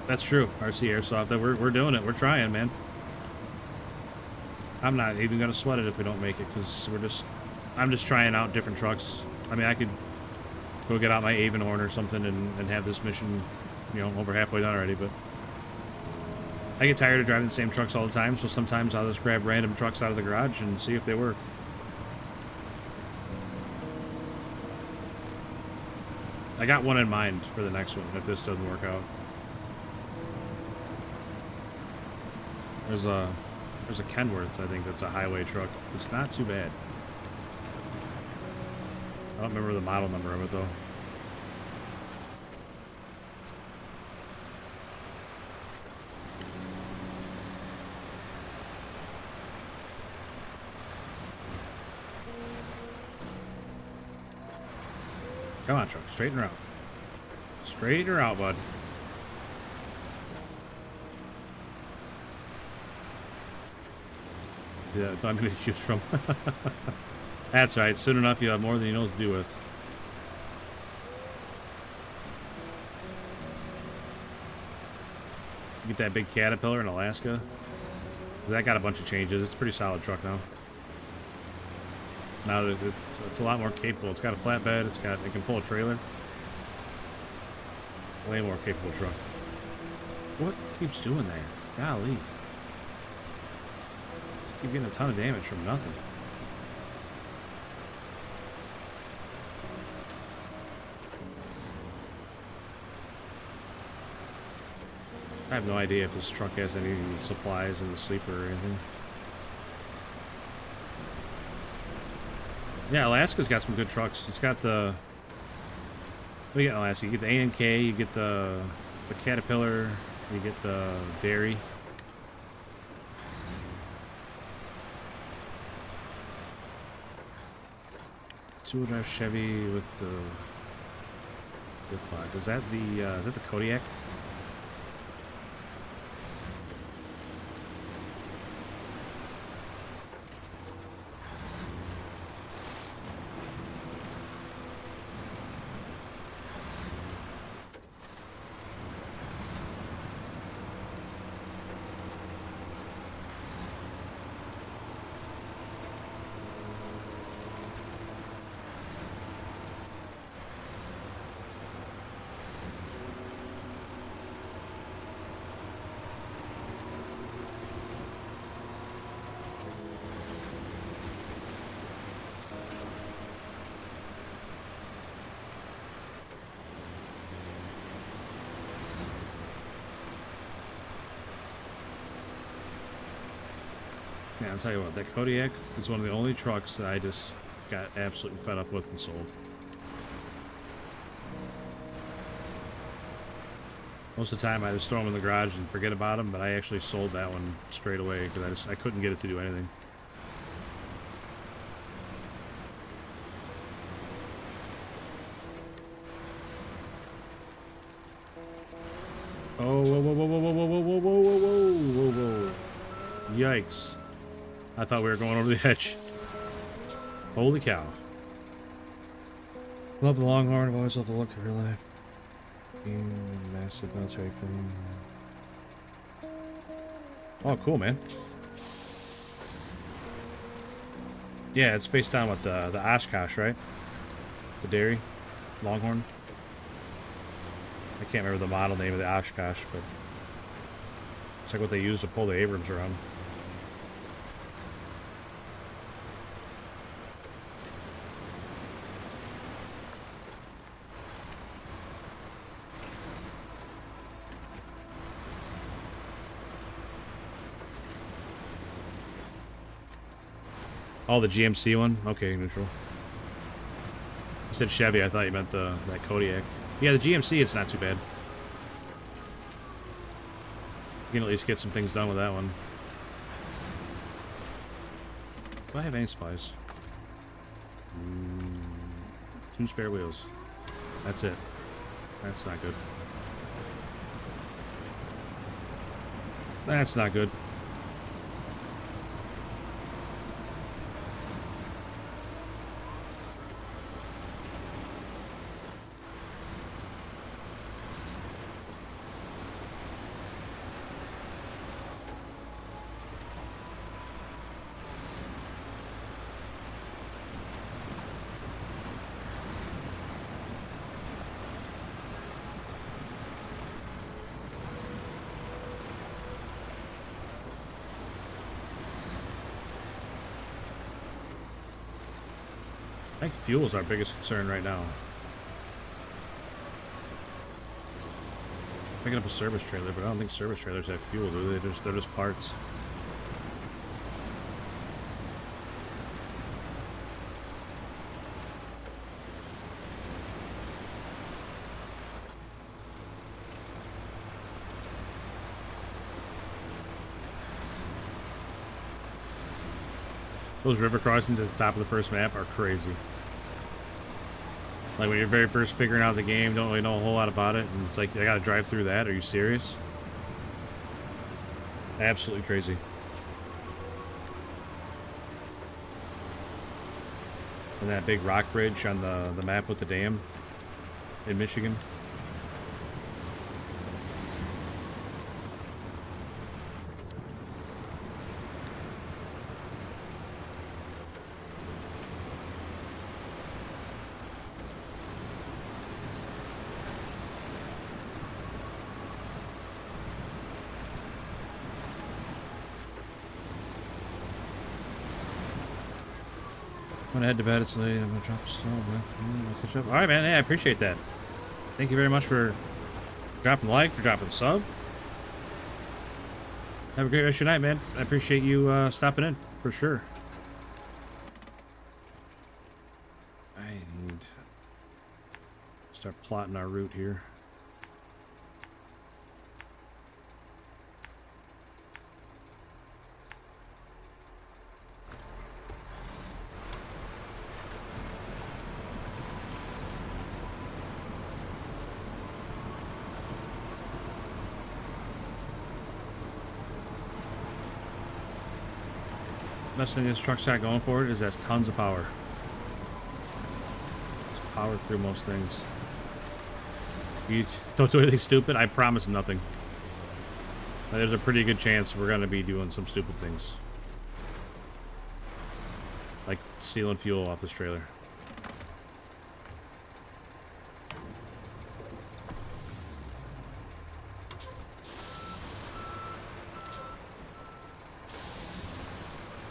That's true. RC Airsoft. We're doing it. We're trying, man. I'm not even gonna sweat it if we don't make it, because I'm just trying out different trucks. I mean, I could go get out my Avonhorn or something and have this mission, you know, over halfway done already, but I get tired of driving the same trucks all the time, so sometimes I'll just grab random trucks out of the garage and see if they work. I got one in mind for the next one if this doesn't work out. There's a Kenworth, I think, that's a highway truck. It's not too bad. I don't remember the model number of it, though. Come on, truck. Straighten her out. Straighten her out, bud. Yeah, it's not going to choose from. That's right. Soon enough, you have more than you know what to do with. Get that big Caterpillar in Alaska. That got a bunch of changes. It's a pretty solid truck now. Now that it's a lot more capable. It's got a flatbed. It can pull a trailer. Way more capable truck. What keeps doing that? Golly. Keep getting a ton of damage from nothing. I have no idea if this truck has any supplies in the sleeper or anything. Yeah, Alaska's got some good trucks. It's got the... What do you get in Alaska? You get the ANK, you get the Caterpillar, you get the Dairy. Two-wheel drive Chevy with the flag. Is that the Kodiak? Yeah, I'll tell you what, that Kodiak is one of the only trucks that I just got absolutely fed up with and sold. Most of the time I just throw them in the garage and forget about them, but I actually sold that one straight away because I couldn't get it to do anything. Oh, whoa, whoa, whoa, whoa, whoa, whoa, whoa, whoa, whoa, whoa, whoa, whoa. Yikes. I thought we were going over the edge. Holy cow. Love the Longhorn. I've always loved the look of real life. Massive military film. Oh, cool, man. Yeah, it's based on what the Oshkosh, right? The dairy Longhorn. I can't remember the model name of the Oshkosh, but it's like what they use to pull the Abrams around. Oh, the GMC one? Okay, neutral. You said Chevy, I thought you meant that Kodiak. Yeah, the GMC, it's not too bad. You can at least get some things done with that one. Do I have any supplies? 2 spare wheels. That's it. That's not good. That's not good. I think fuel is our biggest concern right now. Picking up a service trailer, but I don't think service trailers have fuel, do they? They're just parts. Those river crossings at the top of the first map are crazy. Like when you're very first figuring out the game, don't really know a whole lot about it, and it's like, I gotta drive through that? Are you serious? Absolutely crazy. And that big rock bridge on the map with the dam in Michigan. I'm gonna head to bed, it's late. I'm gonna drop some. I'll catch up. Alright, man. Hey, I appreciate that. Thank you very much for dropping a like, for dropping a sub. Have a great rest of your night, man. I appreciate you stopping in, for sure. I need to start plotting our route here. Best thing this truck's got going for it is it has tons of power. It's power through most things. You don't do anything stupid, I promise nothing. There's a pretty good chance we're gonna be doing some stupid things. Like stealing fuel off this trailer.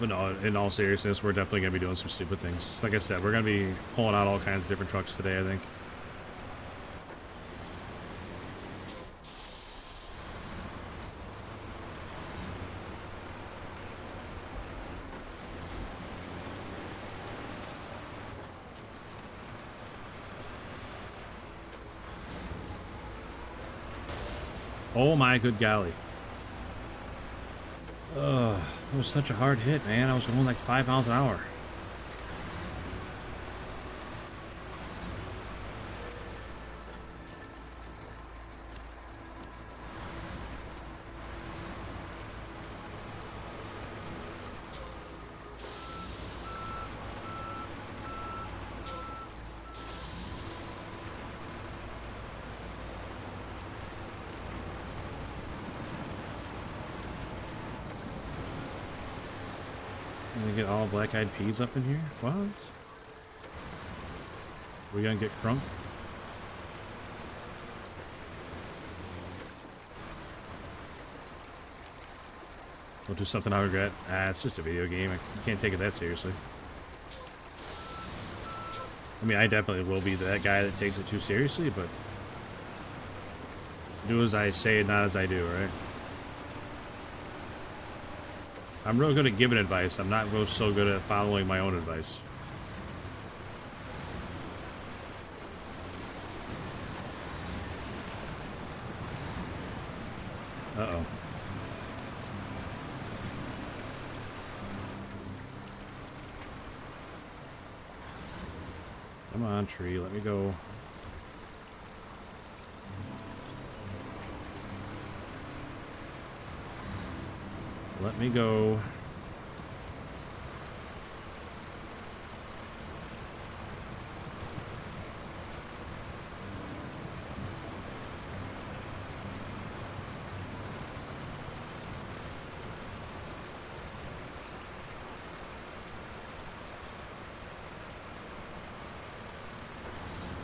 But no, in all seriousness, we're definitely going to be doing some stupid things. Like I said, we're going to be pulling out all kinds of different trucks today, I think. Oh my good golly. Ugh, it was such a hard hit, man. I was going like 5 miles an hour. Gonna get all black-eyed peas up in here? What? We gonna get crunk? Don't do something I regret. Ah, it's just a video game. You can't take it that seriously. I mean, I definitely will be that guy that takes it too seriously, but do as I say and not as I do, right? I'm real good at giving advice. I'm not real so good at following my own advice. Uh-oh. Come on, tree. Let me go. Let me go.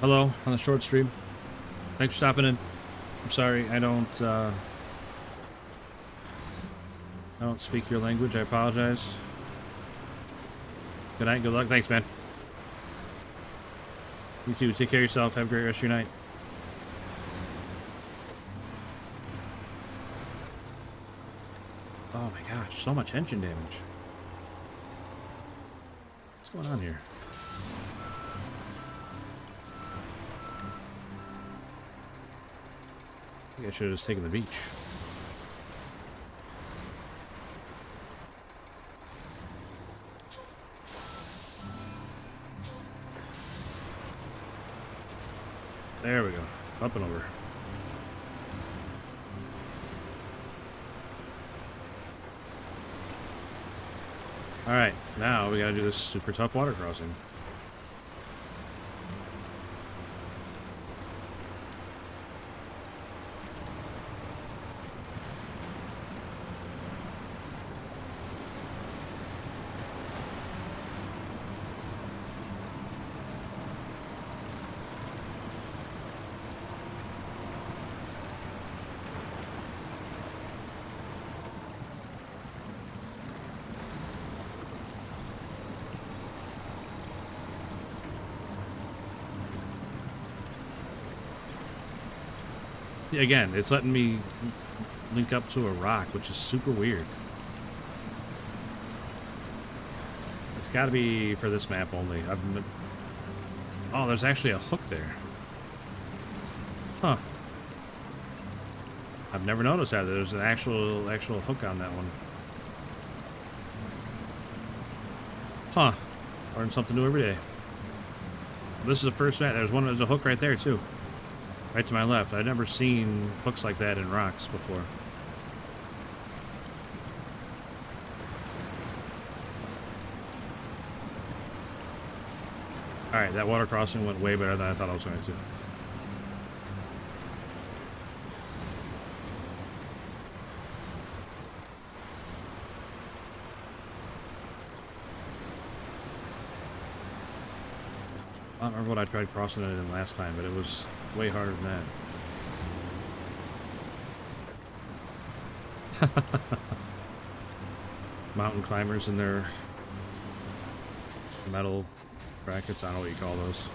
Hello, on the short stream. Thanks for stopping in. I'm sorry, I don't speak your language. I apologize. Good night, good luck. Thanks, man. You too. Take care of yourself. Have a great rest of your night. Oh my gosh, so much engine damage. What's going on here? I think I should have just taken the beach. There we go. Up and over. Alright, now we gotta do this super tough water crossing. Again, it's letting me link up to a rock, which is super weird. It's got to be for this map only. Oh, there's actually a hook there. Huh. I've never noticed that. There's an actual hook on that one. Huh. Learn something new every day. This is the first map. There's a hook right there too. Right to my left. I've never seen hooks like that in rocks before. Alright, that water crossing went way better than I thought I was going to. I don't remember what I tried crossing it in last time, but it was way harder than that. Mountain climbers in their metal brackets. I don't know what you call those.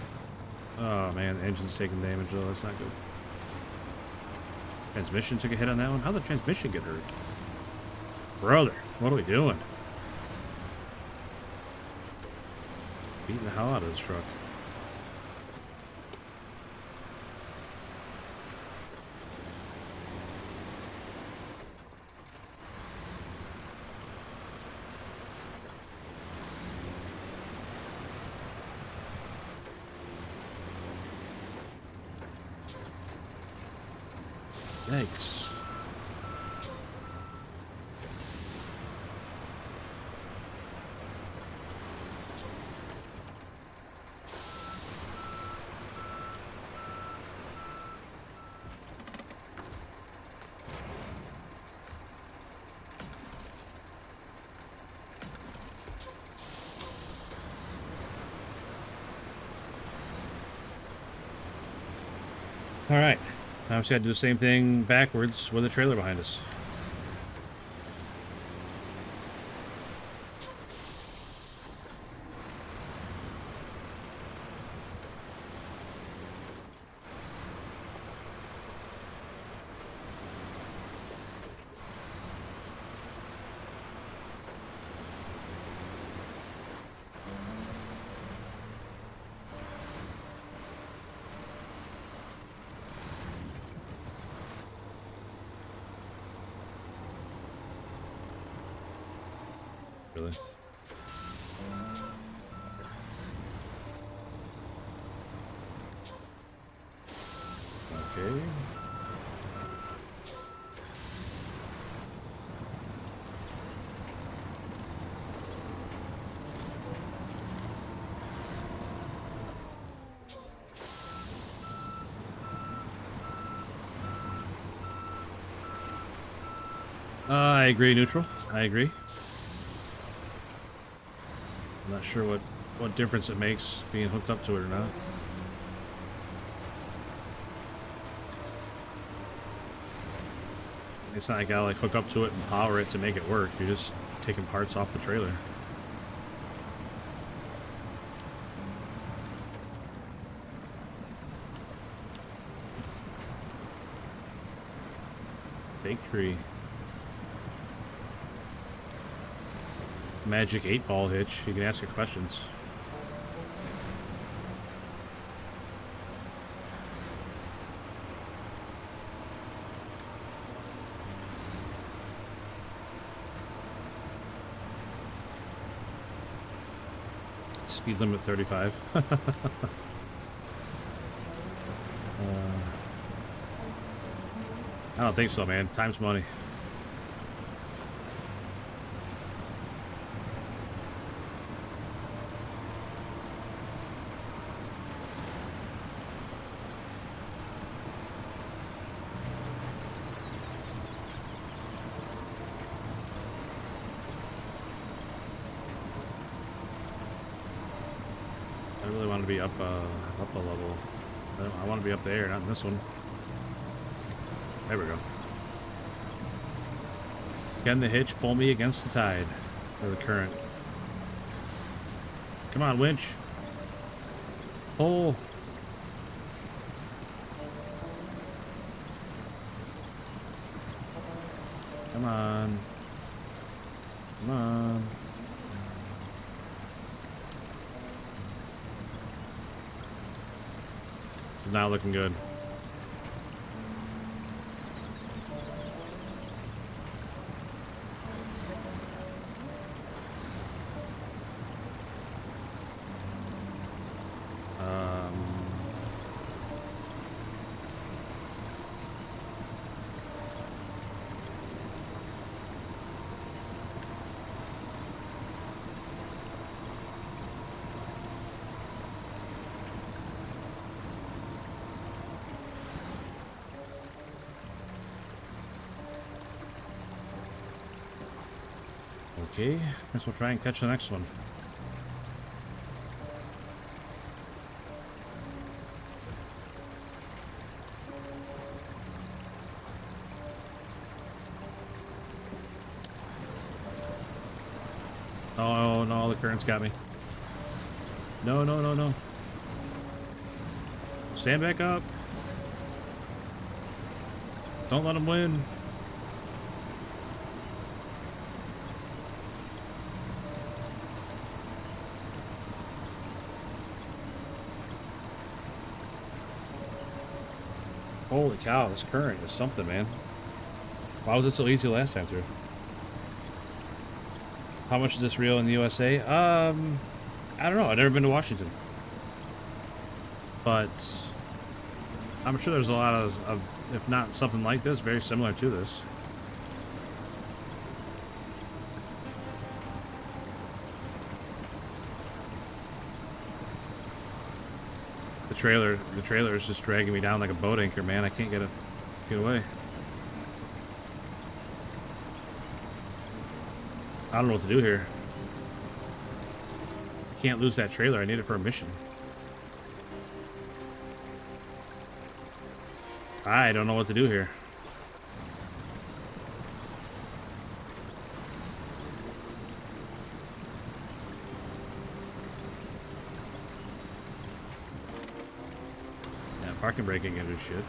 Oh man, the engine's taking damage though. That's not good. Transmission took a hit on that one. How'd the transmission get hurt? Brother, what are we doing? Beating the hell out of this truck. Yikes. All right. Now we just got to do the same thing backwards with a trailer behind us. Really? Okay. I agree, neutral. I agree. I'm not sure what difference it makes being hooked up to it or not. It's not like I gotta like hook up to it and power it to make it work. You're just taking parts off the trailer. Fake tree. Magic 8-ball hitch. You can ask her questions. Speed limit 35. I don't think so, man. Time's money. I really want to be up a level. I want to be up there, not in this one. There we go. Can the hitch pull me against the tide or the current? Come on, winch. Pull. Come on. Come on. This is not looking good. Okay, guess we'll try and catch the next one. Oh no, the current's got me. No, no, no, no. Stand back up. Don't let him win. Holy cow, this current is something, man. Why was it so easy last time through? How much is this real in the USA? I don't know. I've never been to Washington. But I'm sure there's a lot of, if not something like this, very similar to this. The trailer is just dragging me down like a boat anchor, man. I can't get away. I don't know what to do here. I can't lose that trailer. I need it for a mission. I don't know what to do here. Yeah, parking brake ain't gonna do shit.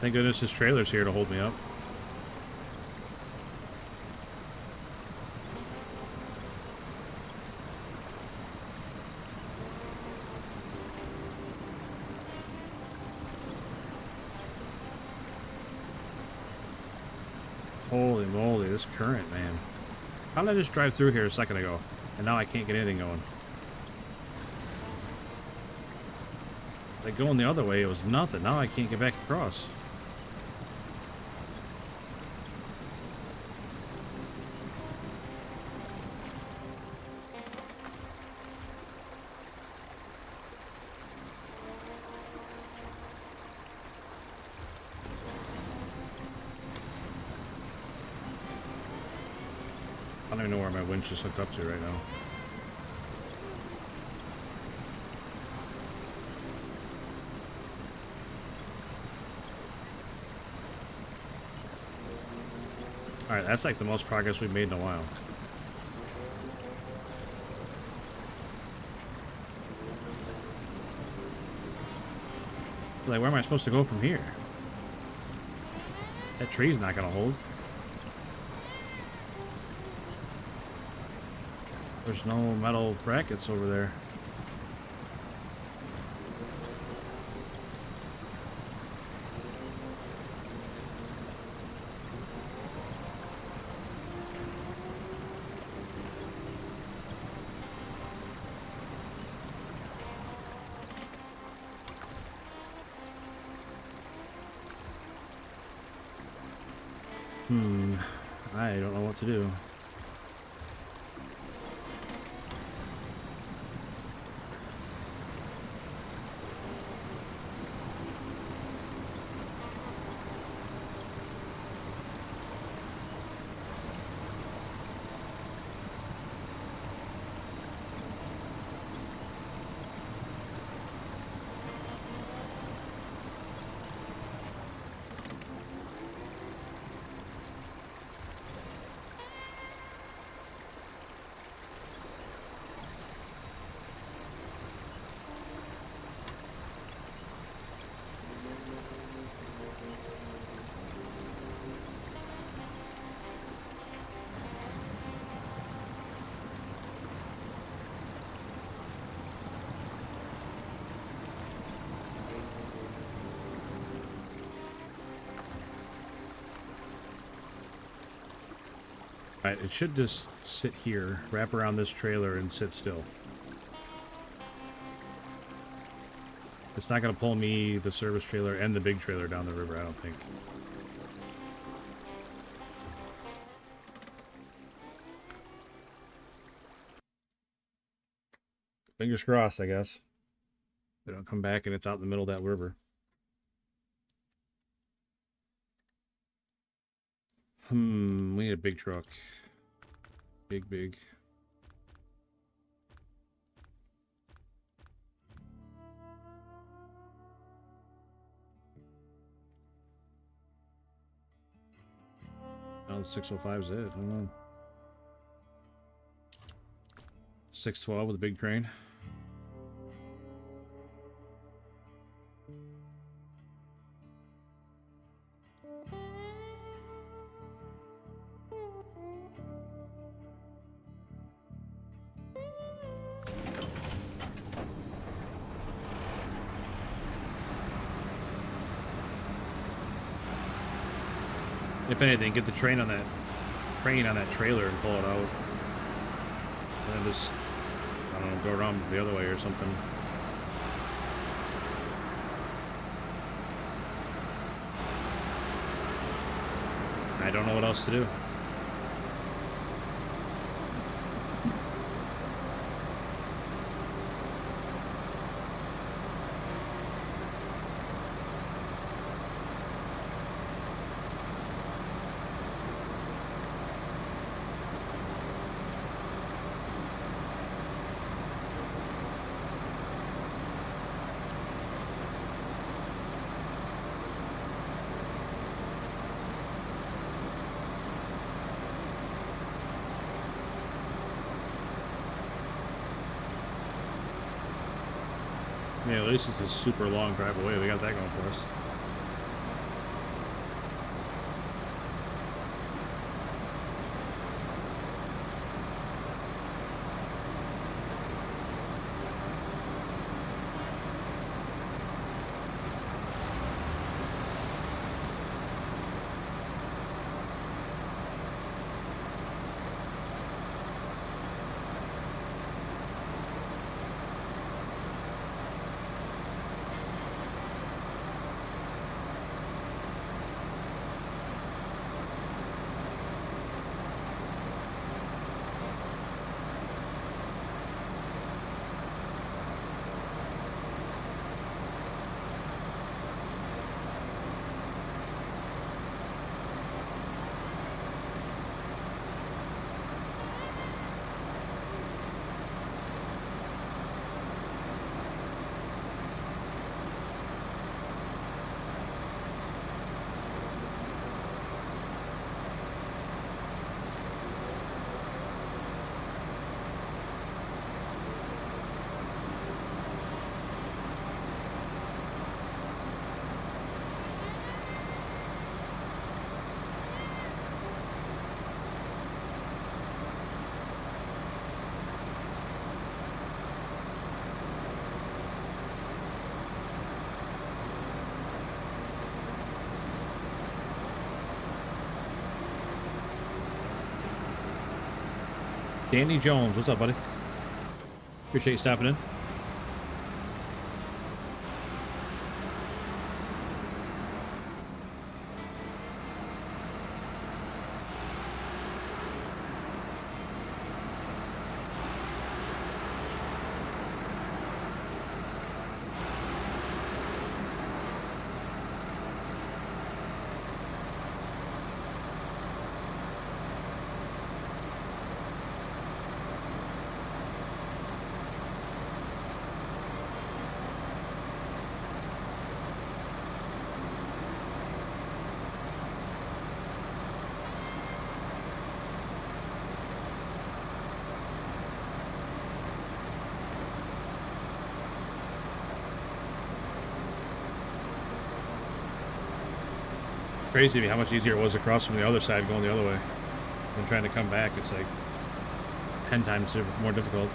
Thank goodness this trailer's here to hold me up. Holy moly, this current, man. How did I just drive through here a second ago? And now I can't get anything going. Like going the other way, it was nothing. Now I can't get back across. I don't even know where my winch is hooked up to right now. Alright, that's like the most progress we've made in a while. Like, where am I supposed to go from here? That tree's not gonna hold. There's no metal brackets over there. I don't know what to do. Alright, it should just sit here, wrap around this trailer, and sit still. It's not going to pull me, the service trailer, and the big trailer down the river, I don't think. Fingers crossed, I guess. They don't come back and it's out in the middle of that river. We need a big truck. Big. Oh, the 605 is it. I don't know. 612 with a big crane. If anything, get the crane on that trailer and pull it out. And then just, I don't know, go around the other way or something. I don't know what else to do. Yeah, at least it's a super long drive away. We got that going for us. Danny Jones, what's up, buddy? Appreciate you stopping in. Crazy to me how much easier it was across from the other side going the other way than trying to come back. It's like 10 times more difficult.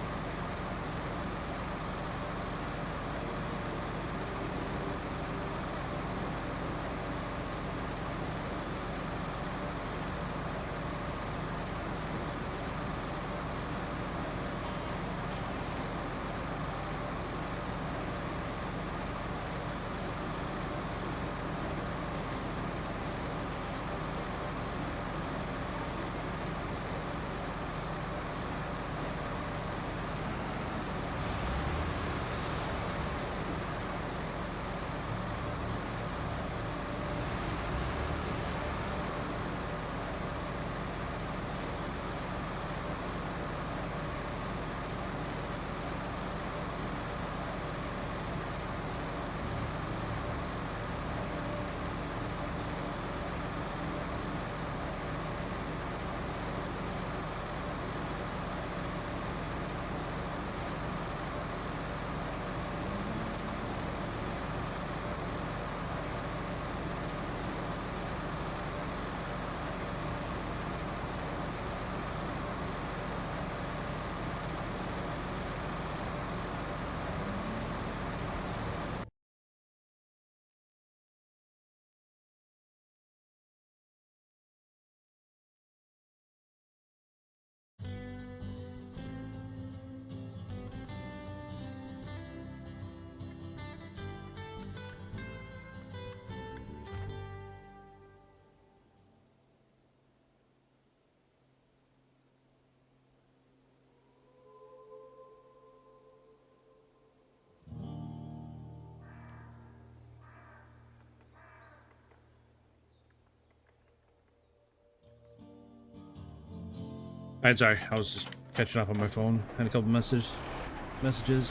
Alright, sorry. I was just catching up on my phone. Had a couple messages,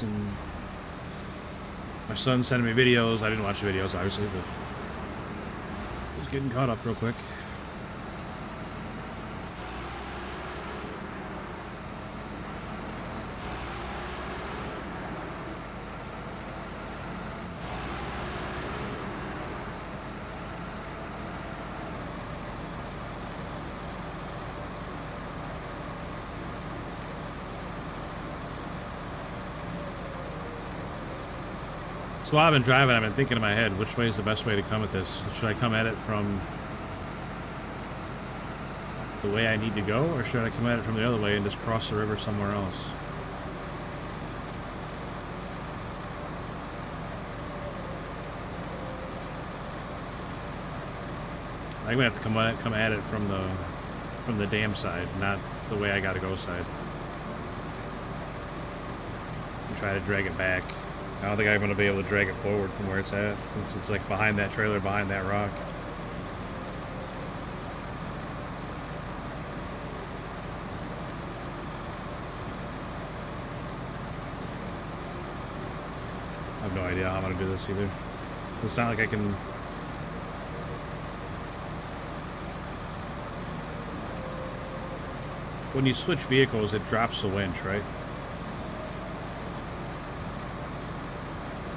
and my son sending me videos. I didn't watch the videos, obviously, but just getting caught up real quick. So while I've been driving, I've been thinking in my head, which way is the best way to come at this? Should I come at it from the way I need to go, or should I come at it from the other way and just cross the river somewhere else? I'm gonna have to come at it from the dam side, not the way I gotta go side. And try to drag it back. I don't think I'm going to be able to drag it forward from where it's at. It's like behind that trailer, behind that rock. I have no idea how I'm going to do this either. It's not like I can... When you switch vehicles, it drops the winch, right?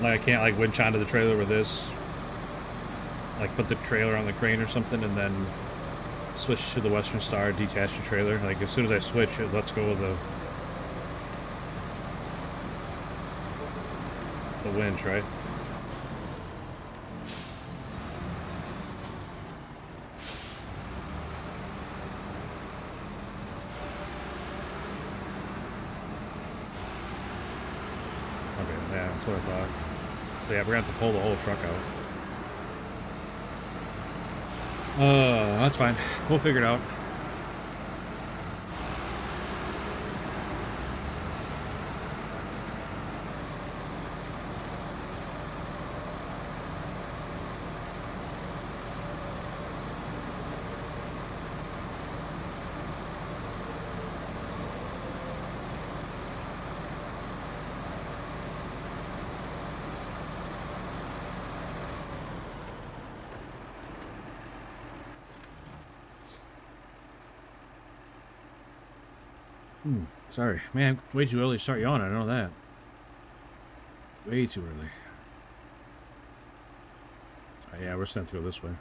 Like I can't like winch onto the trailer with this. Like put the trailer on the crane or something and then switch to the Western Star, detach the trailer. Like as soon as I switch it lets go of the winch, right? Okay, yeah, that's what I thought. So yeah, we're gonna have to pull the whole truck out. That's fine. We'll figure it out. Sorry. Man, way too early to start yawning, I know that. Way too early. Yeah, we're just gonna have to go this way.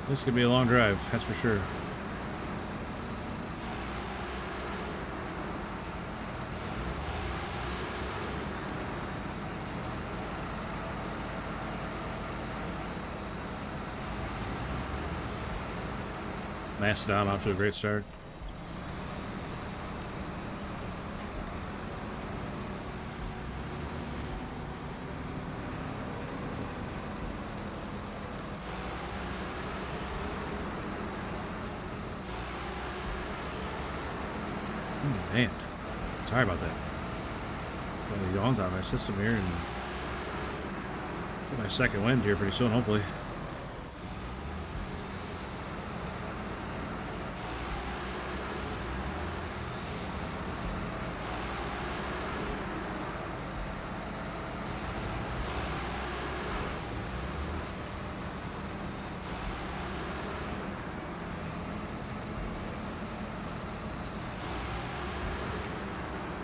This could be a long drive, that's for sure. Mastodon off to a great start. Man, sorry about that. Got the yawns out of my system here, and get my second wind here pretty soon, hopefully.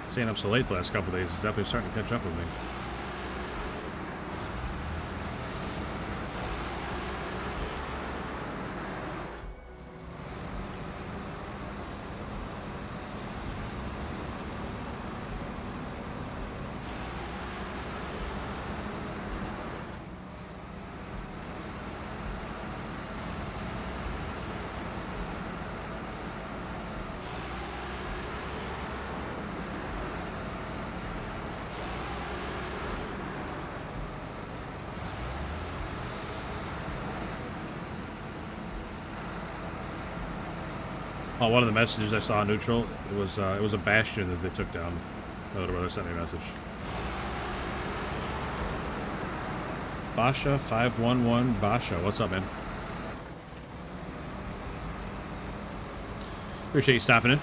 Staying up so late the last couple of days is definitely starting to catch up with me. Oh, one of the messages I saw neutral, it was a bastion that they took down. My little brother sent me a message. Basha 511 Basha, what's up, man? Appreciate you stopping in.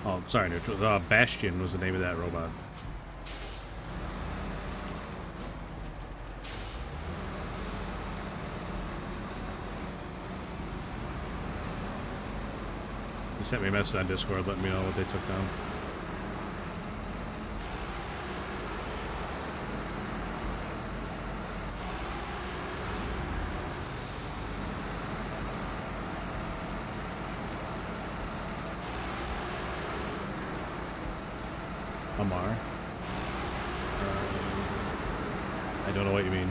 Oh, sorry, neutral. Bastion was the name of that robot. He sent me a message on Discord letting me know what they took down. Amar? I don't know what you mean.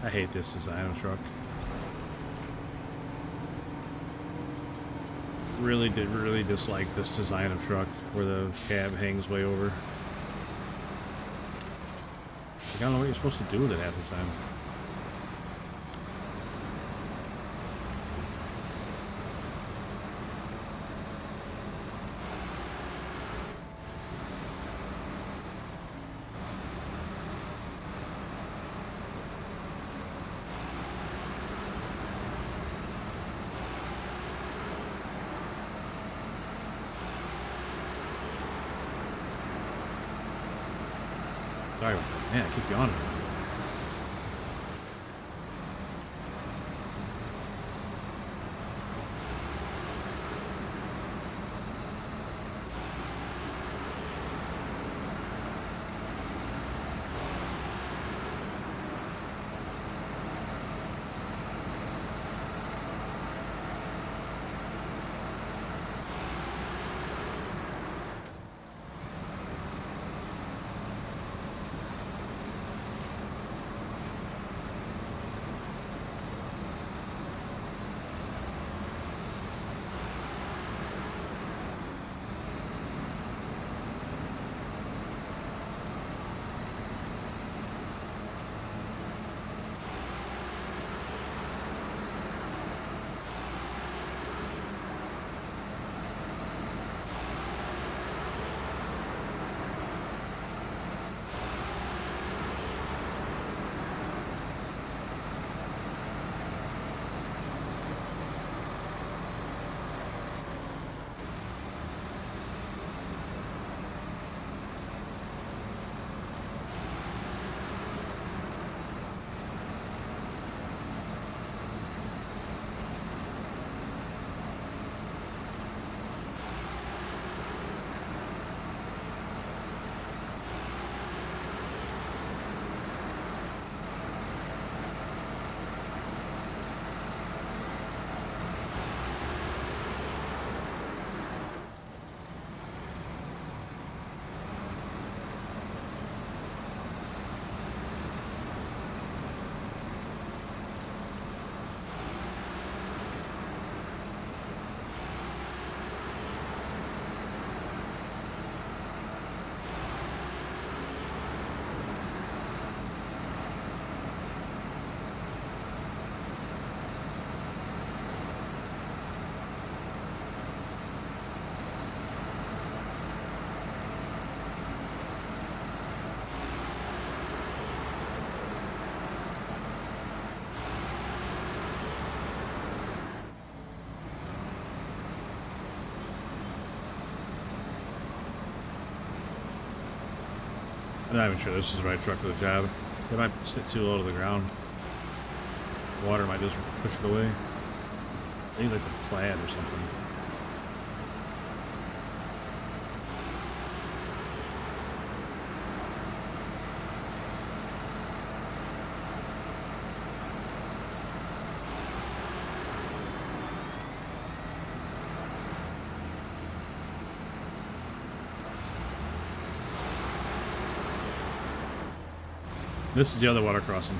I hate this design of truck. Really dislike this design of truck where the cab hangs way over. I don't know what you're supposed to do with it half the time. Sorry about that. Man, I keep yawning. I'm not even sure this is the right truck for the job. It might sit too low to the ground. Water might just push it away. think like the plaid or something. This is the other water crossing.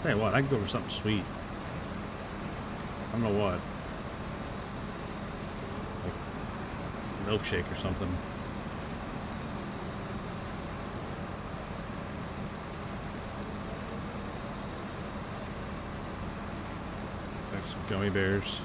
Tell you what, I could go for something sweet. I don't know what. Like milkshake or something. Like some gummy bears.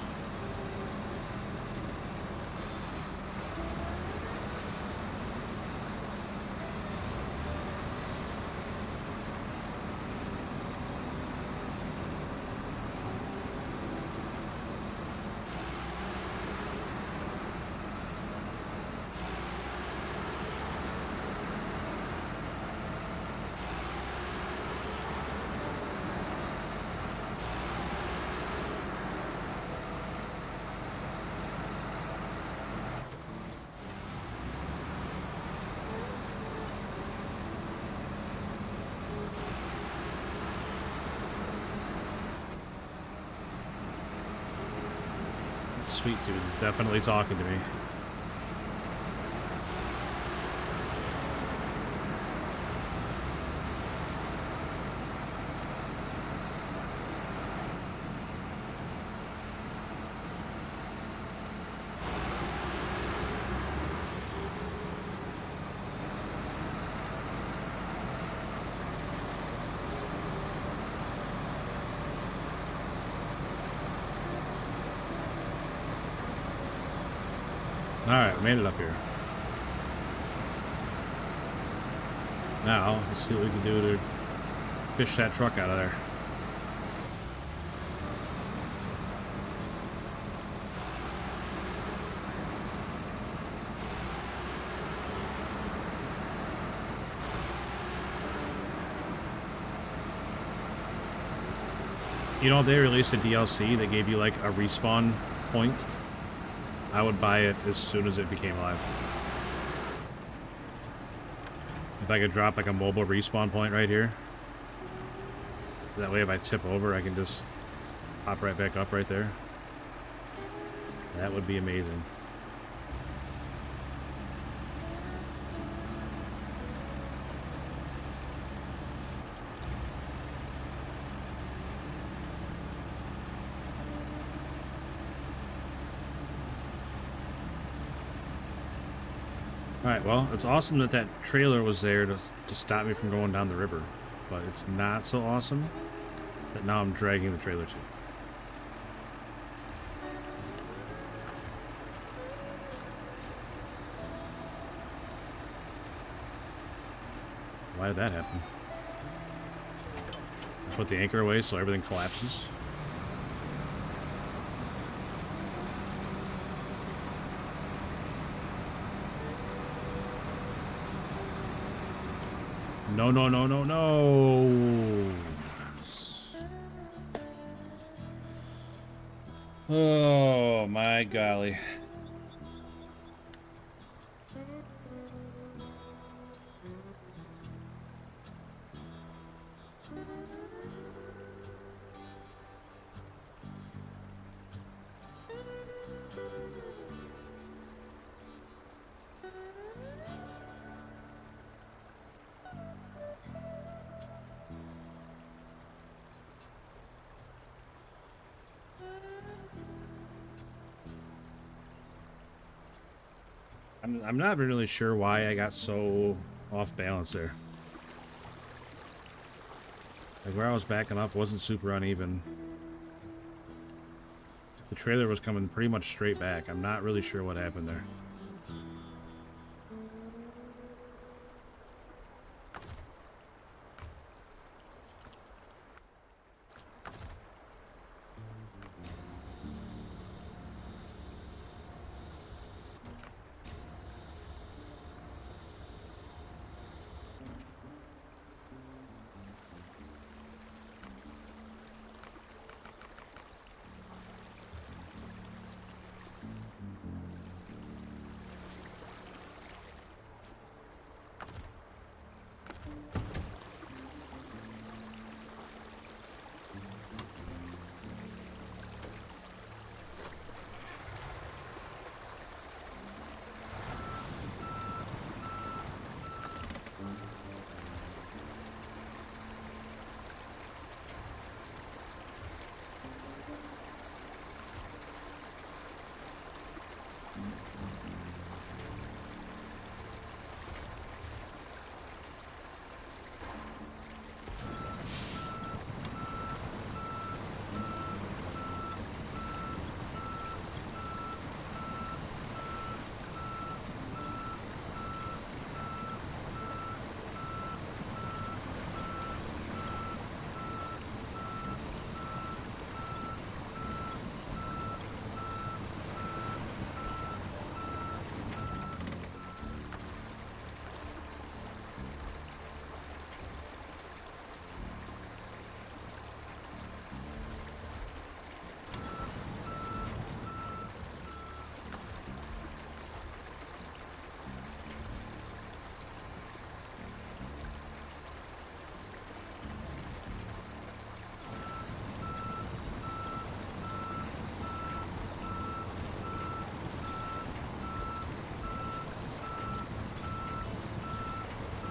Sweet dude is definitely talking to me. Alright, we made it up here. Now, let's see what we can do to fish that truck out of there. You know, if they released a DLC that gave you like a respawn point, I would buy it as soon as it became live. If I could drop like a mobile respawn point right here. That way if I tip over, I can just hop right back up right there. That would be amazing. Alright, well, it's awesome that that trailer was there to stop me from going down the river. But it's not so awesome that now I'm dragging the trailer too. Why did that happen? I put the anchor away so everything collapses. No, no, no, no, no. Oh, my golly. I'm not really sure why I got so off balance there. Like where I was backing up wasn't super uneven. The trailer was coming pretty much straight back. I'm not really sure what happened there.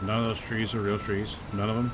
None of those trees are real trees. None of them.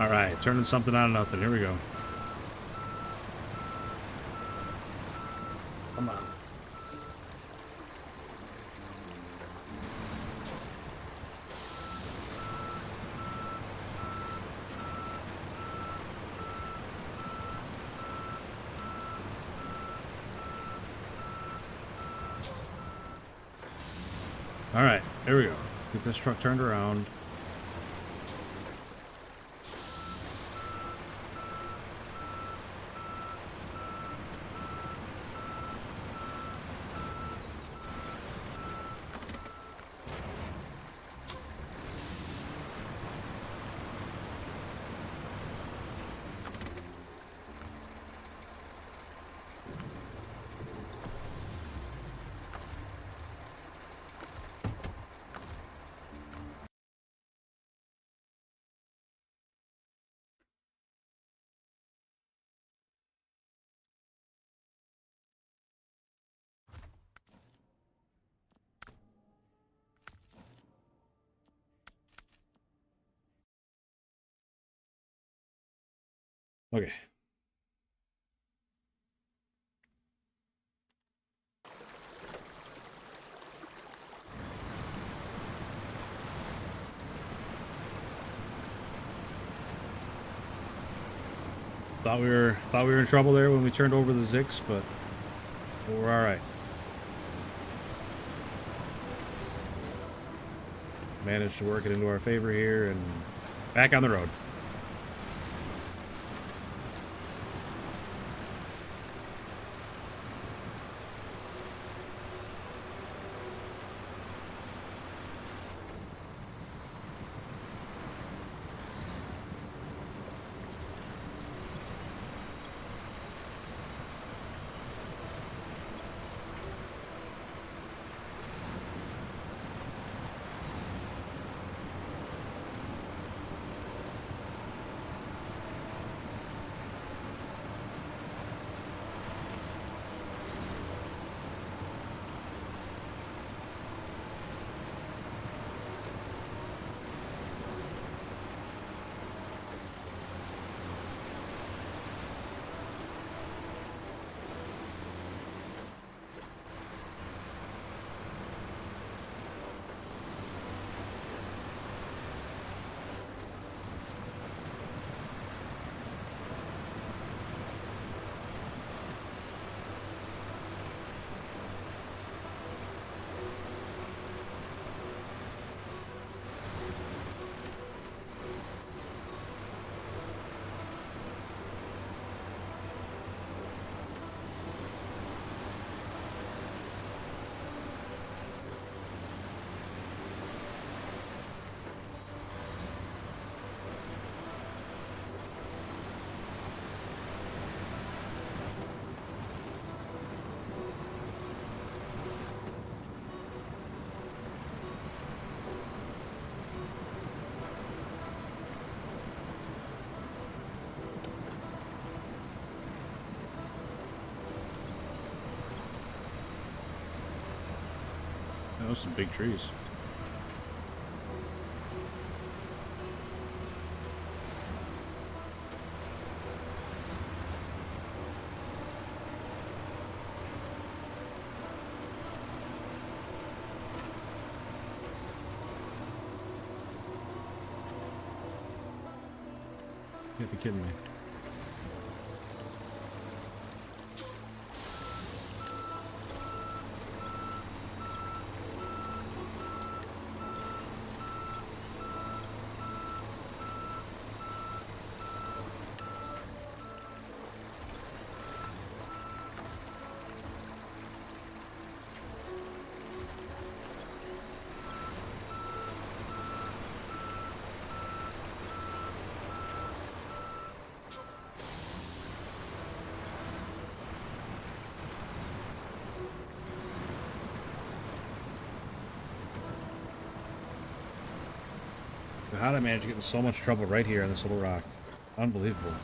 All right, turning something out of nothing. Here we go. Come on. All right, there we go. Get this truck turned around. Okay. Thought we were in trouble there when we turned over the Zix, but we're all right. Managed to work it into our favor here and back on the road. Those some big trees. You can't be kidding me. How did I manage to get in so much trouble right here on this little rock? Unbelievable.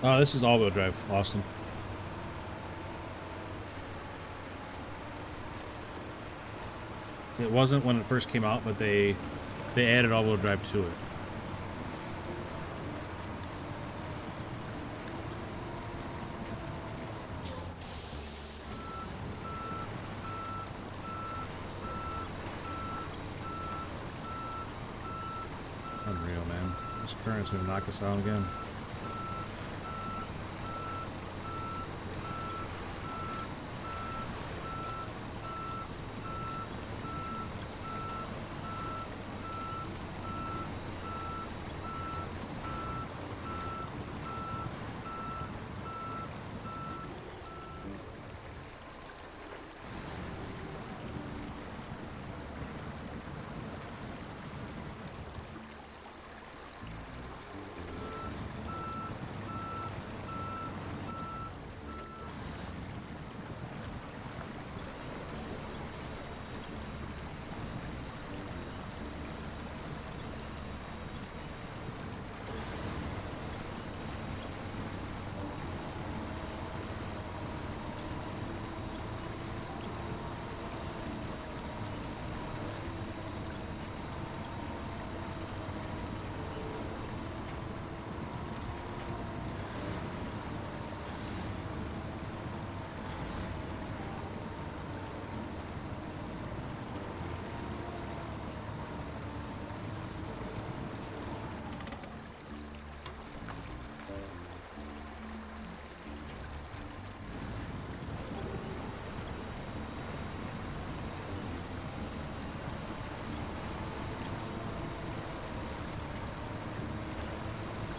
Oh, this is all-wheel drive, Austin. It wasn't when it first came out, but they added all-wheel drive to it. Unreal, man. This current's gonna knock us out again.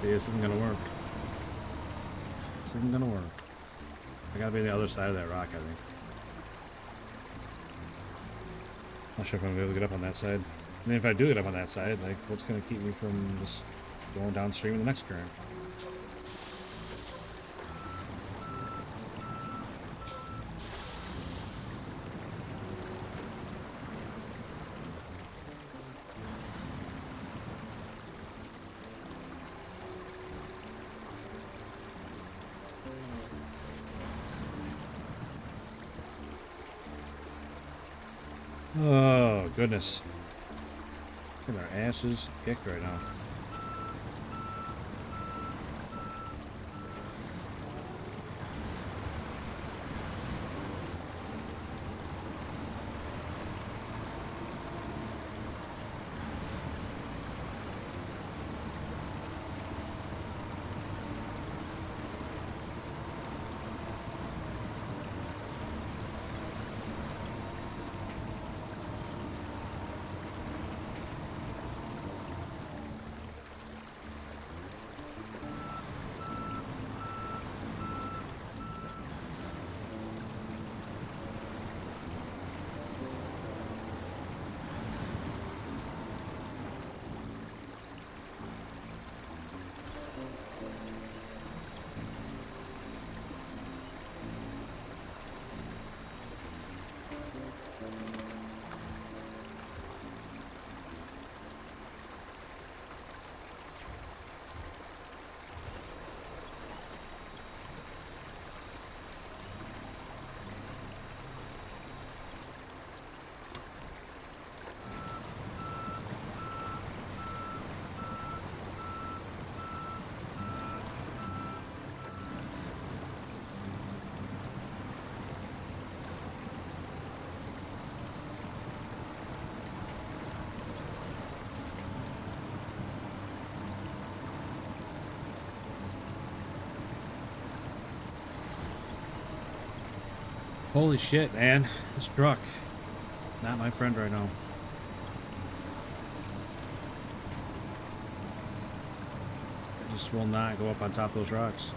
This isn't gonna work. This isn't gonna work. I gotta be on the other side of that rock, I think. Not sure if I'm gonna be able to get up on that side. I mean, if I do get up on that side, like, what's gonna keep me from just going downstream in the next current? Oh, goodness. Look at our asses kicked right now. Holy shit, man. This truck. Not my friend right now. I just will not go up on top of those rocks.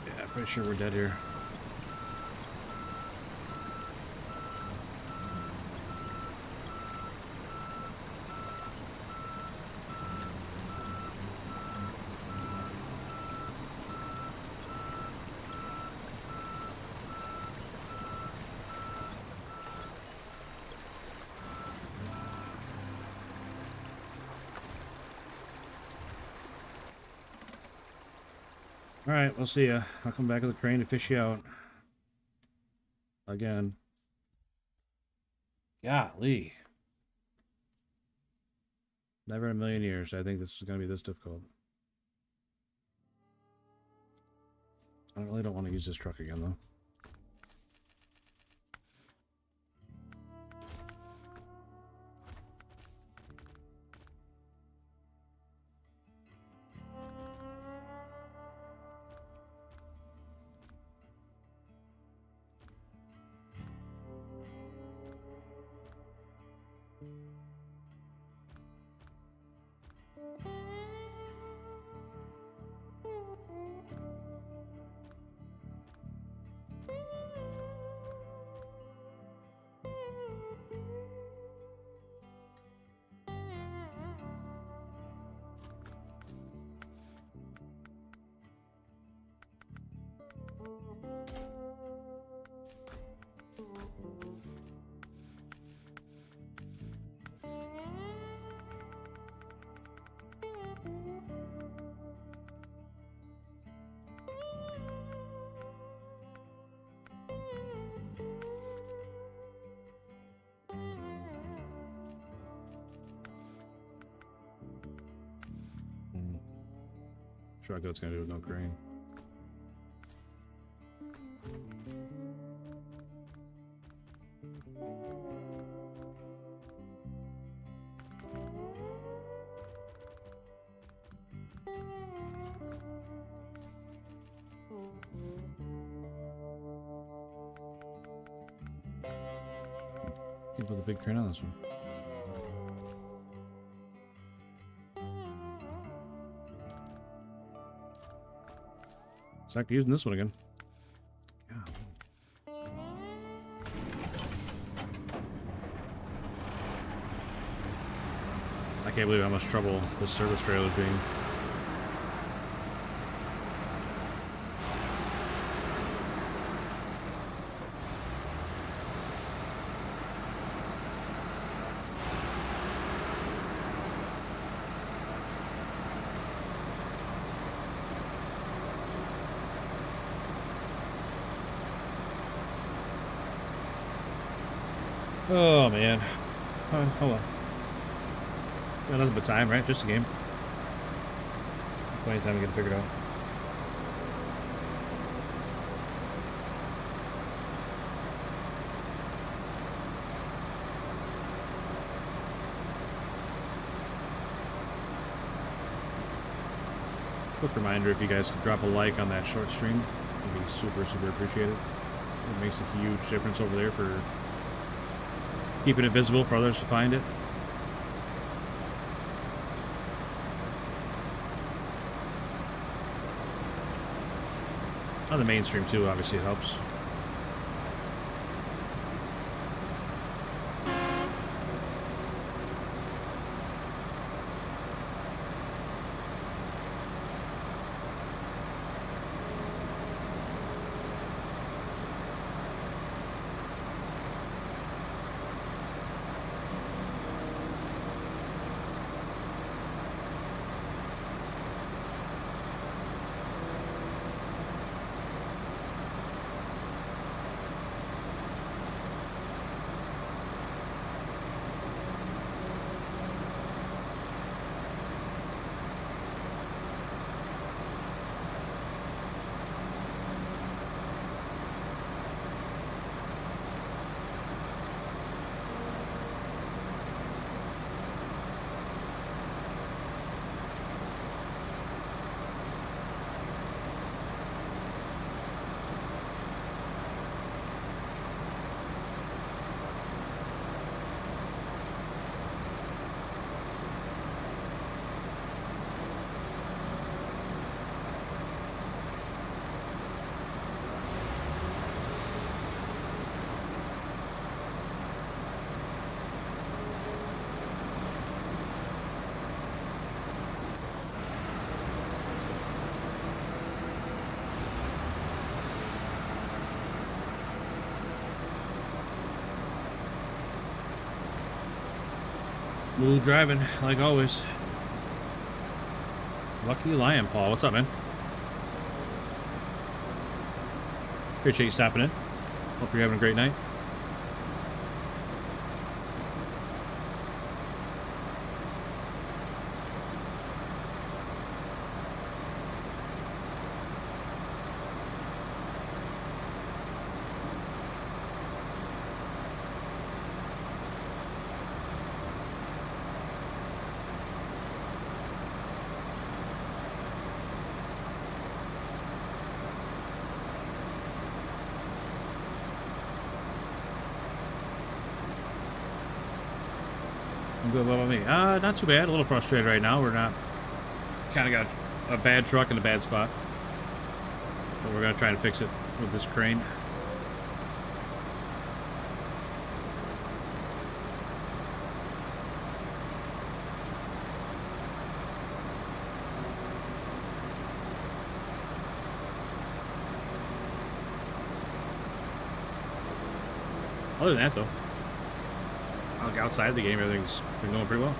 Yeah, pretty sure we're dead here. All right, we'll see ya. I'll come back with a crane to fish you out. Again. Golly. Never in a million years I think this is going to be this difficult. I really don't want to use this truck again, though. Sure, what it's gonna do with no crane. Can't put the big crane on this one. Suck using this one again. God. I can't believe how much trouble this service trailer is being. Oh man. Hold on. Got nothing but time, right? Just a game. Plenty of time to get it figured out. Quick reminder, if you guys could drop a like on that short stream, it'd be super, super appreciated. It makes a huge difference over there for keeping it visible for others to find it. On the mainstream too, obviously it helps. Smooth driving, like always. Lucky Lion Paul, what's up, man? Appreciate you stopping in. Hope you're having a great night. Good, what about me? Not too bad. A little frustrated right now. We're not... Kind of got a bad truck in a bad spot. But we're going to try and fix it with this crane. Other than that, though, like outside of the game, everything's been going pretty well.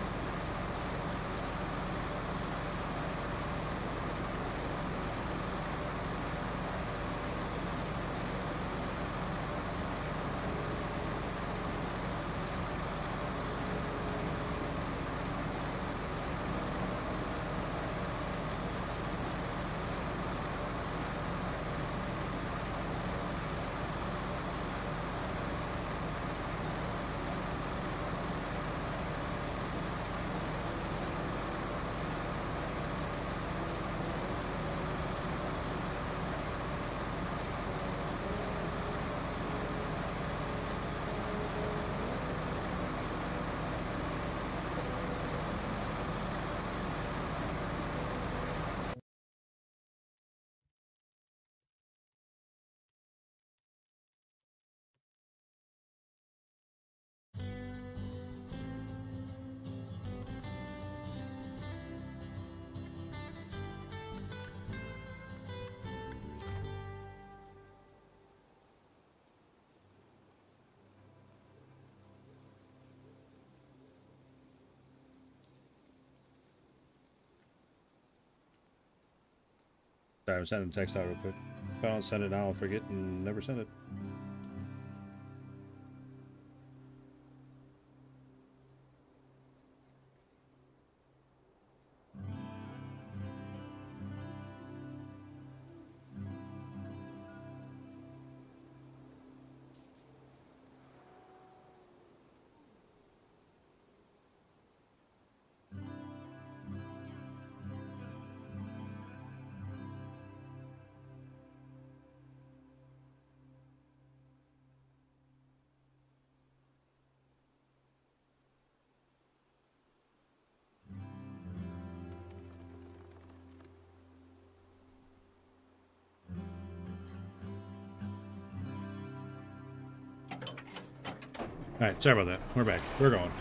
Sorry, I'm sending a text out real quick. If I don't send it now, I'll forget and never send it. Alright, sorry about that. We're back. We're going.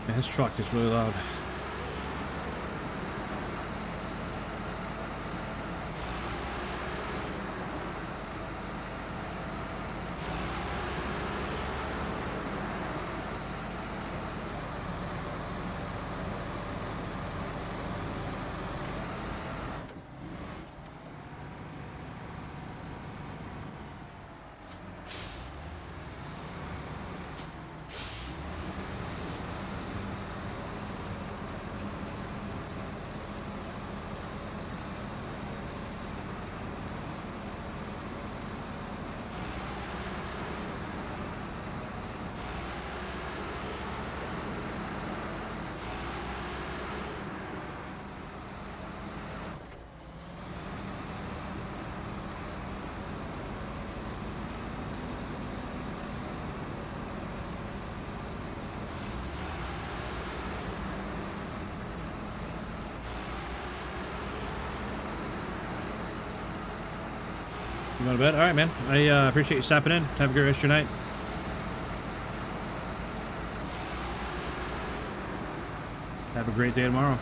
Man, his truck is really loud. You going to bed? All right, man. I appreciate you stopping in. Have a great rest of your night. Have a great day tomorrow.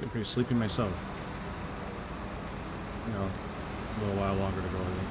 I'm pretty sleepy myself. You know, a little while longer to go, I think.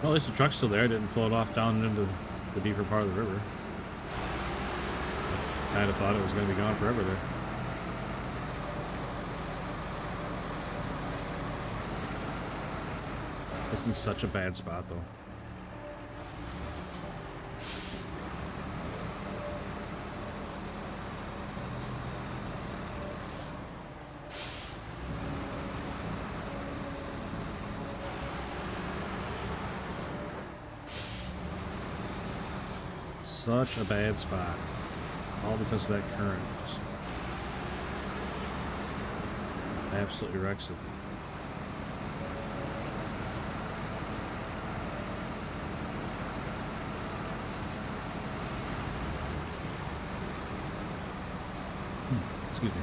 Well, at least the truck's still there. It didn't float off down into the deeper part of the river. Kind of thought it was going to be gone forever there. This is such a bad spot, though. Such a bad spot. All because of that current. Just absolutely wrecks it. Excuse me.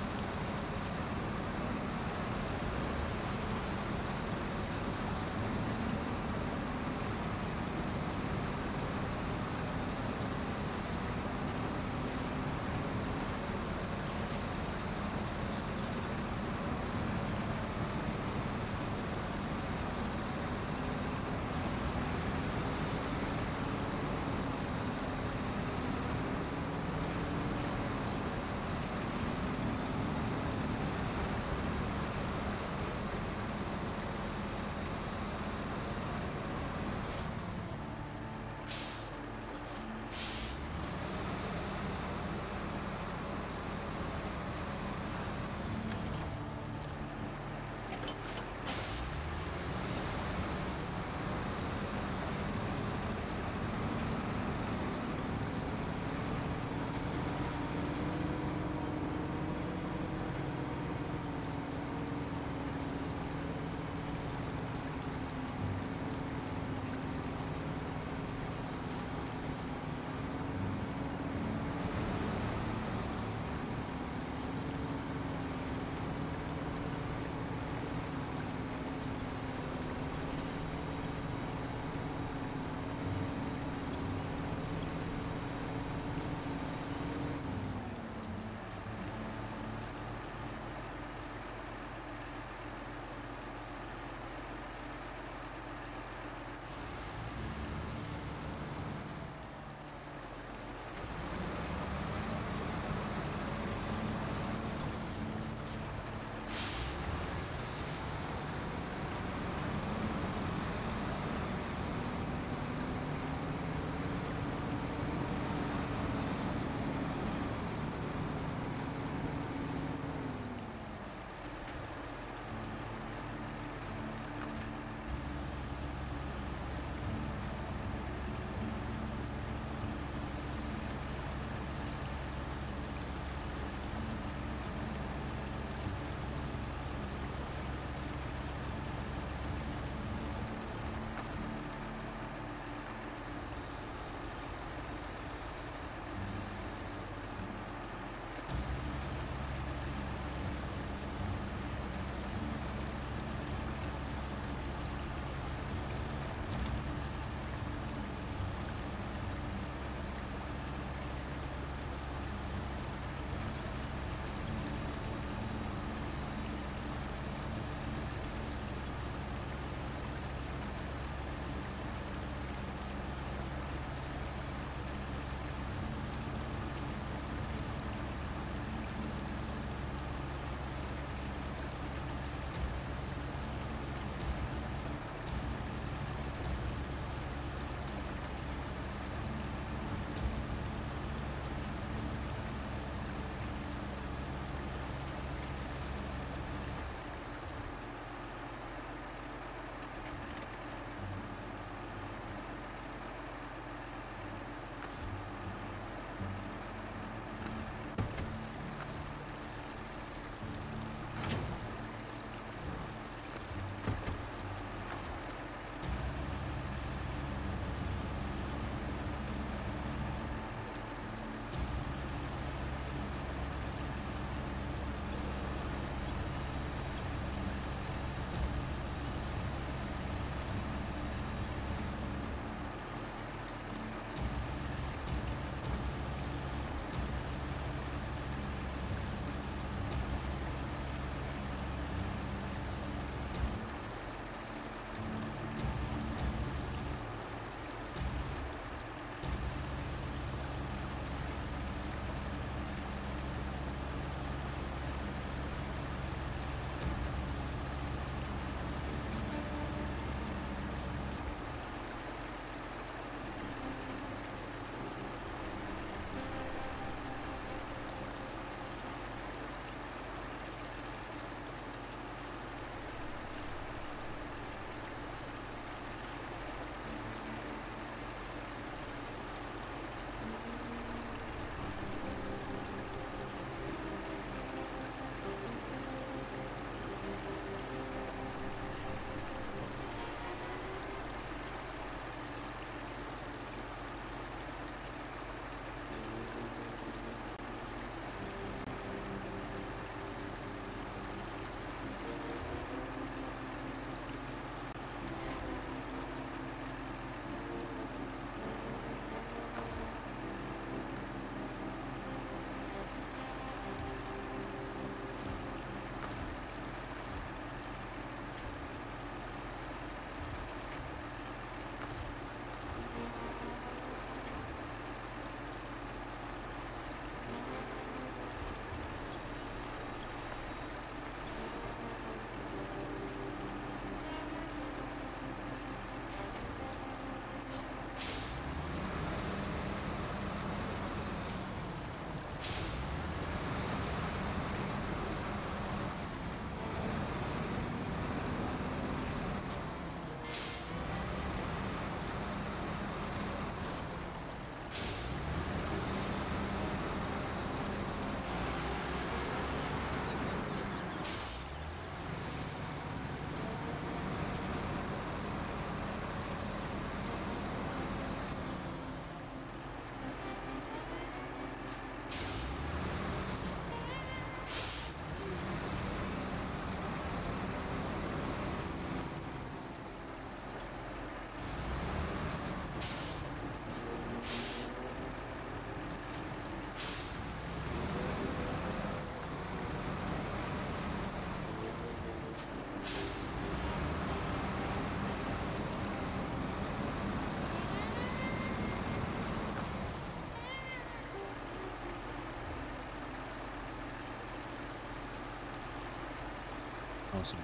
awesome.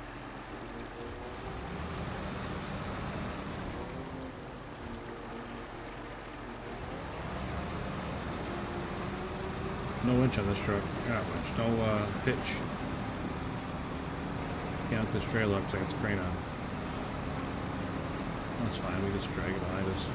No winch on this truck. Not winch. No pitch. Can't lift this trailer up because I got the crane on. That's fine. We just drag it behind us.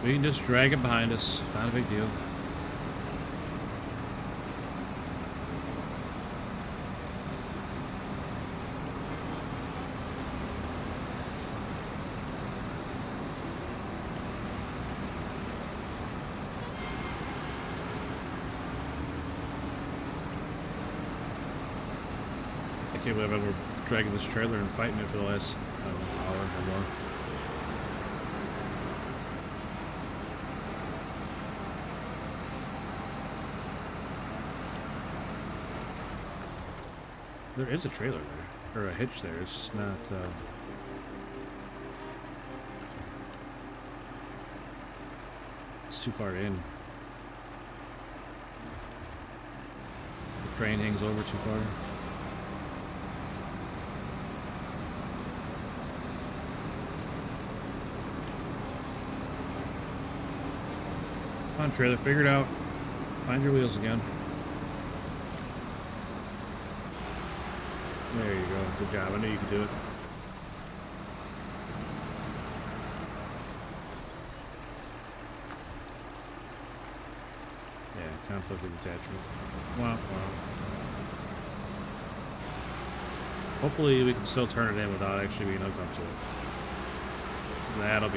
We can just drag it behind us. Not a big deal. I can't believe we're dragging this trailer and fighting it for the last, I don't know, hour or more. There is a trailer there, or a hitch there. It's just not. It's too far in. The crane hangs over too far. Come on, trailer, figure it out. Find your wheels again. There you go. Good job. I knew you could do it. Yeah, conflict of attachment. Wow, wow. Hopefully we can still turn it in without actually being hooked up to it. That'll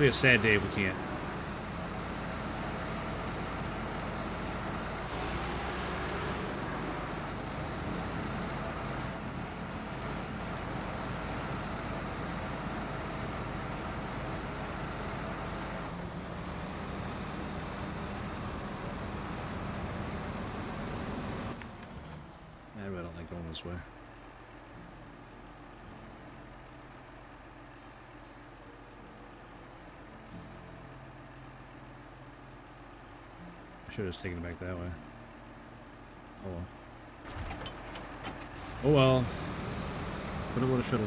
be a sad day if we can't. I don't like going this way. I should have just taken it back that way. Oh well. Oh well. Coulda, woulda, shoulda.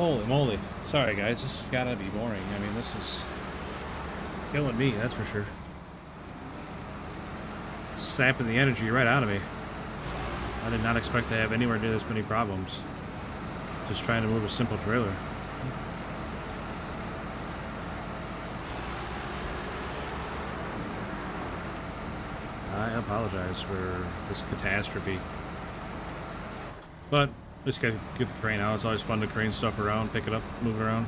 Holy moly. Sorry, guys. This has got to be boring. I mean, this is killing me, that's for sure. Sapping the energy right out of me. I did not expect to have anywhere near this many problems. Just trying to move a simple trailer. I apologize for this catastrophe. But just gotta get the crane out. It's always fun to crane stuff around, pick it up, move it around.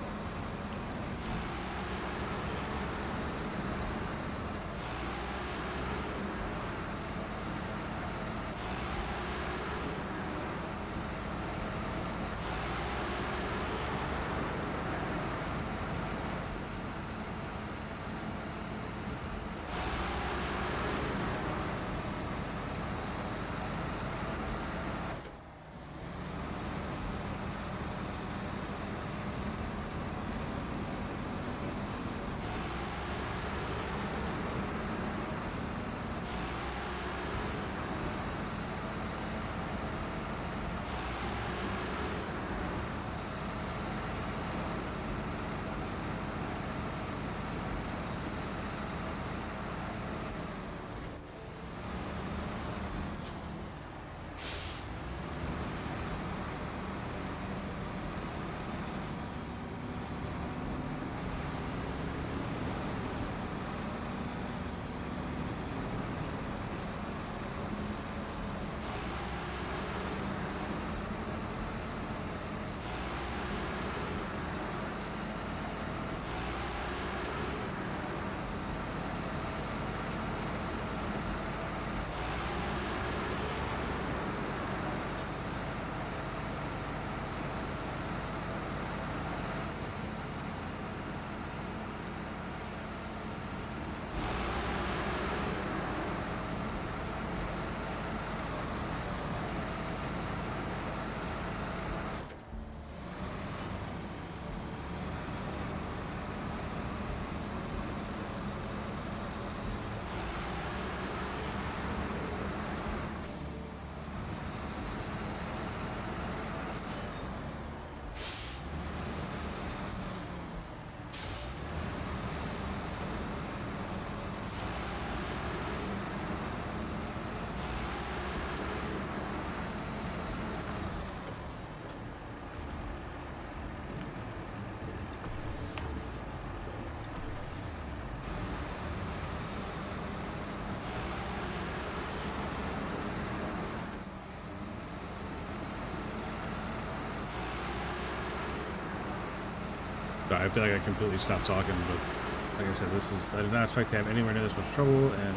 I feel like I completely stopped talking, but like I said, I did not expect to have anywhere near this much trouble, and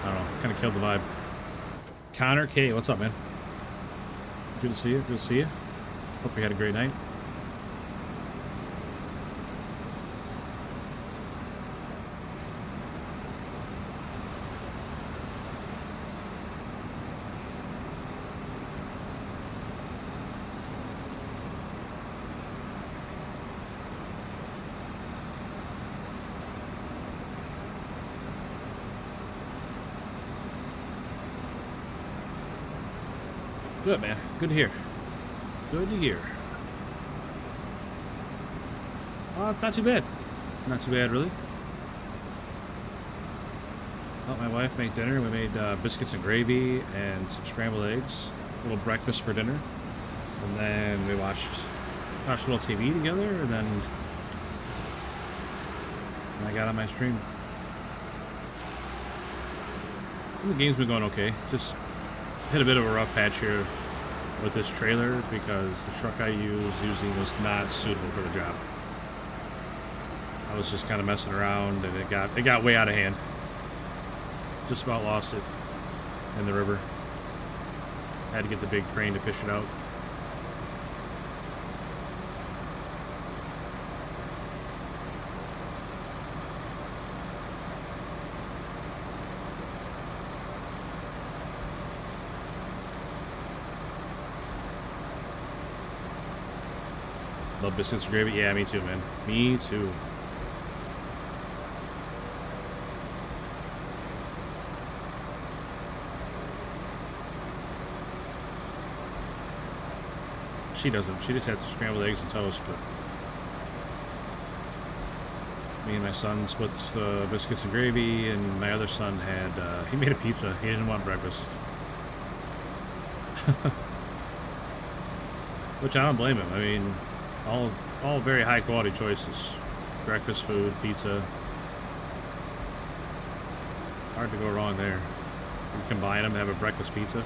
I don't know, kind of killed the vibe. Connor K, what's up, man? Good to see you, good to see you. Hope you had a great night. Good, man. Good to hear. Good to hear. It's not too bad. Not too bad, really. Helped my wife make dinner. We made biscuits and gravy and some scrambled eggs. A little breakfast for dinner. And then we watched a little TV together, and then I got on my stream. And the game's been going okay. Just hit a bit of a rough patch here with this trailer because the truck I was using was not suitable for the job. I was just kind of messing around, and it got way out of hand. Just about lost it in the river. Had to get the big crane to fish it out. Love biscuits and gravy. Yeah, me too, man. Me too. She doesn't. She just had some scrambled eggs and toast, but me and my son split biscuits and gravy, and my other son had, he made a pizza. He didn't want breakfast. Which I don't blame him. I mean, all very high quality choices. Breakfast food, pizza. Hard to go wrong there. You combine them, have a breakfast pizza.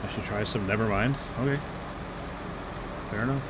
I should try some. Never mind. Okay. Fair enough.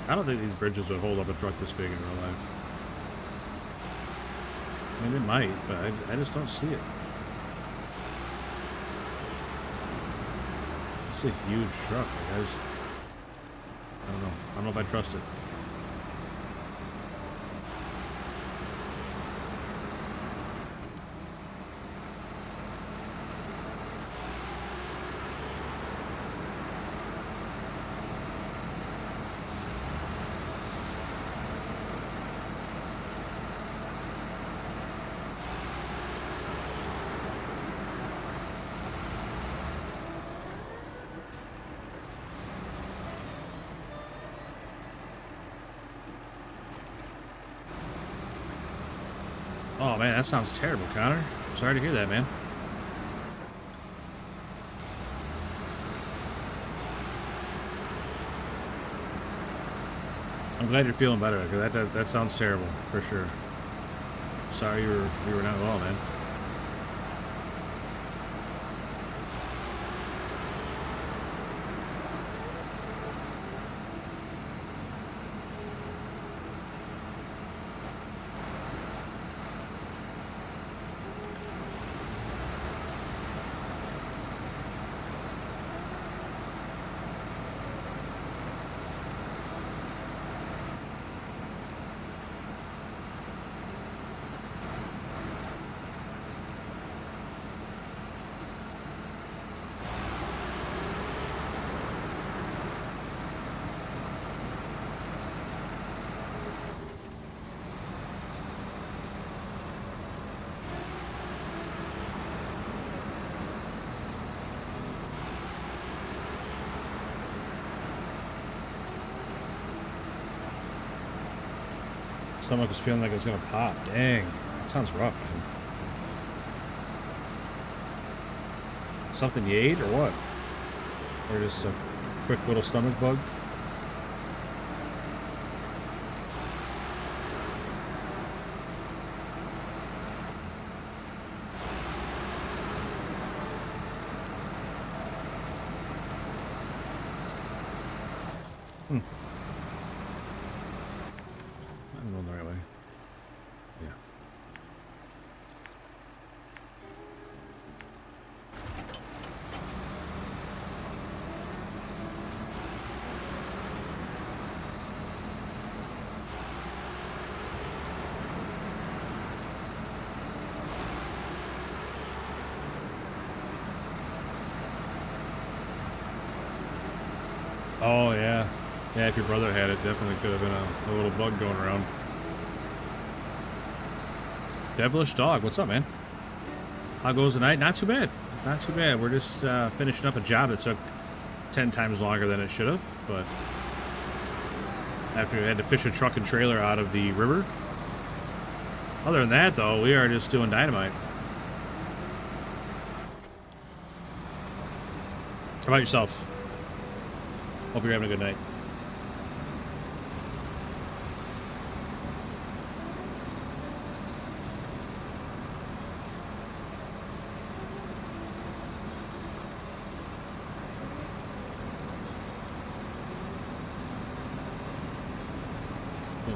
I don't think these bridges would hold up a truck this big in real life. I mean, it might, but I just don't see it. It's a huge truck. Like, I don't know. I don't know if I trust it. Oh man, that sounds terrible, Connor. I'm sorry to hear that, man. I'm glad you're feeling better, because that sounds terrible, for sure. Sorry you were not well, man. stomach was feeling like it was gonna pop. Dang. That sounds rough, man. Something you ate or what? Or just a quick little stomach bug? I'm going the right way. Yeah. Oh, yeah. Yeah, if your brother had it, definitely could have been a little bug going around. Devilish Dog, what's up, man? How goes the night? Not too bad. Not too bad. We're just finishing up a job that took 10 times longer than it should have, but after we had to fish a truck and trailer out of the river. Other than that, though, we are just doing dynamite. How about yourself? Hope you're having a good night.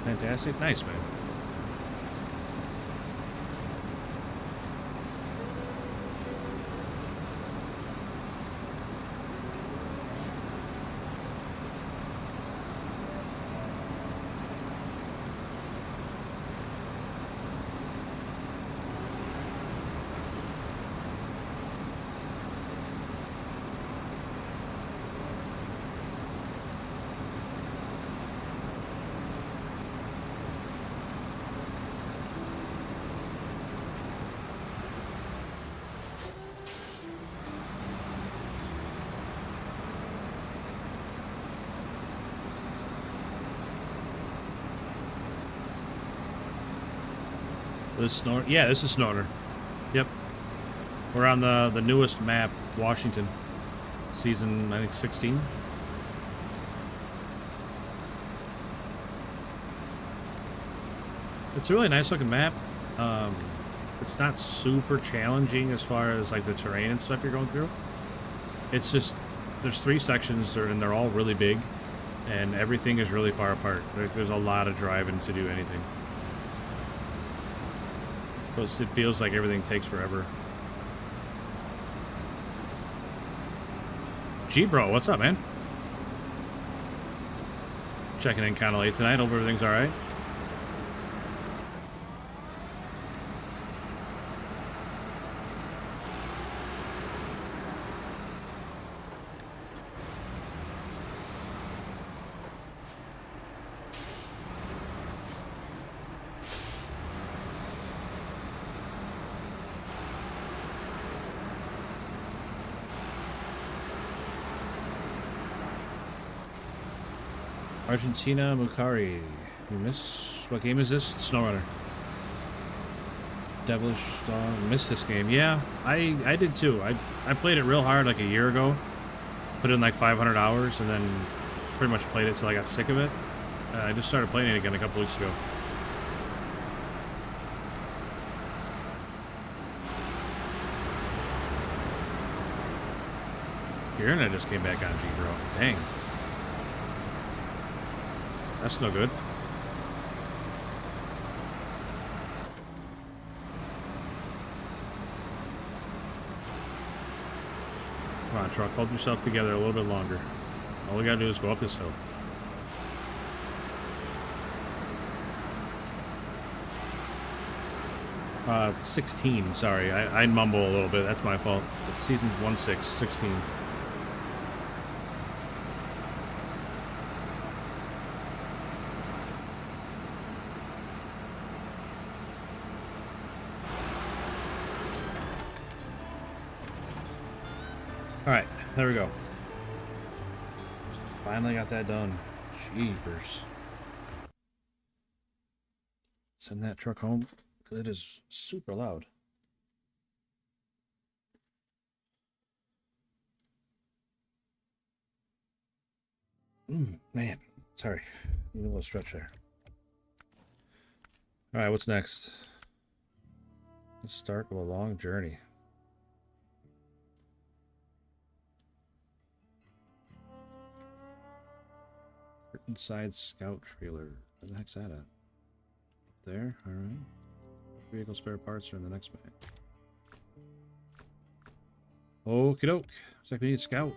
Fantastic. Nice, man. Yeah, this is SnowRunner. Yep. We're on the newest map, Washington. Season, I think, 16. It's a really nice looking map. It's not super challenging as far as like the terrain and stuff you're going through. It's just, there's 3 sections and they're all really big and everything is really far apart. There's a lot of driving to do anything. Plus, it feels like everything takes forever. G-Bro, what's up, man? Checking in kind of late tonight. Hope everything's alright. Argentina Mukari. You miss? What game is this? SnowRunner. Devilish Dog. Missed this game. Yeah, I did too. I played it real hard like a year ago. Put in like 500 hours and then pretty much played it till I got sick of it. I just started playing it again a couple weeks ago. Your internet just came back on, G-Bro. Dang. That's no good. Come on, truck. Hold yourself together a little bit longer. All we gotta do is go up this hill. 16, sorry. I mumble a little bit. That's my fault. It's season's 1/6, 16. Alright, there we go. Finally got that done. Jeepers. Send that truck home. It is super loud. Man, sorry. Need a little stretch there. All right, what's next? The start of a long journey. Inside scout trailer. Where the heck's that at? Up there? Alright. Vehicle spare parts are in the next map. Okie doke. Looks like we need a scout.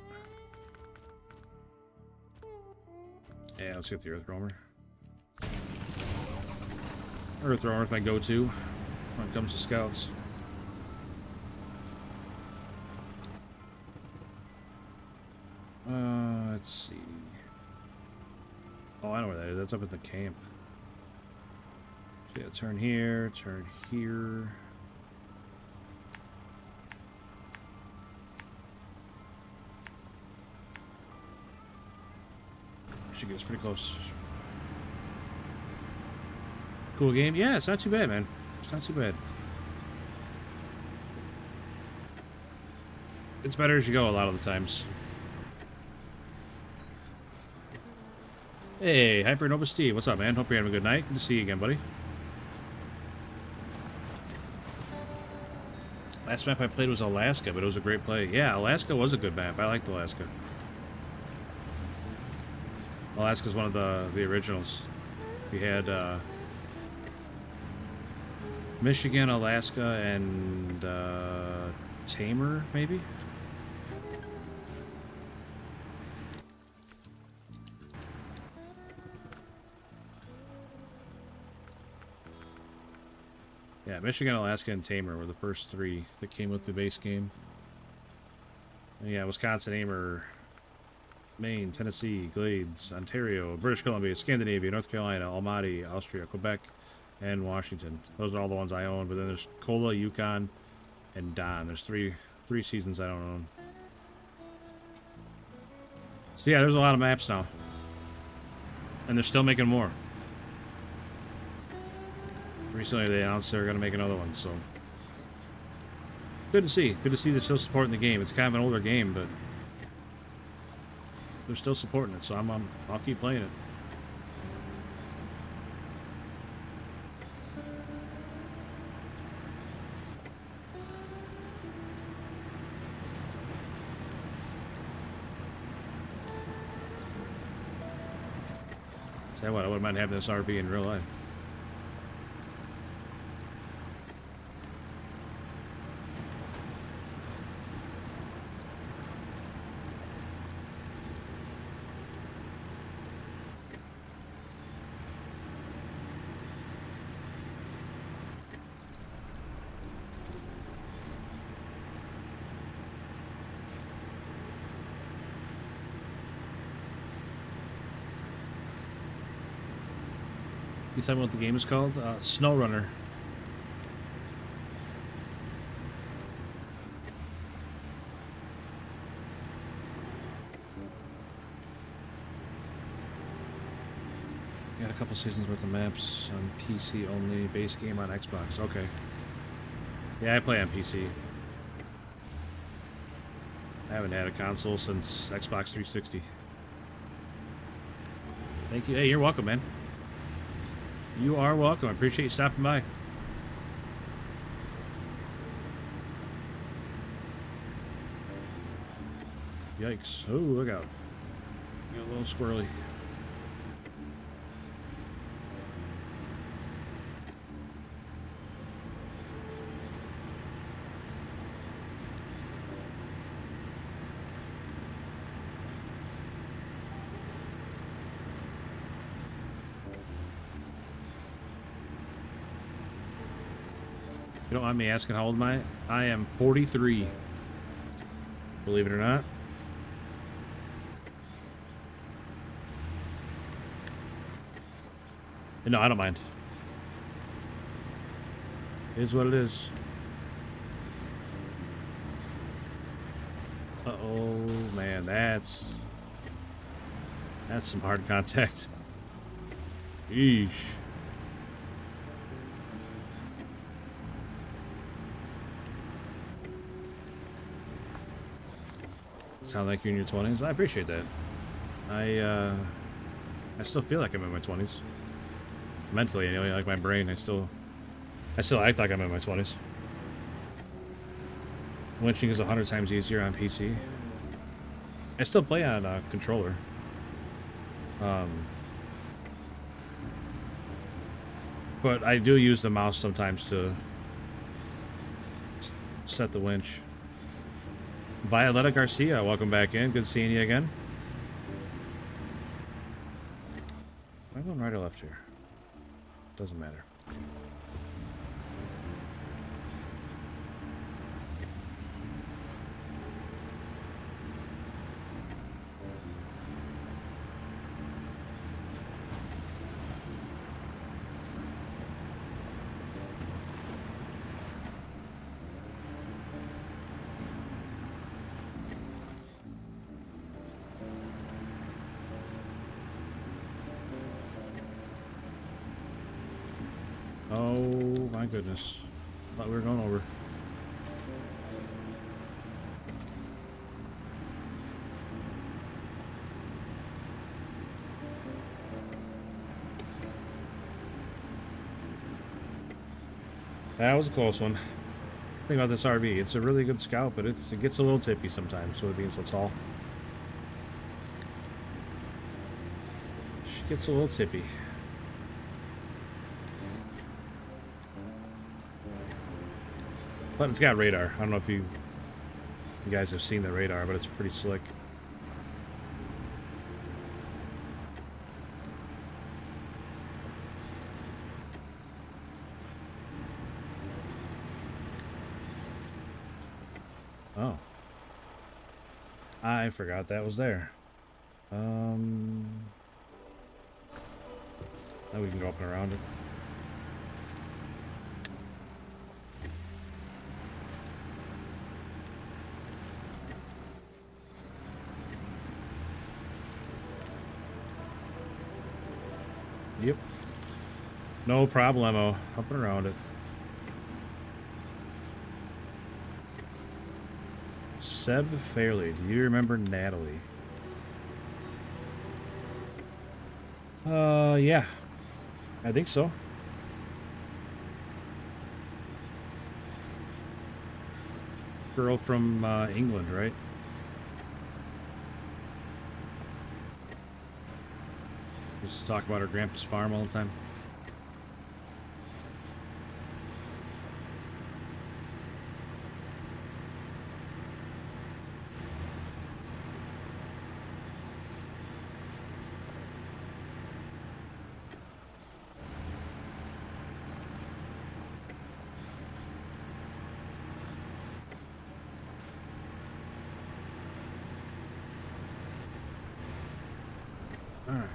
Yeah, let's get the Earth Roamer. Earth Roamer is my go-to when it comes to scouts. Let's see. Oh, I know where that is. That's up at the camp. So yeah, turn here, turn here. Should get us pretty close. Cool game. Yeah, it's not too bad, man. It's not too bad. It's better as you go a lot of the times. Hey, Hypernova Steve. What's up, man? Hope you're having a good night. Good to see you again, buddy. Last map I played was Alaska, but it was a great play. Yeah, Alaska was a good map. I liked Alaska. Alaska's one of the originals. We had Michigan, Alaska, and Tamer, maybe? Yeah, Michigan, Alaska, and Tamer were the first three that came with the base game. And yeah, Wisconsin, Amer, Maine, Tennessee, Glades, Ontario, British Columbia, Scandinavia, North Carolina, Almaty, Austria, Quebec, and Washington. Those are all the ones I own, but then there's Kola, Yukon, and Don. There's three seasons I don't own. So yeah, there's a lot of maps now. And they're still making more. Recently they announced they were going to make another one, so good to see. Good to see they're still supporting the game. It's kind of an older game, but they're still supporting it, so I'll keep playing it. Tell you what, I wouldn't mind having this RV in real life. You tell me what the game is called? SnowRunner. Got a couple seasons worth of maps on PC only. Base game on Xbox. Okay. Yeah, I play on PC. I haven't had a console since Xbox 360. Thank you. Hey, you're welcome, man. You are welcome. I appreciate you stopping by. Yikes. Oh, look out. Got a little squirrely. You don't mind me asking how old am I? I am 43. Believe it or not. No, I don't mind. It is what it is. Uh-oh, man, that's some hard contact. Eesh. Sound like you're in your 20s. I appreciate that. I still feel like I'm in my 20s. Mentally, anyway, like my brain, I still act like I'm in my 20s. Winching is 100 times easier on PC. I still play on a controller. But I do use the mouse sometimes to set the winch. Violetta Garcia, welcome back in. Good seeing you again. Am I going right or left here? Doesn't matter. Oh my goodness. Thought we were going over. That was a close one. Think about this RV. It's a really good scout, but it gets a little tippy sometimes with it being so tall. She gets a little tippy. But it's got radar. I don't know if you guys have seen the radar, but it's pretty slick. Oh. I forgot that was there. Now we can go up and around it. Yep. No problemo. Up and around it. Seb Fairley. Do you remember Natalie? Yeah. I think so. Girl from England, right? Used to talk about her grandpa's farm all the time. Alright.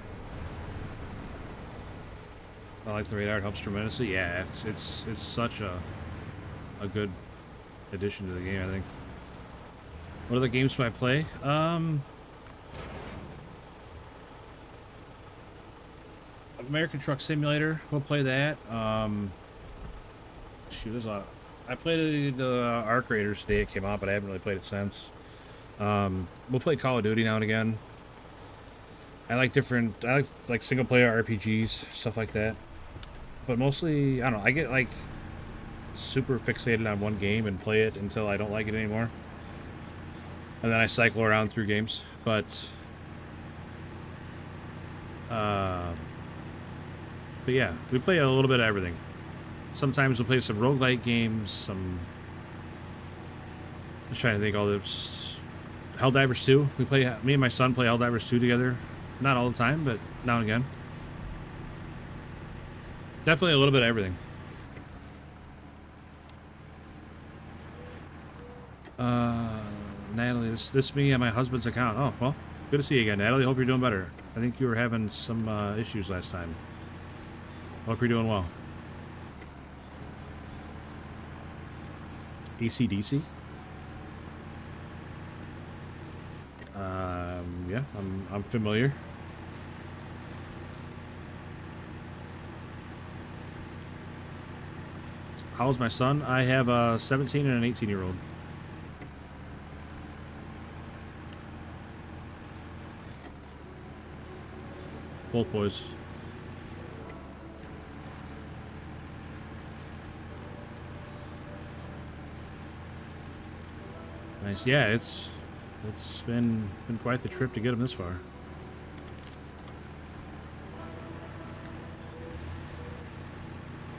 I like the radar. It helps tremendously. Yeah, it's such a good addition to the game, I think. What other games do I play? American Truck Simulator. We'll play that. Shoot, there's a lot. I played the Arc Raiders today. It came out, but I haven't really played it since. We'll play Call of Duty now and again. I like single player RPGs, stuff like that. But mostly, I don't know, I get like super fixated on one game and play it until I don't like it anymore. And then I cycle around through games. But yeah, we play a little bit of everything. Sometimes we'll play some roguelike games, I'm just trying to think all this. Helldivers 2. Me and my son play Helldivers 2 together. Not all the time, but now and again. Definitely a little bit of everything. Natalie, this me and my husband's account. Oh, well, good to see you again, Natalie. Hope you're doing better. I think you were having some issues last time. Hope you're doing well. AC/DC? Yeah, I'm familiar. How's my son? I have a 17 and an 18-year-old. Both boys. Nice. Yeah, it's been quite the trip to get them this far.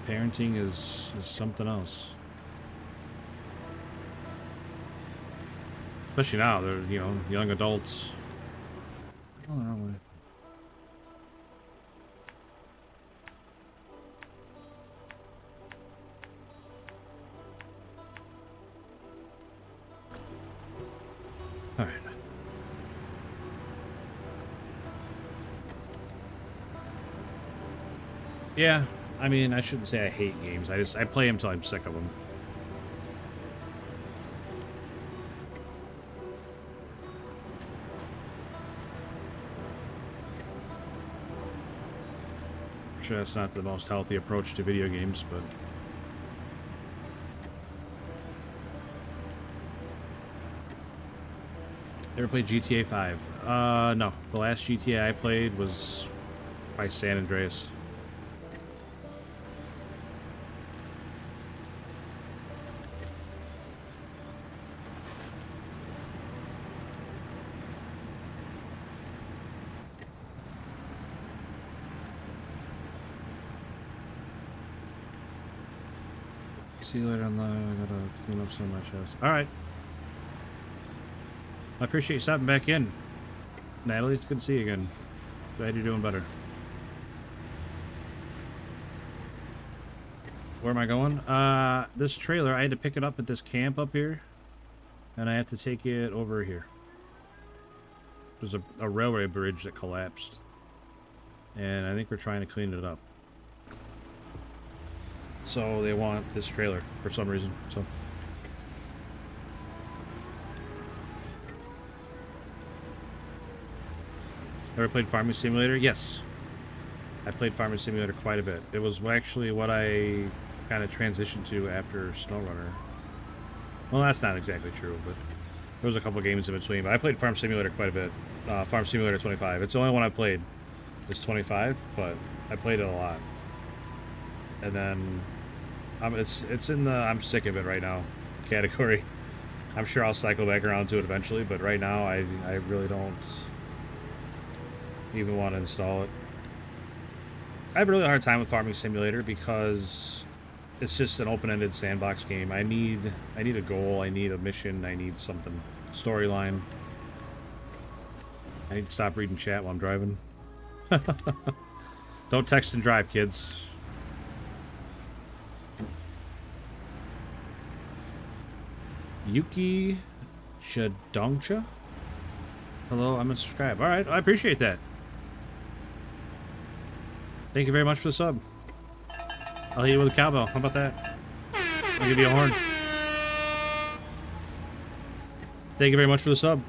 Parenting is something else. Especially now, they're, you know, young adults. Oh, the wrong way. All right. Yeah, I mean, I shouldn't say I hate games. I play them till I'm sick of them. I'm sure that's not the most healthy approach to video games, but ever played GTA 5? No. The last GTA I played was by San Andreas. See you later on the. I gotta clean up some of my chest. Alright. I appreciate you stopping back in. Natalie, it's good to see you again. Glad you're doing better. Where am I going? This trailer, I had to pick it up at this camp up here. And I have to take it over here. There's a railway bridge that collapsed. And I think we're trying to clean it up. So they want this trailer for some reason. So ever played Farming Simulator? Yes. I played Farming Simulator quite a bit. It was actually what I kind of transitioned to after SnowRunner. Well, that's not exactly true, but there was a couple games in between. But I played Farm Simulator quite a bit. Farm Simulator 25. It's the only one I played. It's 25, but I played it a lot. And then it's in the I'm sick of it right now category. I'm sure I'll cycle back around to it eventually, but right now I really don't even want to install it. I have a really hard time with Farming Simulator because it's just an open-ended sandbox game. I need a goal, I need a mission, I need something. Storyline. I need to stop reading chat while I'm driving. Don't text and drive, kids. Yuki Shadongcha? Hello, I'm unsubscribed. Alright, I appreciate that. Thank you very much for the sub. I'll hit you with a cowbell. How about that? I'll give you a horn. Thank you very much for the sub.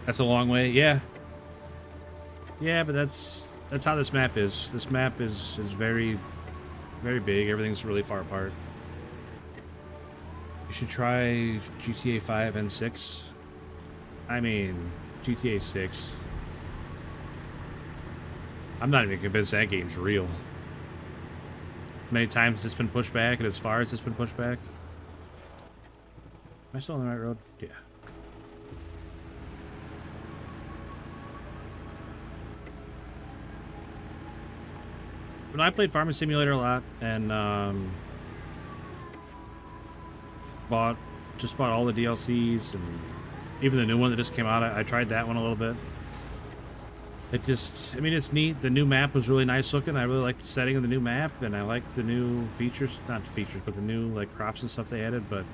That's a long way. Yeah. Yeah, but that's how this map is. This map is very, very big. Everything's really far apart. You should try GTA 5 and 6. I mean, GTA 6. I'm not even convinced that game's real. Many times it's been pushed back, and as far as it's been pushed back. Am I still on the right road? Yeah. But I played Farming Simulator a lot, and just bought all the DLCs, and even the new one that just came out. I tried that one a little bit. It just, I mean, it's neat. The new map was really nice looking. I really liked the setting of the new map, and I liked the new features. Not features, but the new, like, crops and stuff they added, but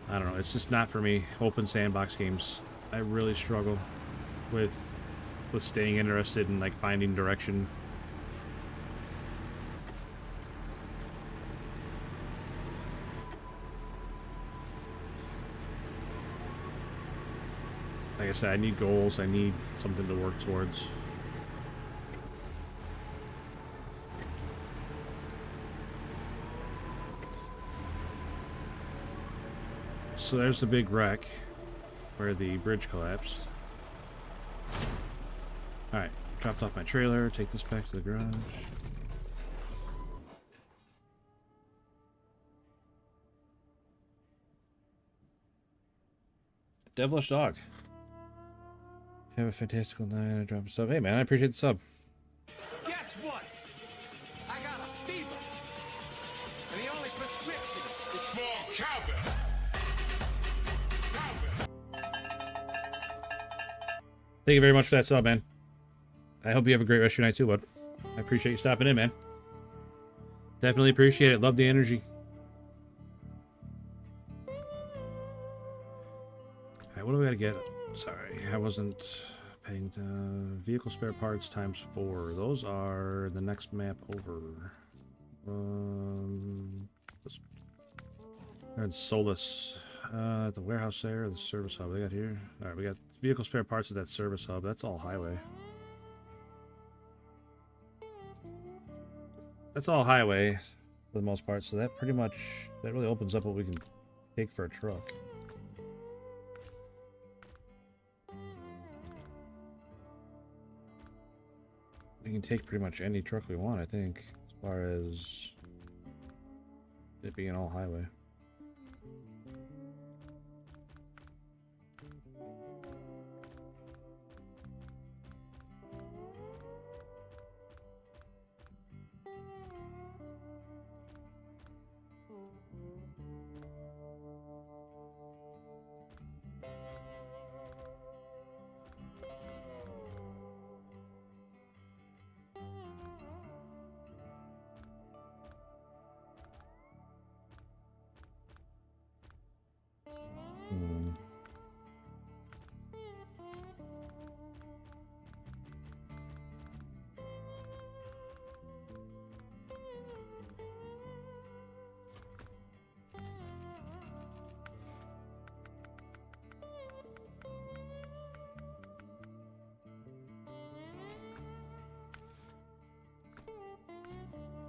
I don't know. It's just not for me. Open sandbox games. I really struggle with staying interested in, like, finding direction. Like I said, I need goals. I need something to work towards. So there's the big wreck where the bridge collapsed. Alright, dropped off my trailer. Take this back to the garage. Devilish dog. Have a fantastical night. I drop a sub. Hey man, I appreciate the sub. Guess what? I got a fever. And the only prescription is more Calvin. Thank you very much for that sub, man. I hope you have a great rest of your night too, bud. I appreciate you stopping in, man. Definitely appreciate it. Love the energy. Alright, what do we gotta get? Sorry, I wasn't paying the vehicle spare parts ×4. Those are the next map over. They're in Solus. The warehouse there, the service hub they got here. Alright, we got vehicle spare parts at that service hub. That's all highway. That's all highway for the most part, so that pretty much, that really opens up what we can take for a truck. We can take pretty much any truck we want, I think, as far as it being all highway.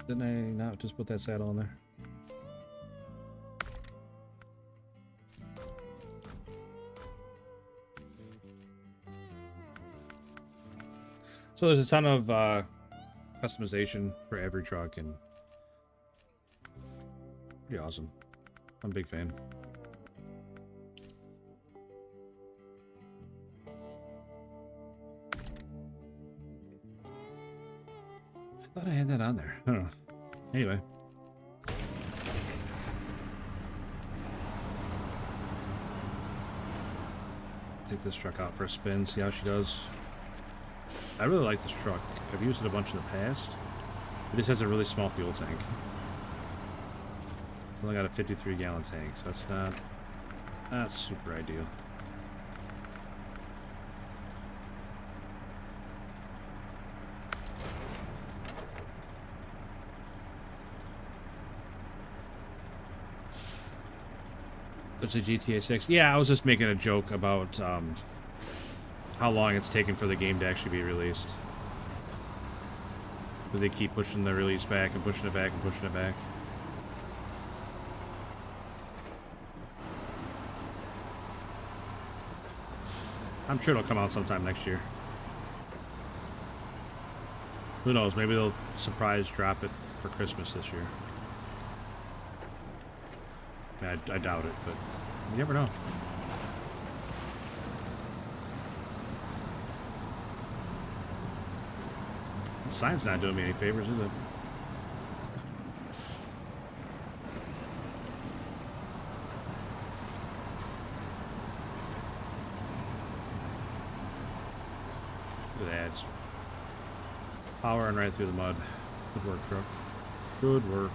Didn't I not just put that saddle on there? So there's a ton of customization for every truck, and pretty awesome. I'm a big fan. I thought I had that on there. I don't know. Anyway. Take this truck out for a spin, see how she does. I really like this truck. I've used it a bunch in the past. It just has a really small fuel tank. It's only got a 53-gallon tank, so that's not super ideal. It's a GTA 6. Yeah, I was just making a joke about how long it's taken for the game to actually be released. Because they keep pushing the release back and pushing it back and pushing it back. I'm sure it'll come out sometime next year. Who knows? Maybe they'll surprise drop it for Christmas this year. I doubt it, but you never know. The sign's not doing me any favors, is it? Look at that. It's powering right through the mud. Good work, truck. Good work.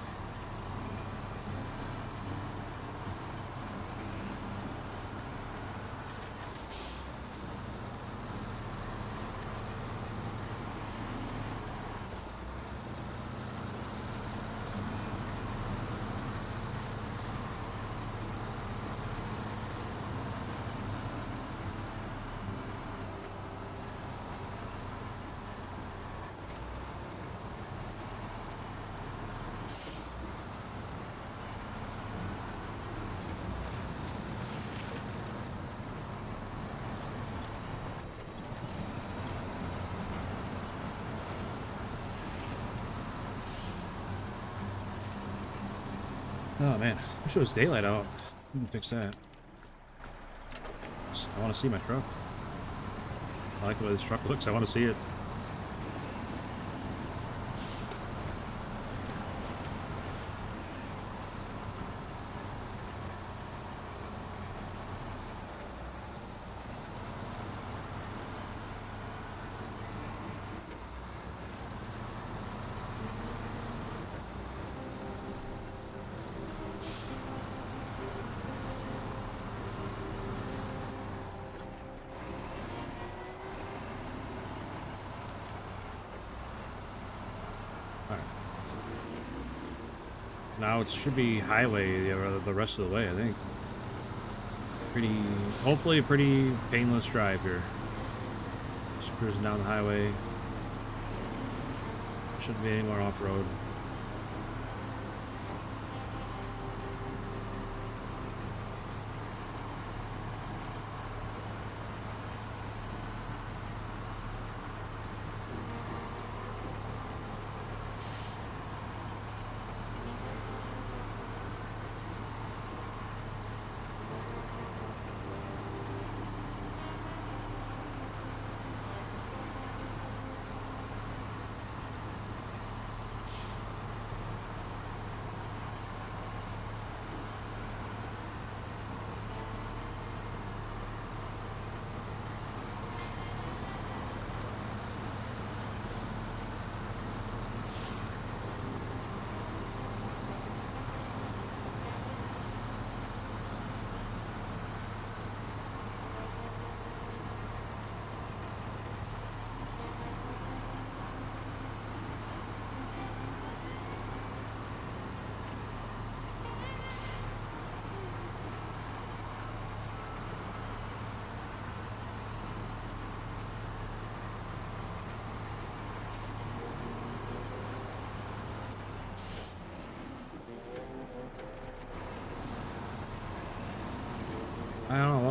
Oh man, wish it was daylight out. We can fix that. I want to see my truck. I like the way this truck looks. I want to see it. Now it should be highway the rest of the way, I think. Hopefully a pretty painless drive here. Just cruising down the highway. Shouldn't be any more off-road.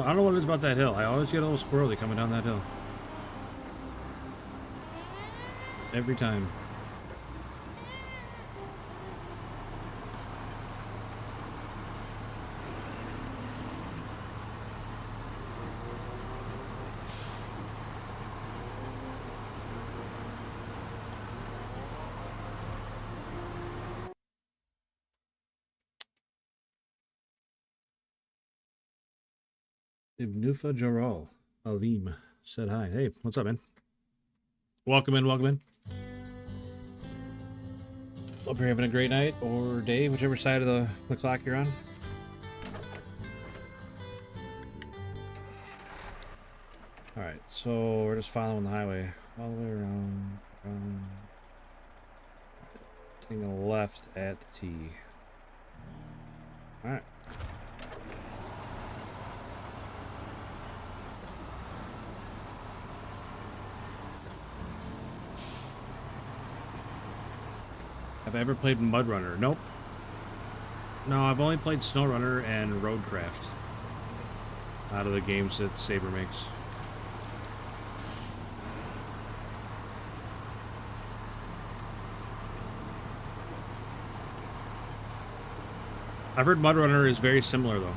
I don't know what it is about that hill. I always get a little squirrely coming down that hill. Every time. Ibnufa Jaral Alim said hi. Hey, what's up, man? Welcome in, welcome in. Hope you're having a great night or day, whichever side of the clock you're on. Alright, so we're just following the highway all the way around. Taking a left at the T. Alright. Have I ever played Mud Runner? Nope. No, I've only played SnowRunner and Roadcraft out of the games that Saber makes. I've heard Mud Runner is very similar, though.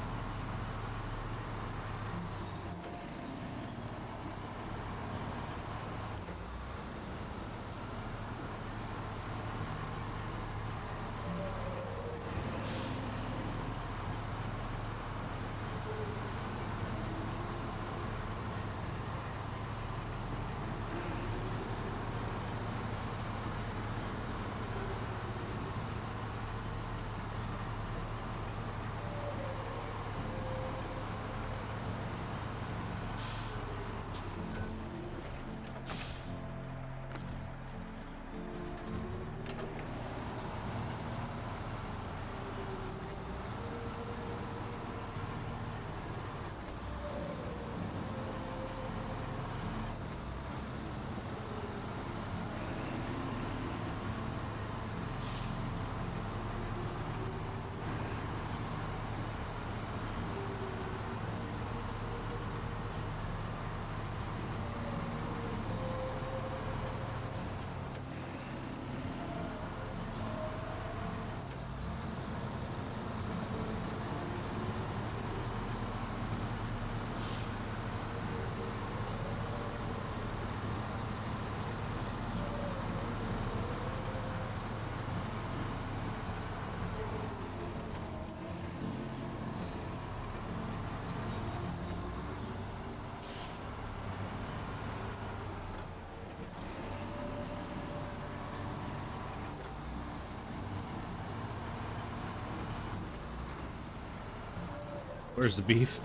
Where's the beef?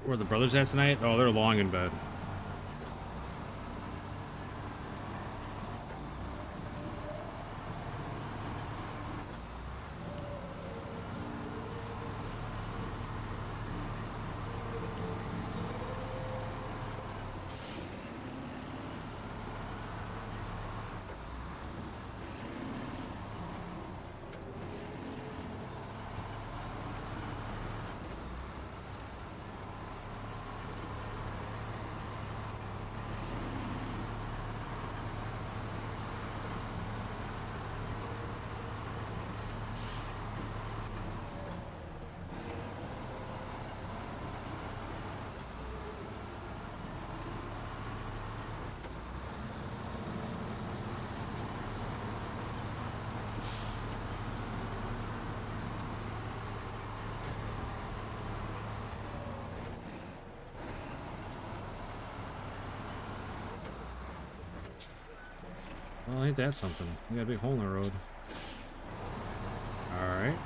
Where are the brothers at tonight? Oh, they're long in bed. Well, ain't that something? We got a big hole in the road. Alright.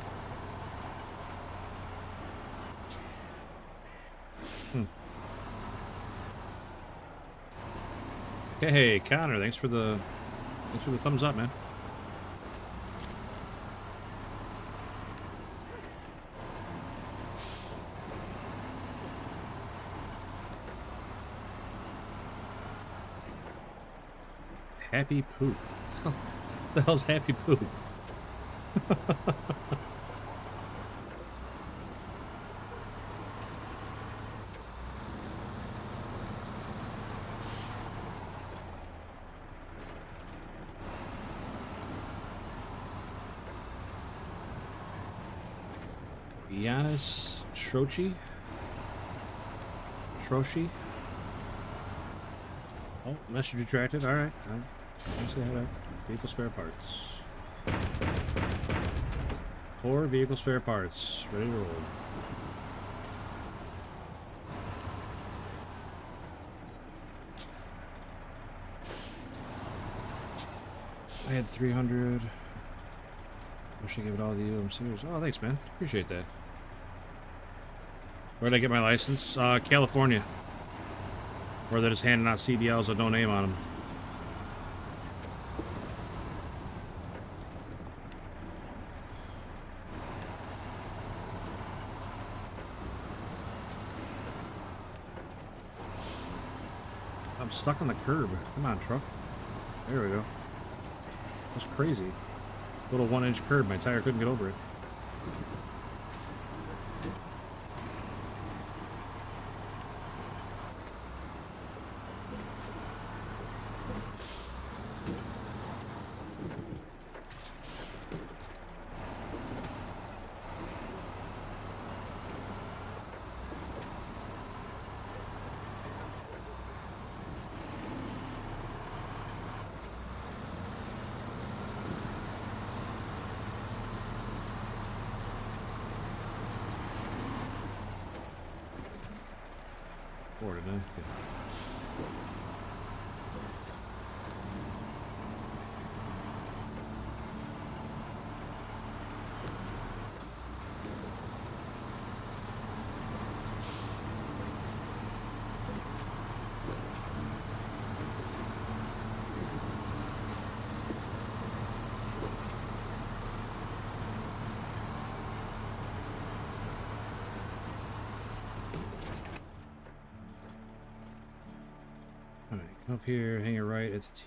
Hey, Connor, thanks for the thumbs up, man. Happy poop. The hell's happy poop? Giannis Trochi? Troshi? Oh, message retracted. Alright. Let's see how that. Vehicle spare parts. 4 vehicle spare parts. Ready to roll. I had 300. Wish I gave it all to you. I'm serious. Oh, thanks, man. Appreciate that. Where did I get my license? California. Where they're just handing out CDLs with no name on them. I'm stuck on the curb. Come on, truck. There we go. That's crazy. Little 1-inch curb. My tire couldn't get over it. Did I? Yeah. Alright, come up here, hang it right, it's a T.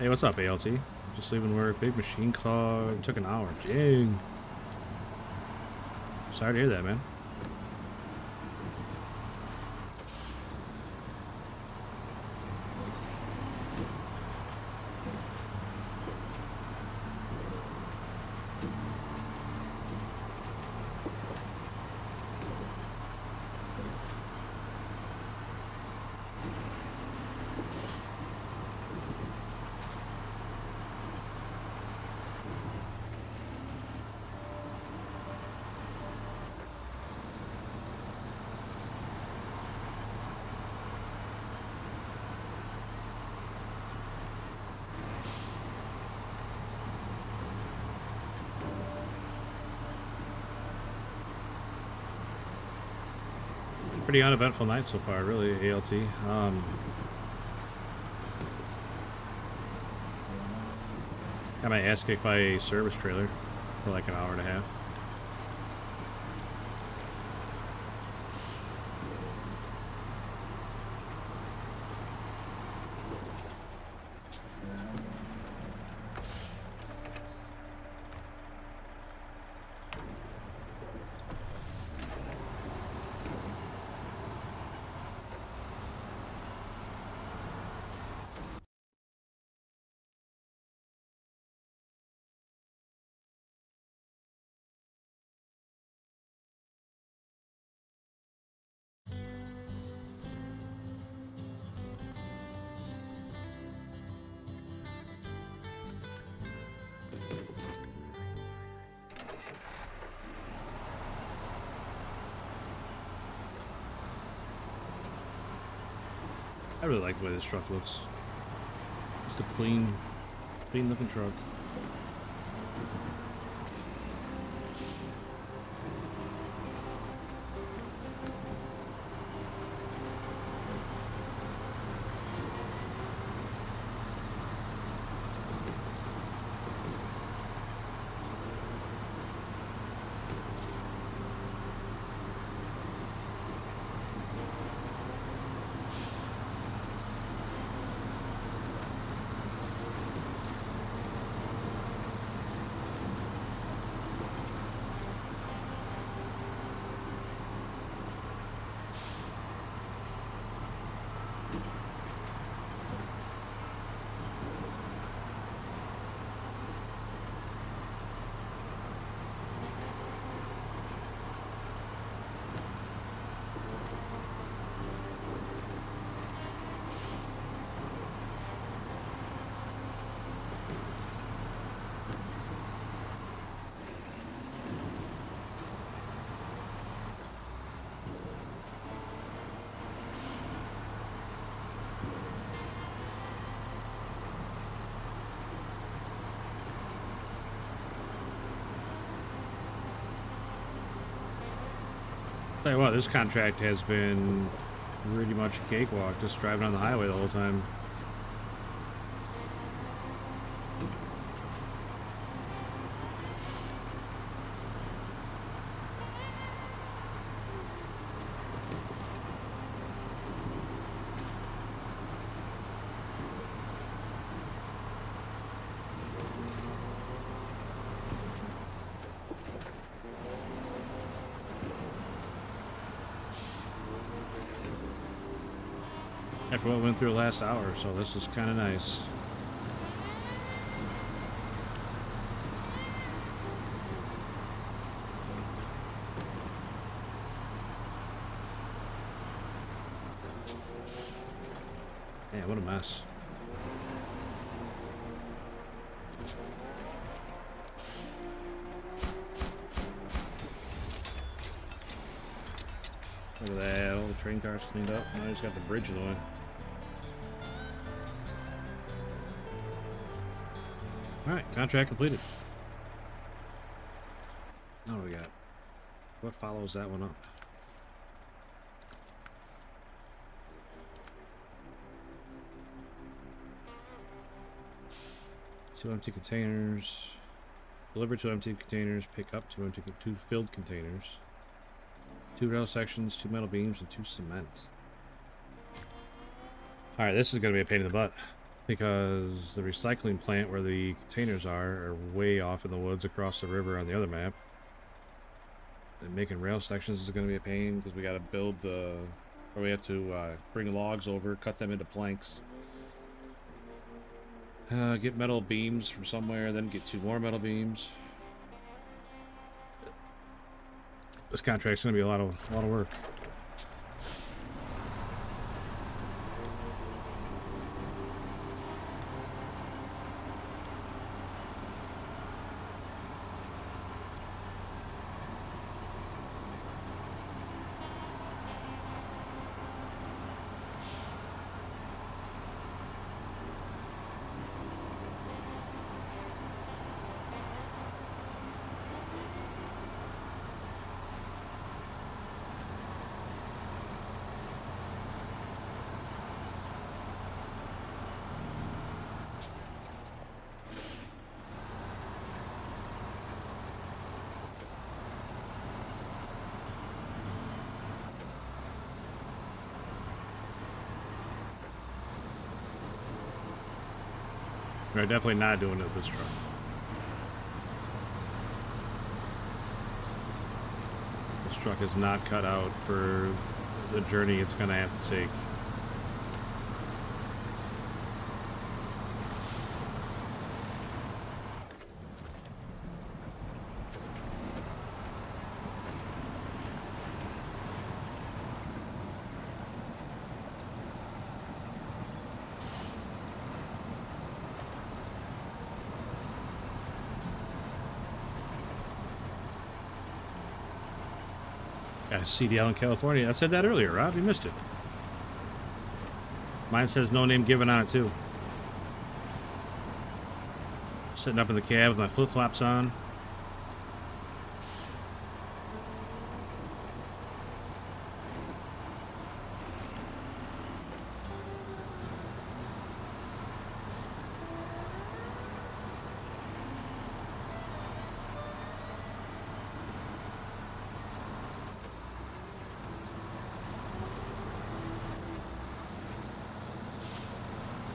Hey, what's up, ALT? Just leaving work. Big machine car. Took an hour. Dang. Sorry to hear that, man. Pretty uneventful night so far, really, ALT. Got my ass kicked by a service trailer for like an hour and a half. I really like the way this truck looks. Just a clean looking truck. Tell you what, this contract has been pretty much a cakewalk, just driving on the highway the whole time. After what went through last hour, so this is kind of nice. Yeah, what a mess. Look at that, all the train cars cleaned up. Now I just got the bridge in the way. Alright, contract completed. Oh, we got. What follows that one up? Two empty containers. Deliver 2 empty containers. Pick up 2 filled containers. 2 rail sections, 2 metal beams, and 2 cement. Alright, this is going to be a pain in the butt. Because the recycling plant where the containers are way off in the woods across the river on the other map. And making rail sections is going to be a pain because we got to build the... Or we have to bring logs over, cut them into planks. Get metal beams from somewhere, then get 2 more metal beams. This contract's going to be a lot of work. We're definitely not doing it with this truck. This truck is not cut out for the journey it's going to have to take. Got a CDL in California. I said that earlier, Rob. You missed it. Mine says no name given on it, too. Sitting up in the cab with my flip-flops on.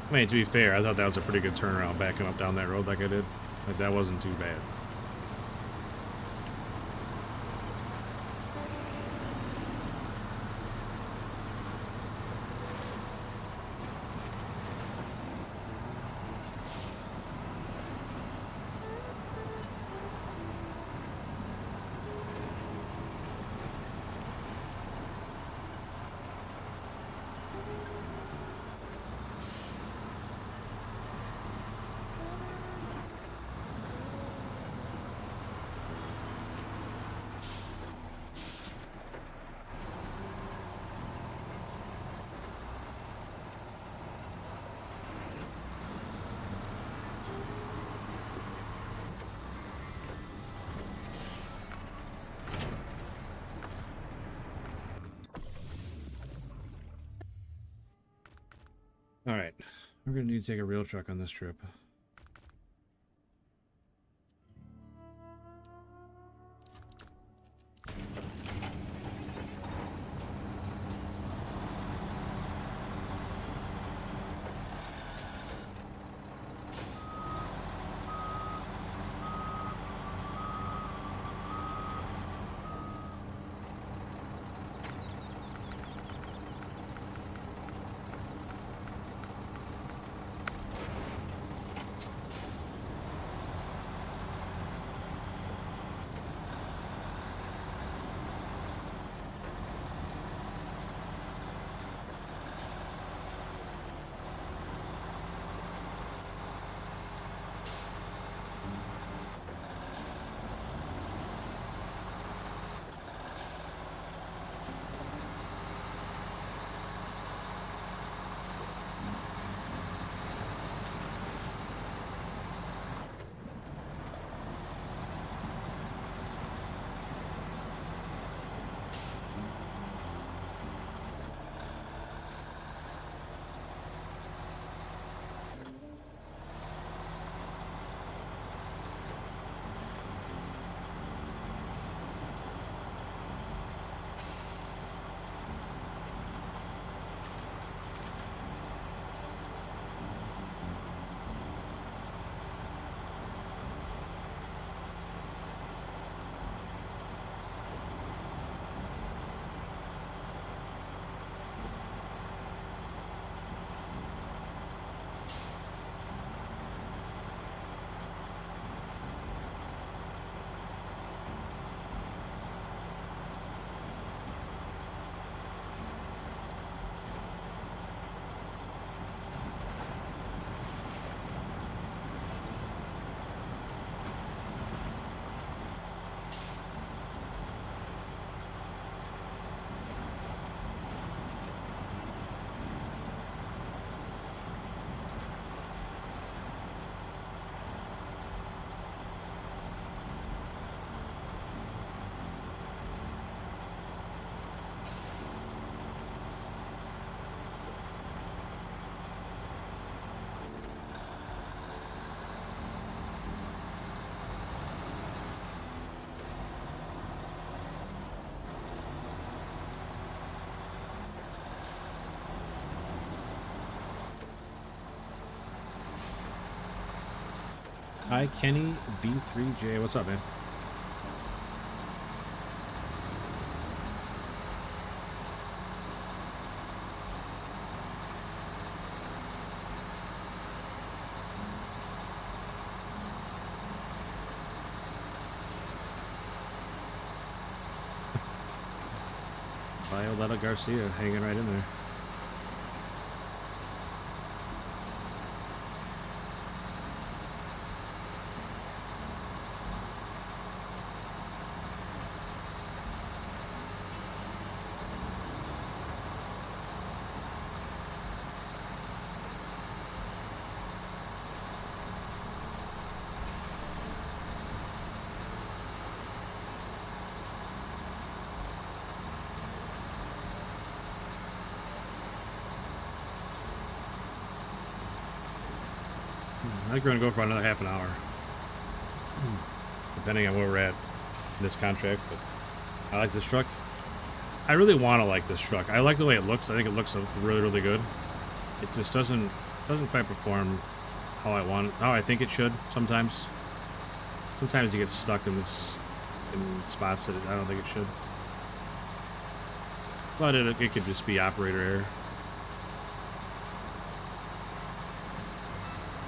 I mean, to be fair, I thought that was a pretty good turnaround backing up down that road like I did. Like, that wasn't too bad. Alright, we're gonna need to take a real truck on this trip. Hi, Kenny B3J. What's up, man? Violetta Garcia hanging right in there. I think we're gonna go for another half an hour, depending on where we're at in this contract. But I like this truck. I really want to like this truck. I like the way it looks. I think it looks really, really good. It just doesn't quite perform how I want it, how I think it should. Sometimes you get stuck in spots that I don't think it should. But it could just be operator error.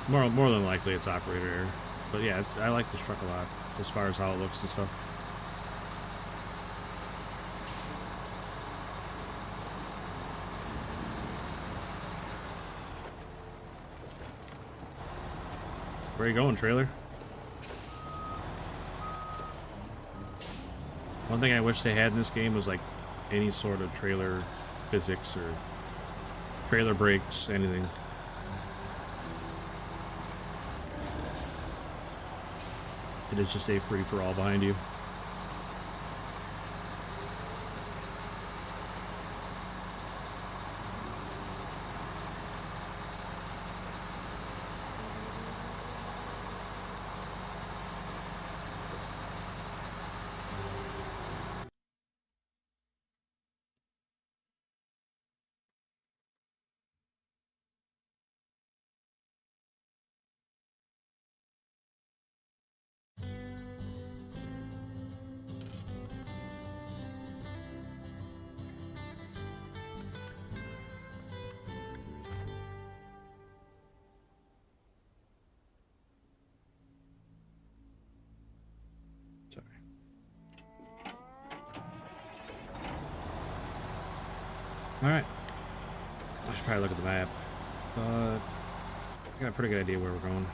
More than likely, it's operator error. But yeah, I like this truck a lot as far as how it looks and stuff. Where are you going, trailer? One thing I wish they had in this game was like any sort of trailer physics or trailer brakes, anything. It is just a free-for-all behind you. Alright. I should probably look at the map. But I got a pretty good idea where we're going.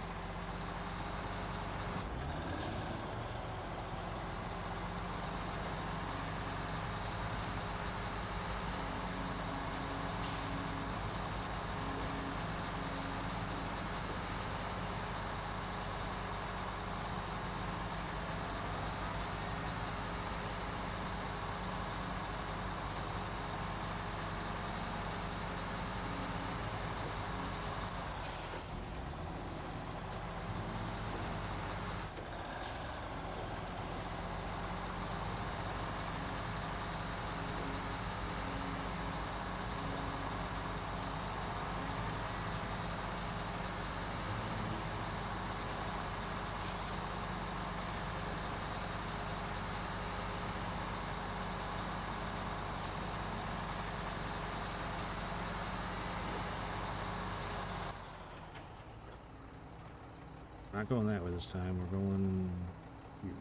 Not going that way this time. We're going here.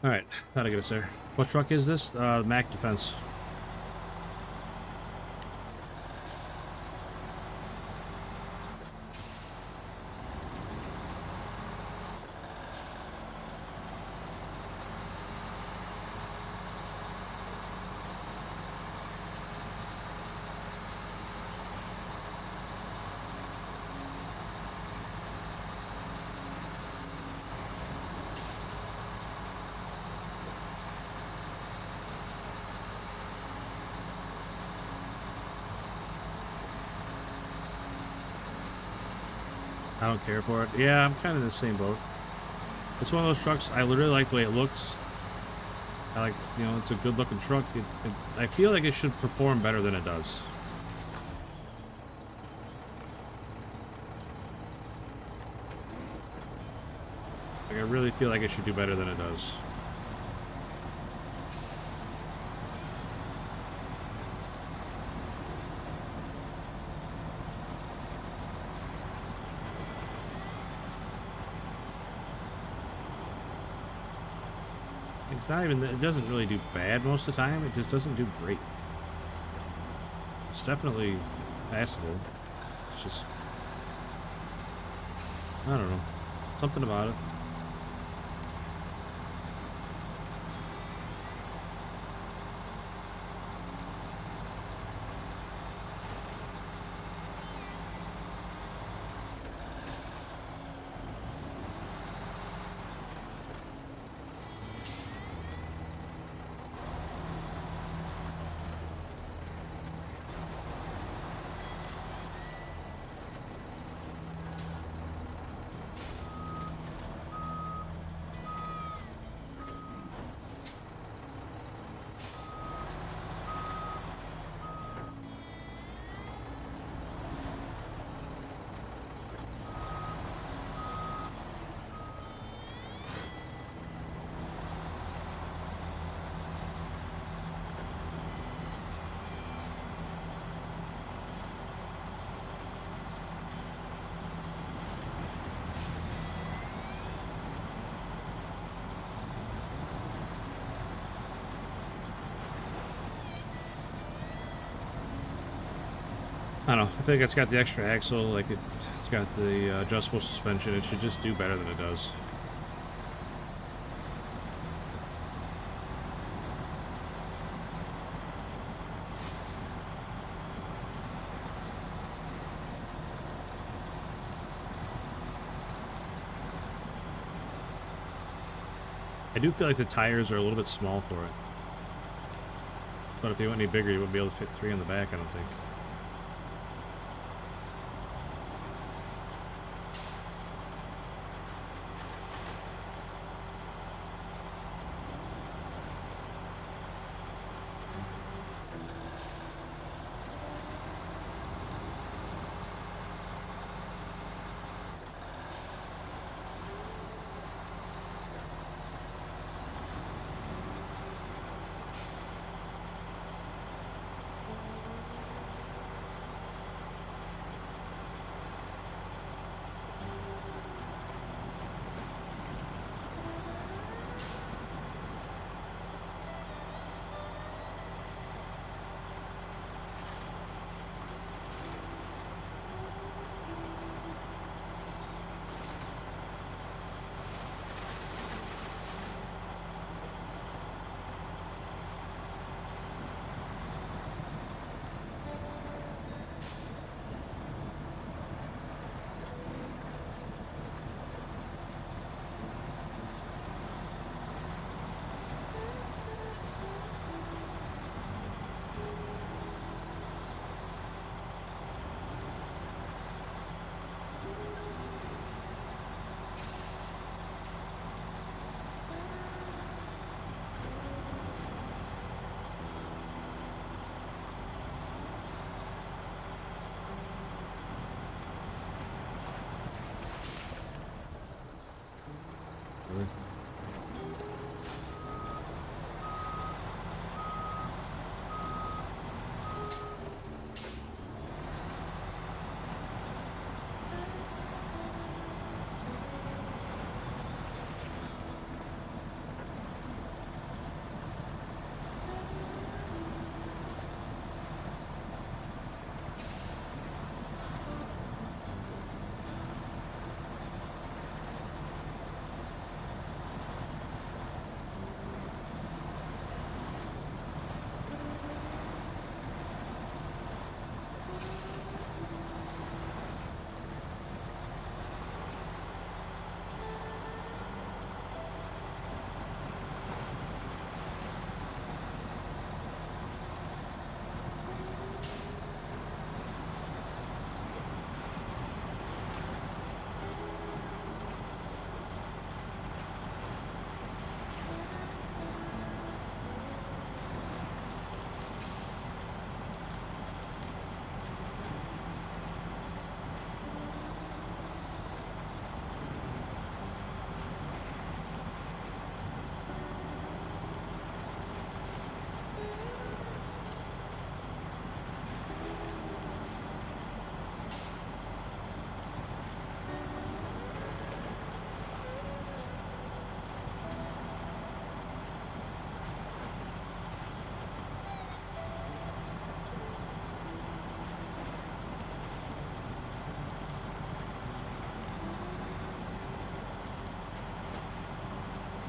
Alright, that'll get us there. What truck is this? Mac Defense. I don't care for it. Yeah, I'm kind of in the same boat. It's one of those trucks, I literally like the way it looks. I like, you know, it's a good looking truck. I feel like it should perform better than it does. Like, I really feel like it should do better than it does. It's not even, it doesn't really do bad most of the time, it just doesn't do great. It's definitely passable. It's just, I don't know, something about it. I don't know. I think it's got the extra axle, like it's got the adjustable suspension. It should just do better than it does. I do feel like the tires are a little bit small for it. But if you went any bigger, you wouldn't be able to fit 3 on the back, I don't think.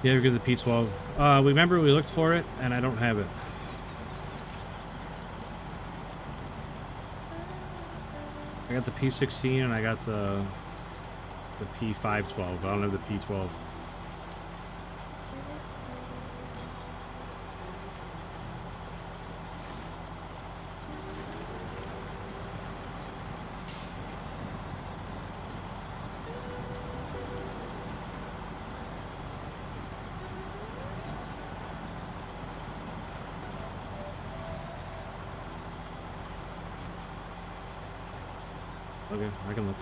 Yeah, we're good at the P12. We remember we looked for it, and I don't have it. I got the P16 and I got the P512, but I don't have the P12. Okay, I can look.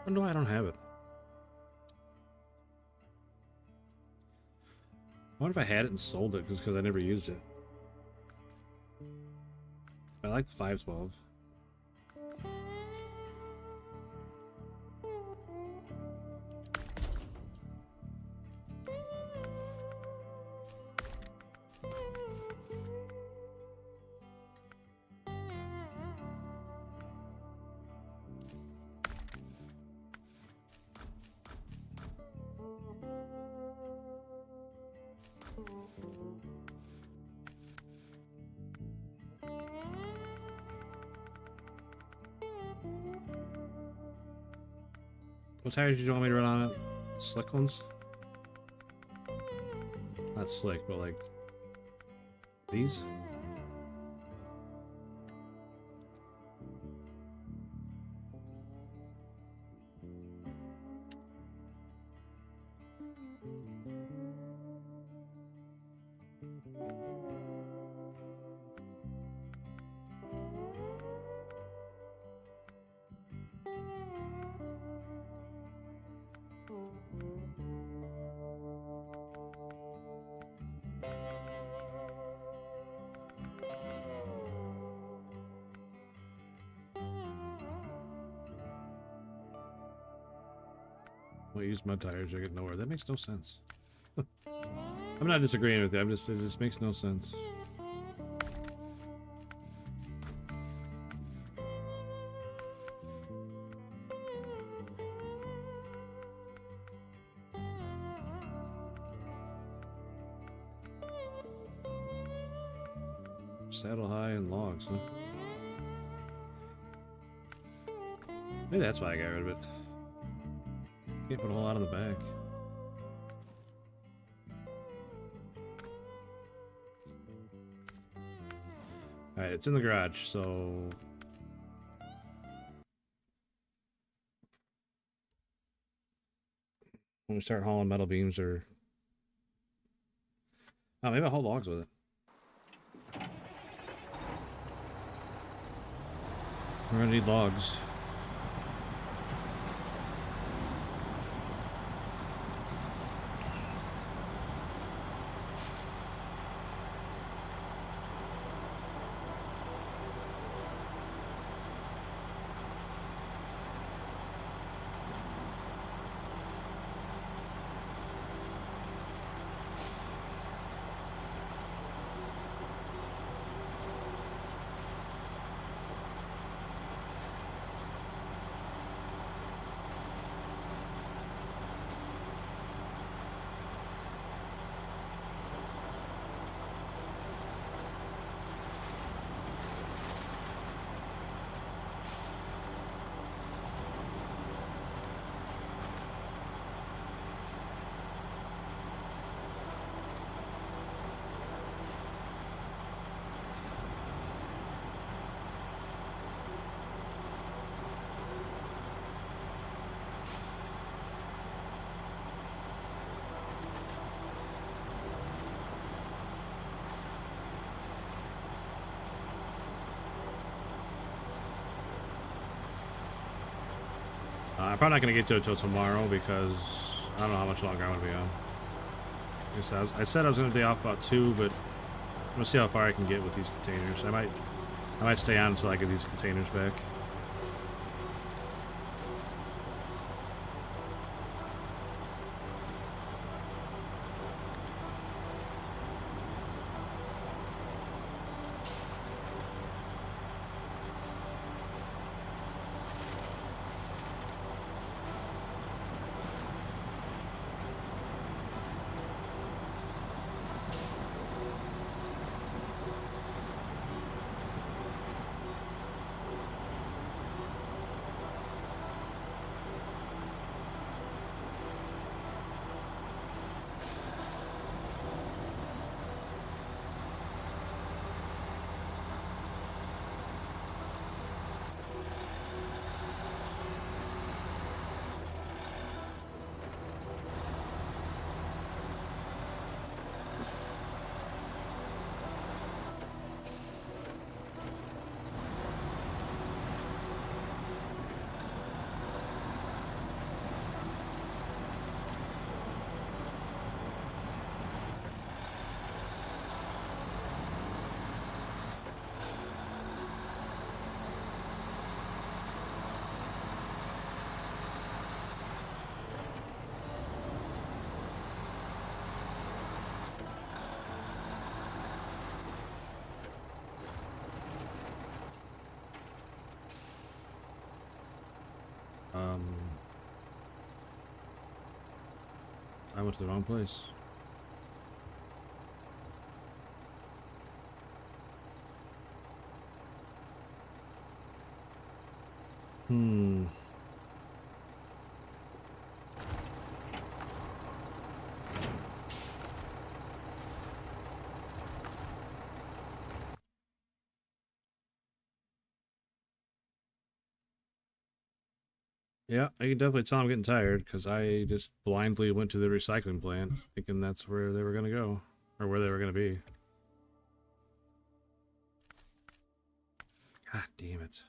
I wonder why I don't have it. I wonder if I had it and sold it just because I never used it. I like the 512. What tires did you want me to run on it? Slick ones? Not slick, but like these? Well, use mud tires, I get nowhere. That makes no sense. I'm not disagreeing with you. It just makes no sense. Saddle high and logs, huh? Maybe that's why I got rid of it. Can't put a whole lot on the back. Alright, it's in the garage, so... when we start hauling metal beams or... oh, maybe I'll haul logs with it. We're gonna need logs. I'm probably not going to get to it till tomorrow because I don't know how much longer I'm going to be on. I said I was going to be off about 2, but I'm going to see how far I can get with these containers. I might stay on until I get these containers back. I went to the wrong place. Yeah, I can definitely tell I'm getting tired because I just blindly went to the recycling plant thinking that's where they were going to go or where they were going to be. God damn it.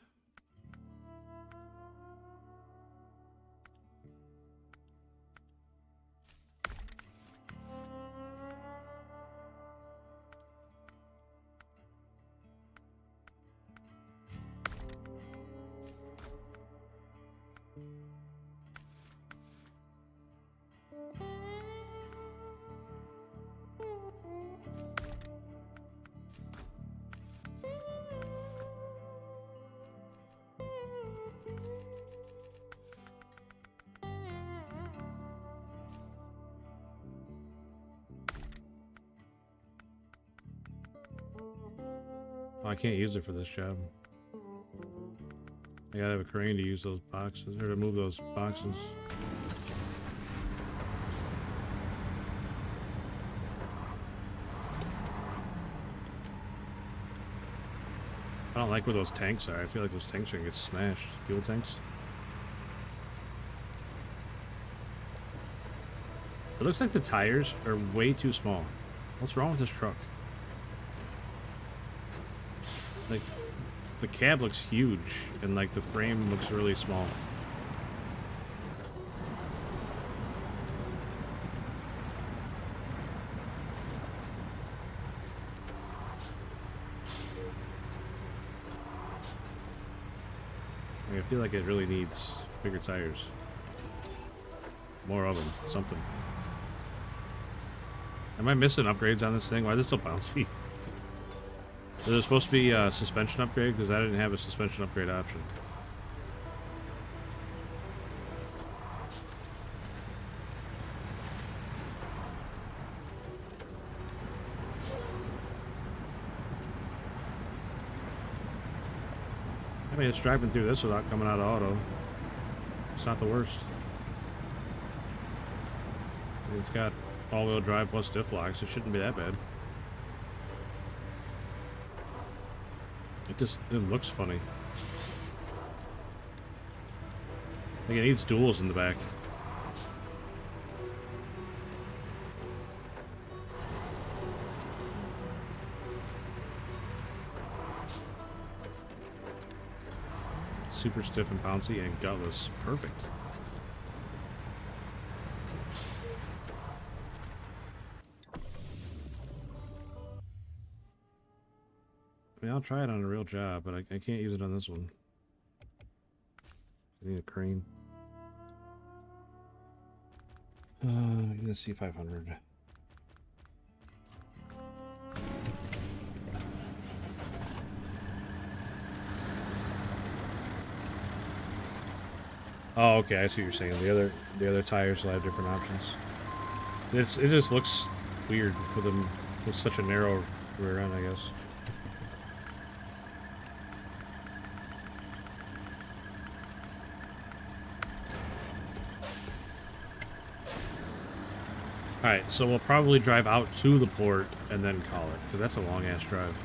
Oh, I can't use it for this job. I gotta have a crane to use those boxes, or to move those boxes. I don't like where those tanks are. I feel like those tanks are gonna get smashed. Fuel tanks. It looks like the tires are way too small. What's wrong with this truck? Like, the cab looks huge, and like the frame looks really small. I feel like it really needs bigger tires. More of them, something. Am I missing upgrades on this thing? Why is it so bouncy? Is there supposed to be a suspension upgrade? Because I didn't have a suspension upgrade option. I mean, it's driving through this without coming out of auto. It's not the worst. It's got all-wheel drive plus diff locks. It shouldn't be that bad. It looks funny. Like it needs duals in the back. Super stiff and bouncy and gutless. Perfect. I'll try it on a real job, but I can't use it on this one. I need a crane. Let's see 500. Oh, okay, I see what you're saying. The other tires will have different options. It just looks weird for them with such a narrow rear end, I guess. Alright, so we'll probably drive out to the port and then call it, because that's a long-ass drive.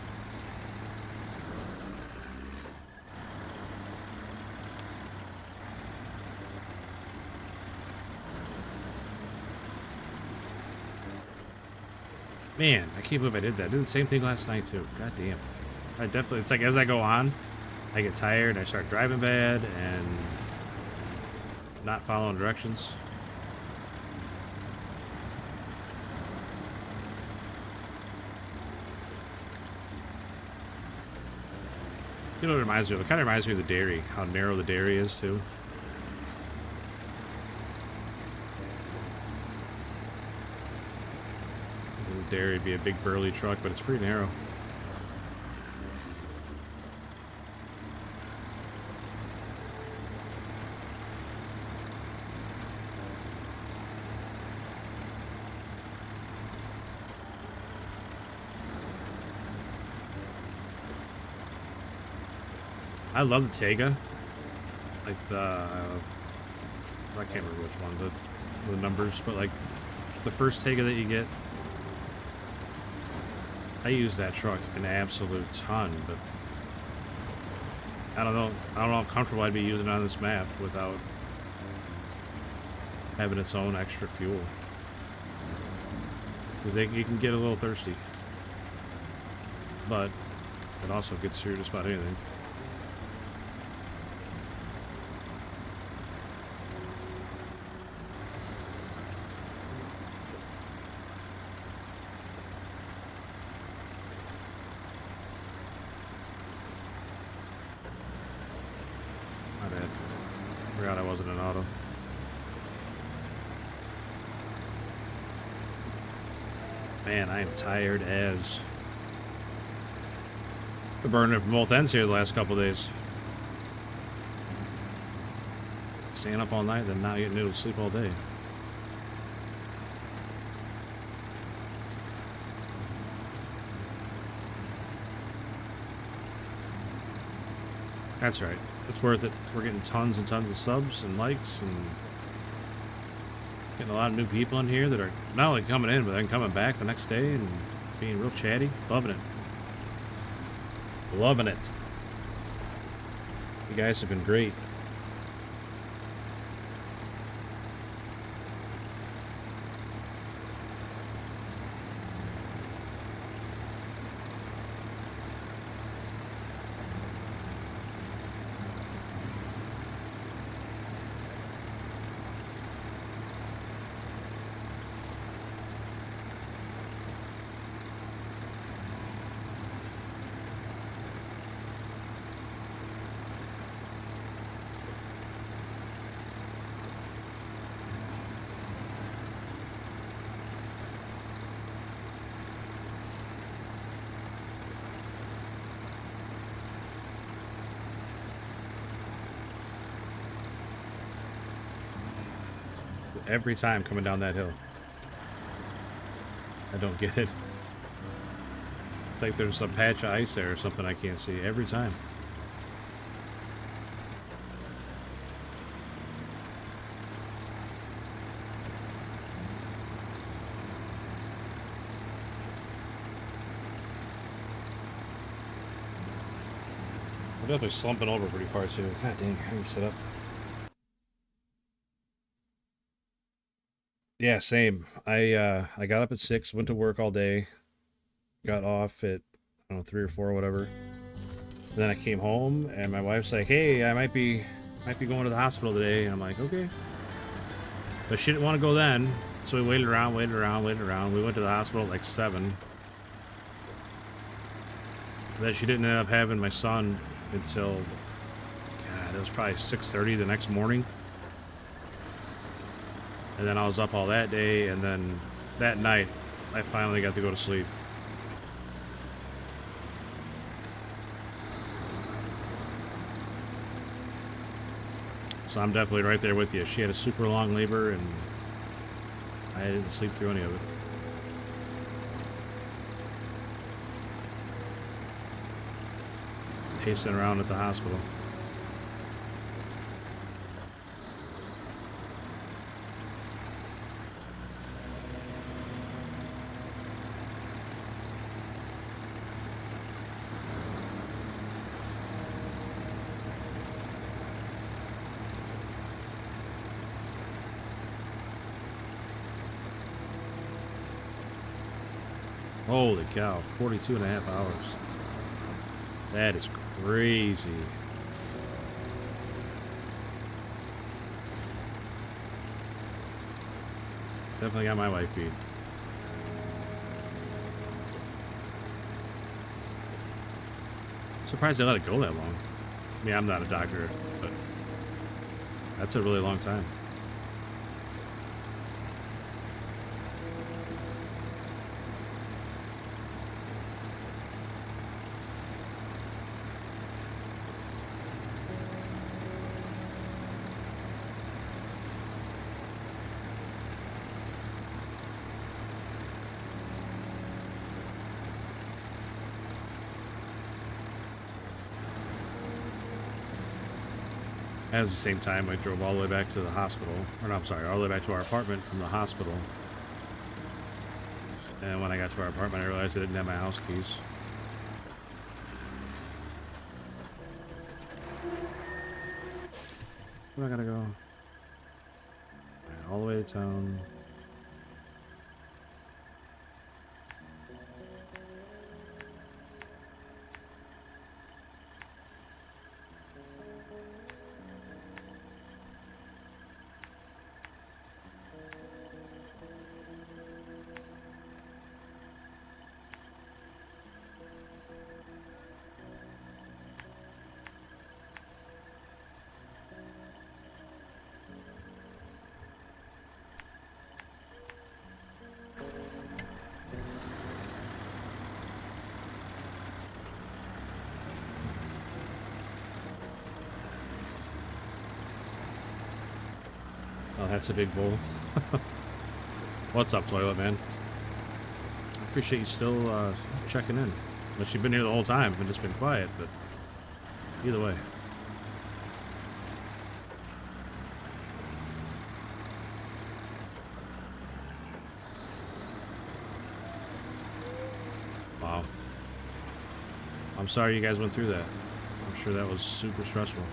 Man, I can't believe I did that. I did the same thing last night, too. God damn. I definitely, it's like as I go on, I get tired, I start driving bad, and not following directions. You know what it reminds me of? It kind of reminds me of the dairy, how narrow the dairy is, too. The dairy would be a big burly truck, but it's pretty narrow. I love the Tega. Like the... I can't remember which one, the numbers, but like the first Tega that you get. I use that truck an absolute ton, but I don't know how comfortable I'd be using it on this map without having its own extra fuel. Because you can get a little thirsty. But it also gets through just about anything. Forgot I wasn't an auto. Man, I am tired as. I've burned it from both ends here the last couple of days. Staying up all night, then not getting able to sleep all day. That's right. It's worth it. We're getting tons and tons of subs and likes and getting a lot of new people in here that are not only coming in, but then coming back the next day and being real chatty. Loving it. Loving it. You guys have been great. Every time coming down that hill. I don't get it. Like there's some patch of ice there or something I can't see every time. I'm definitely slumping over pretty far too. God dang, I need to sit up. Yeah, same. I got up at 6, went to work all day, got off at, I don't know, 3 or 4 or whatever. And then I came home and my wife's like, "Hey, I might be going to the hospital today." And I'm like, "Okay." But she didn't want to go then, so we waited around. We went to the hospital at like 7. That she didn't end up having my son until, God, it was probably 6:30 the next morning. And then I was up all that day, and then that night, I finally got to go to sleep. So I'm definitely right there with you. She had a super long labor, and I didn't sleep through any of it. Pacing around at the hospital. Holy cow, 42 and a half hours. That is crazy. Definitely got my wife beat. Surprised they let it go that long. I mean, I'm not a doctor, but that's a really long time. At the same time, I drove all the way back to the hospital. Or no, I'm sorry, all the way back to our apartment from the hospital. And when I got to our apartment, I realized I didn't have my house keys. Where am I gonna go? All the way to town. Oh, that's a big bowl. What's up, Toilet Man? I appreciate you still checking in. Unless you've been here the whole time and just been quiet, but either way. Wow. I'm sorry you guys went through that. I'm sure that was super stressful.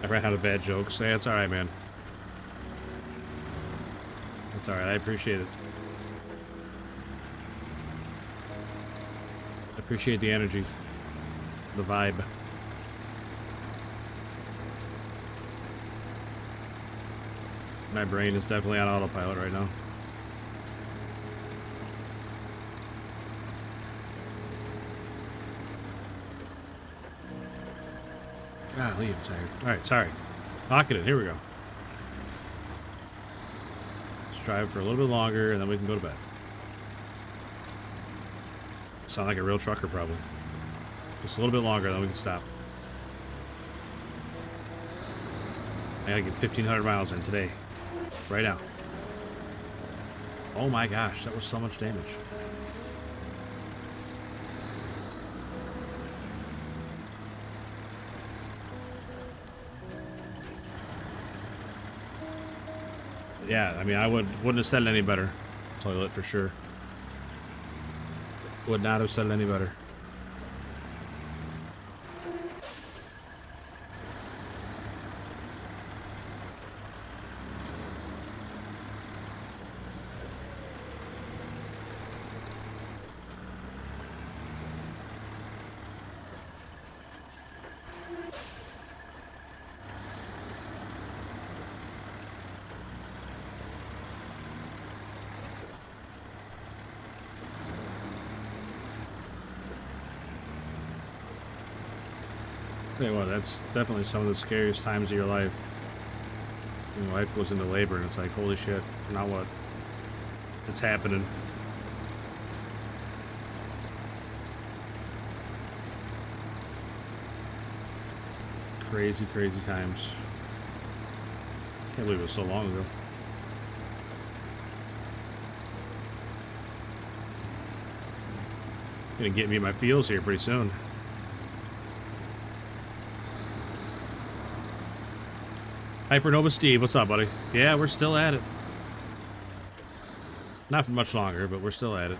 I ran out of bad jokes. Hey, it's alright, man. It's alright, I appreciate it. I appreciate the energy. The vibe. My brain is definitely on autopilot right now. Golly, I'm tired. Alright, sorry. Lock it in. Here we go. Let's drive for a little bit longer and then we can go to bed. Sound like a real trucker, probably. Just a little bit longer, then we can stop. I gotta get 1,500 miles in today. Right now. Oh my gosh, that was so much damage. Yeah, I mean, I wouldn't have said it any better. Toilet for sure. Would not have said it any better. Tell you what, that's definitely some of the scariest times of your life. When your wife goes into labor and it's like, holy shit, now what? It's happening. Crazy, crazy times. Can't believe it was so long ago. Gonna get me in my feels here pretty soon. Hypernova Steve, what's up, buddy? Yeah, we're still at it. Not for much longer, but we're still at it.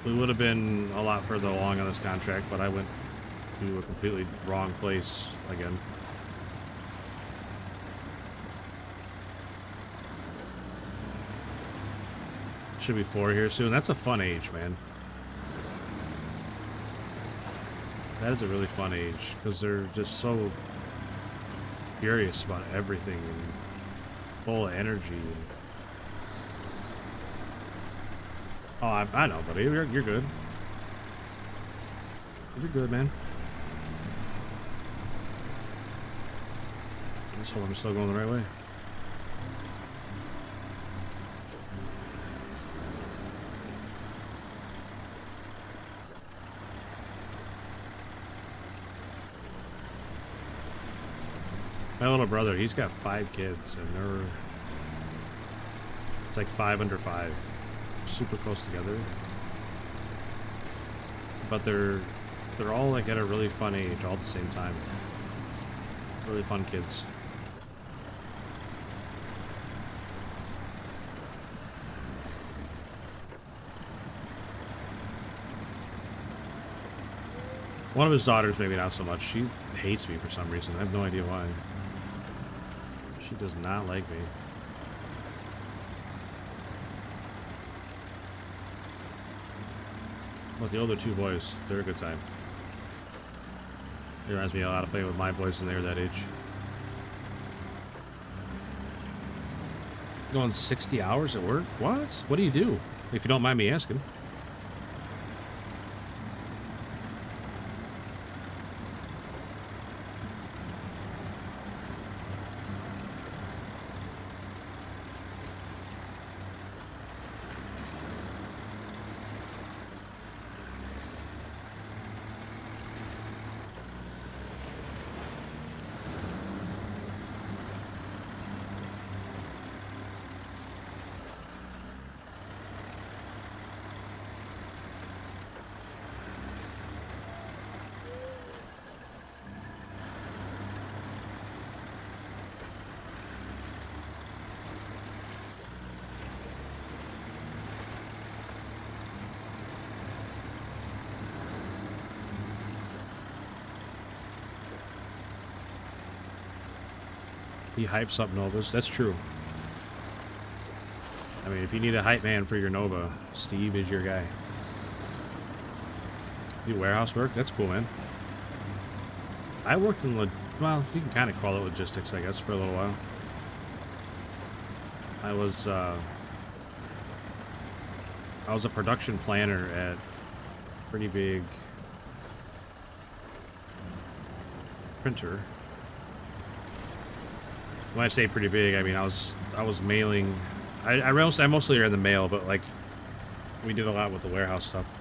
We would have been a lot further along on this contract, but I went to a completely wrong place again. Should be 4 here soon. That's a fun age, man. That is a really fun age, because they're just so curious about everything and full of energy. Oh, I know, buddy. You're good. You're good, man. I just hope I'm still going the right way. My little brother, he's got 5 kids, and it's like 5 under 5. Super close together. But they're all like at a really fun age all at the same time. Really fun kids. One of his daughters, maybe not so much. She hates me for some reason. I have no idea why. She does not like me. But the older 2 boys, they're a good time. It reminds me a lot of playing with my boys when they were that age. Going 60 hours at work? What? What do you do? If you don't mind me asking. He hypes up Novas. That's true. I mean, if you need a hype man for your Nova, Steve is your guy. You warehouse work? That's cool, man. I worked in, well, you can kind of call it logistics, I guess, for a little while. I was a production planner at a pretty big printer. When I say pretty big, I mean I was mailing. I mostly are in the mail, but like we did a lot with the warehouse stuff.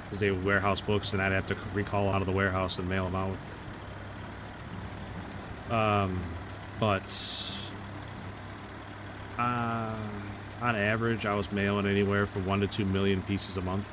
Because they would warehouse books, and I'd have to recall out of the warehouse and mail them out. But on average, I was mailing anywhere from 1 to 2 million pieces a month.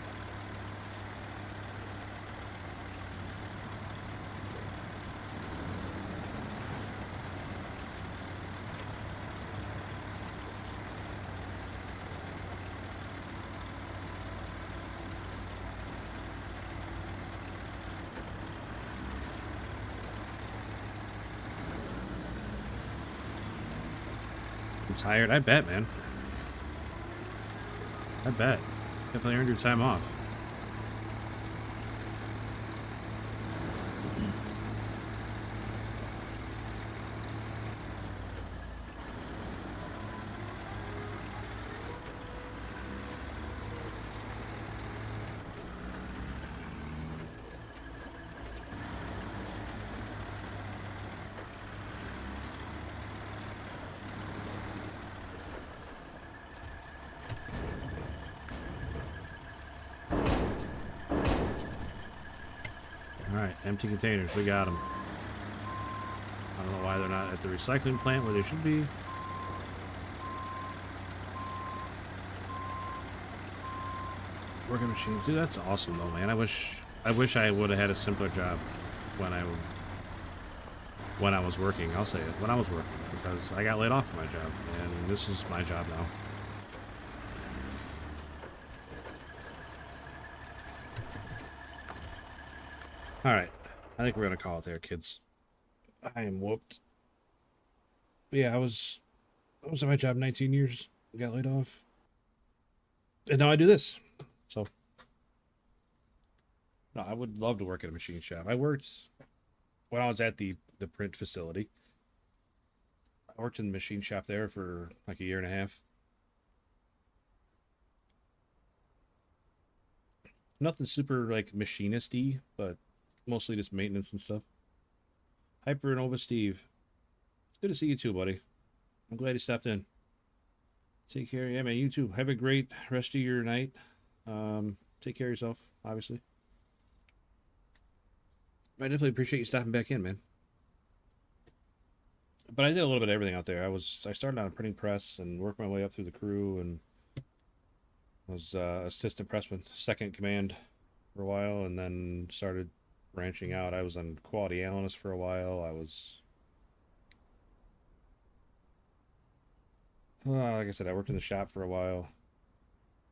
Tired? I bet, man. I bet. Definitely earned your time off. Alright, empty containers. We got them. I don't know why they're not at the recycling plant where they should be. Working machines. Dude, that's awesome though, man. I wish I would have had a simpler job when I was working. I'll say it. When I was working. Because I got laid off from my job. And this is my job now. Alright. I think we're going to call it there, kids. I am whooped. But yeah, I was at my job 19 years. Got laid off. And now I do this. So. No, I would love to work at a machine shop. I worked when I was at the print facility. I worked in the machine shop there for like a year and a half. Nothing super like machinist-y, but mostly just maintenance and stuff. Hyper Nova Steve. It's good to see you too, buddy. I'm glad you stopped in. Take care. Yeah, man, you too. Have a great rest of your night. Take care of yourself, obviously. I definitely appreciate you stopping back in, man. But I did a little bit of everything out there. I started on a printing press and worked my way up through the crew and was assistant pressman, second command for a while, and then started branching out. I was on quality analyst for a while. I was, like I said, I worked in the shop for a while.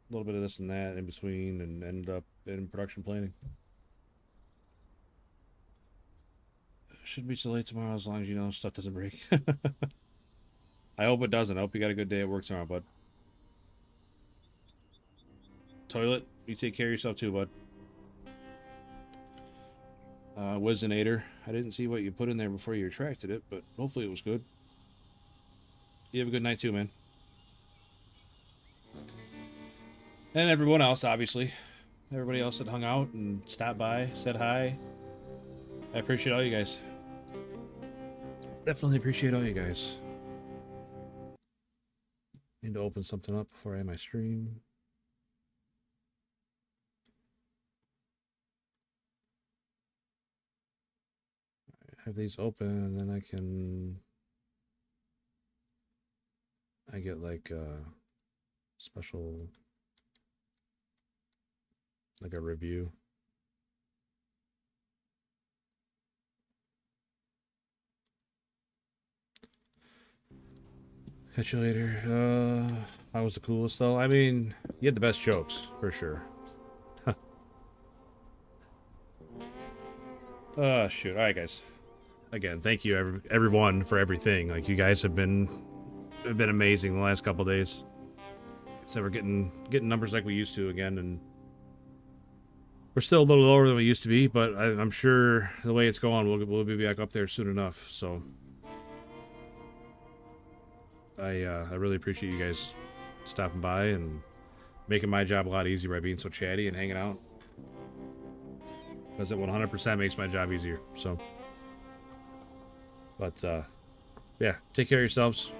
A little bit of this and that in between, and ended up in production planning. Should be so late tomorrow as long as you know stuff doesn't break. I hope it doesn't. I hope you got a good day at work tomorrow, bud. Toilet, you take care of yourself too, bud. Wizinator, I didn't see what you put in there before you retracted it, but hopefully it was good. You have a good night too, man. And everyone else, obviously. Everybody else that hung out and stopped by, said hi. I appreciate all you guys. Definitely appreciate all you guys. Need to open something up before I end my stream. Have these open, and then I get like a special, like a review. Catch you later. I was the coolest though. I mean, you had the best jokes for sure. Shoot. All right, guys. Again, thank you everyone for everything. Like, you guys have been amazing the last couple days. So we're getting numbers like we used to again, and we're still a little lower than we used to be, but I'm sure the way it's going, we'll be back up there soon enough. So I really appreciate you guys stopping by and making my job a lot easier by being so chatty and hanging out, because it 100% makes my job easier. So, but yeah, take care of yourselves.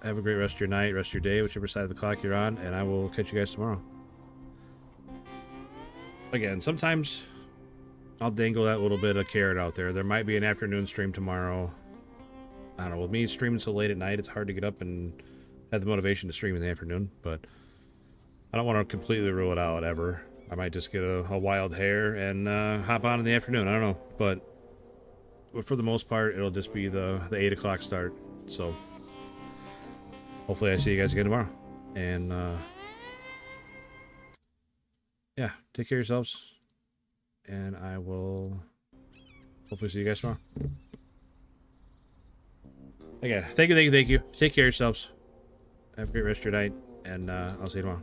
Have a great rest of your night, rest of your day, whichever side of the clock you're on, and I will catch you guys tomorrow. Again, sometimes I'll dangle that little bit of carrot out there. There might be an afternoon stream tomorrow. I don't know, with me streaming so late at night, it's hard to get up and have the motivation to stream in the afternoon, but I don't want to completely rule it out ever. I might just get a wild hair and hop on in the afternoon. I don't know, but for the most part, it'll just be the 8 o'clock start. So hopefully I see you guys again tomorrow. And yeah, take care of yourselves. And I will hopefully see you guys tomorrow. Again, thank you. Take care of yourselves. Have a great rest of your night. And I'll see you tomorrow.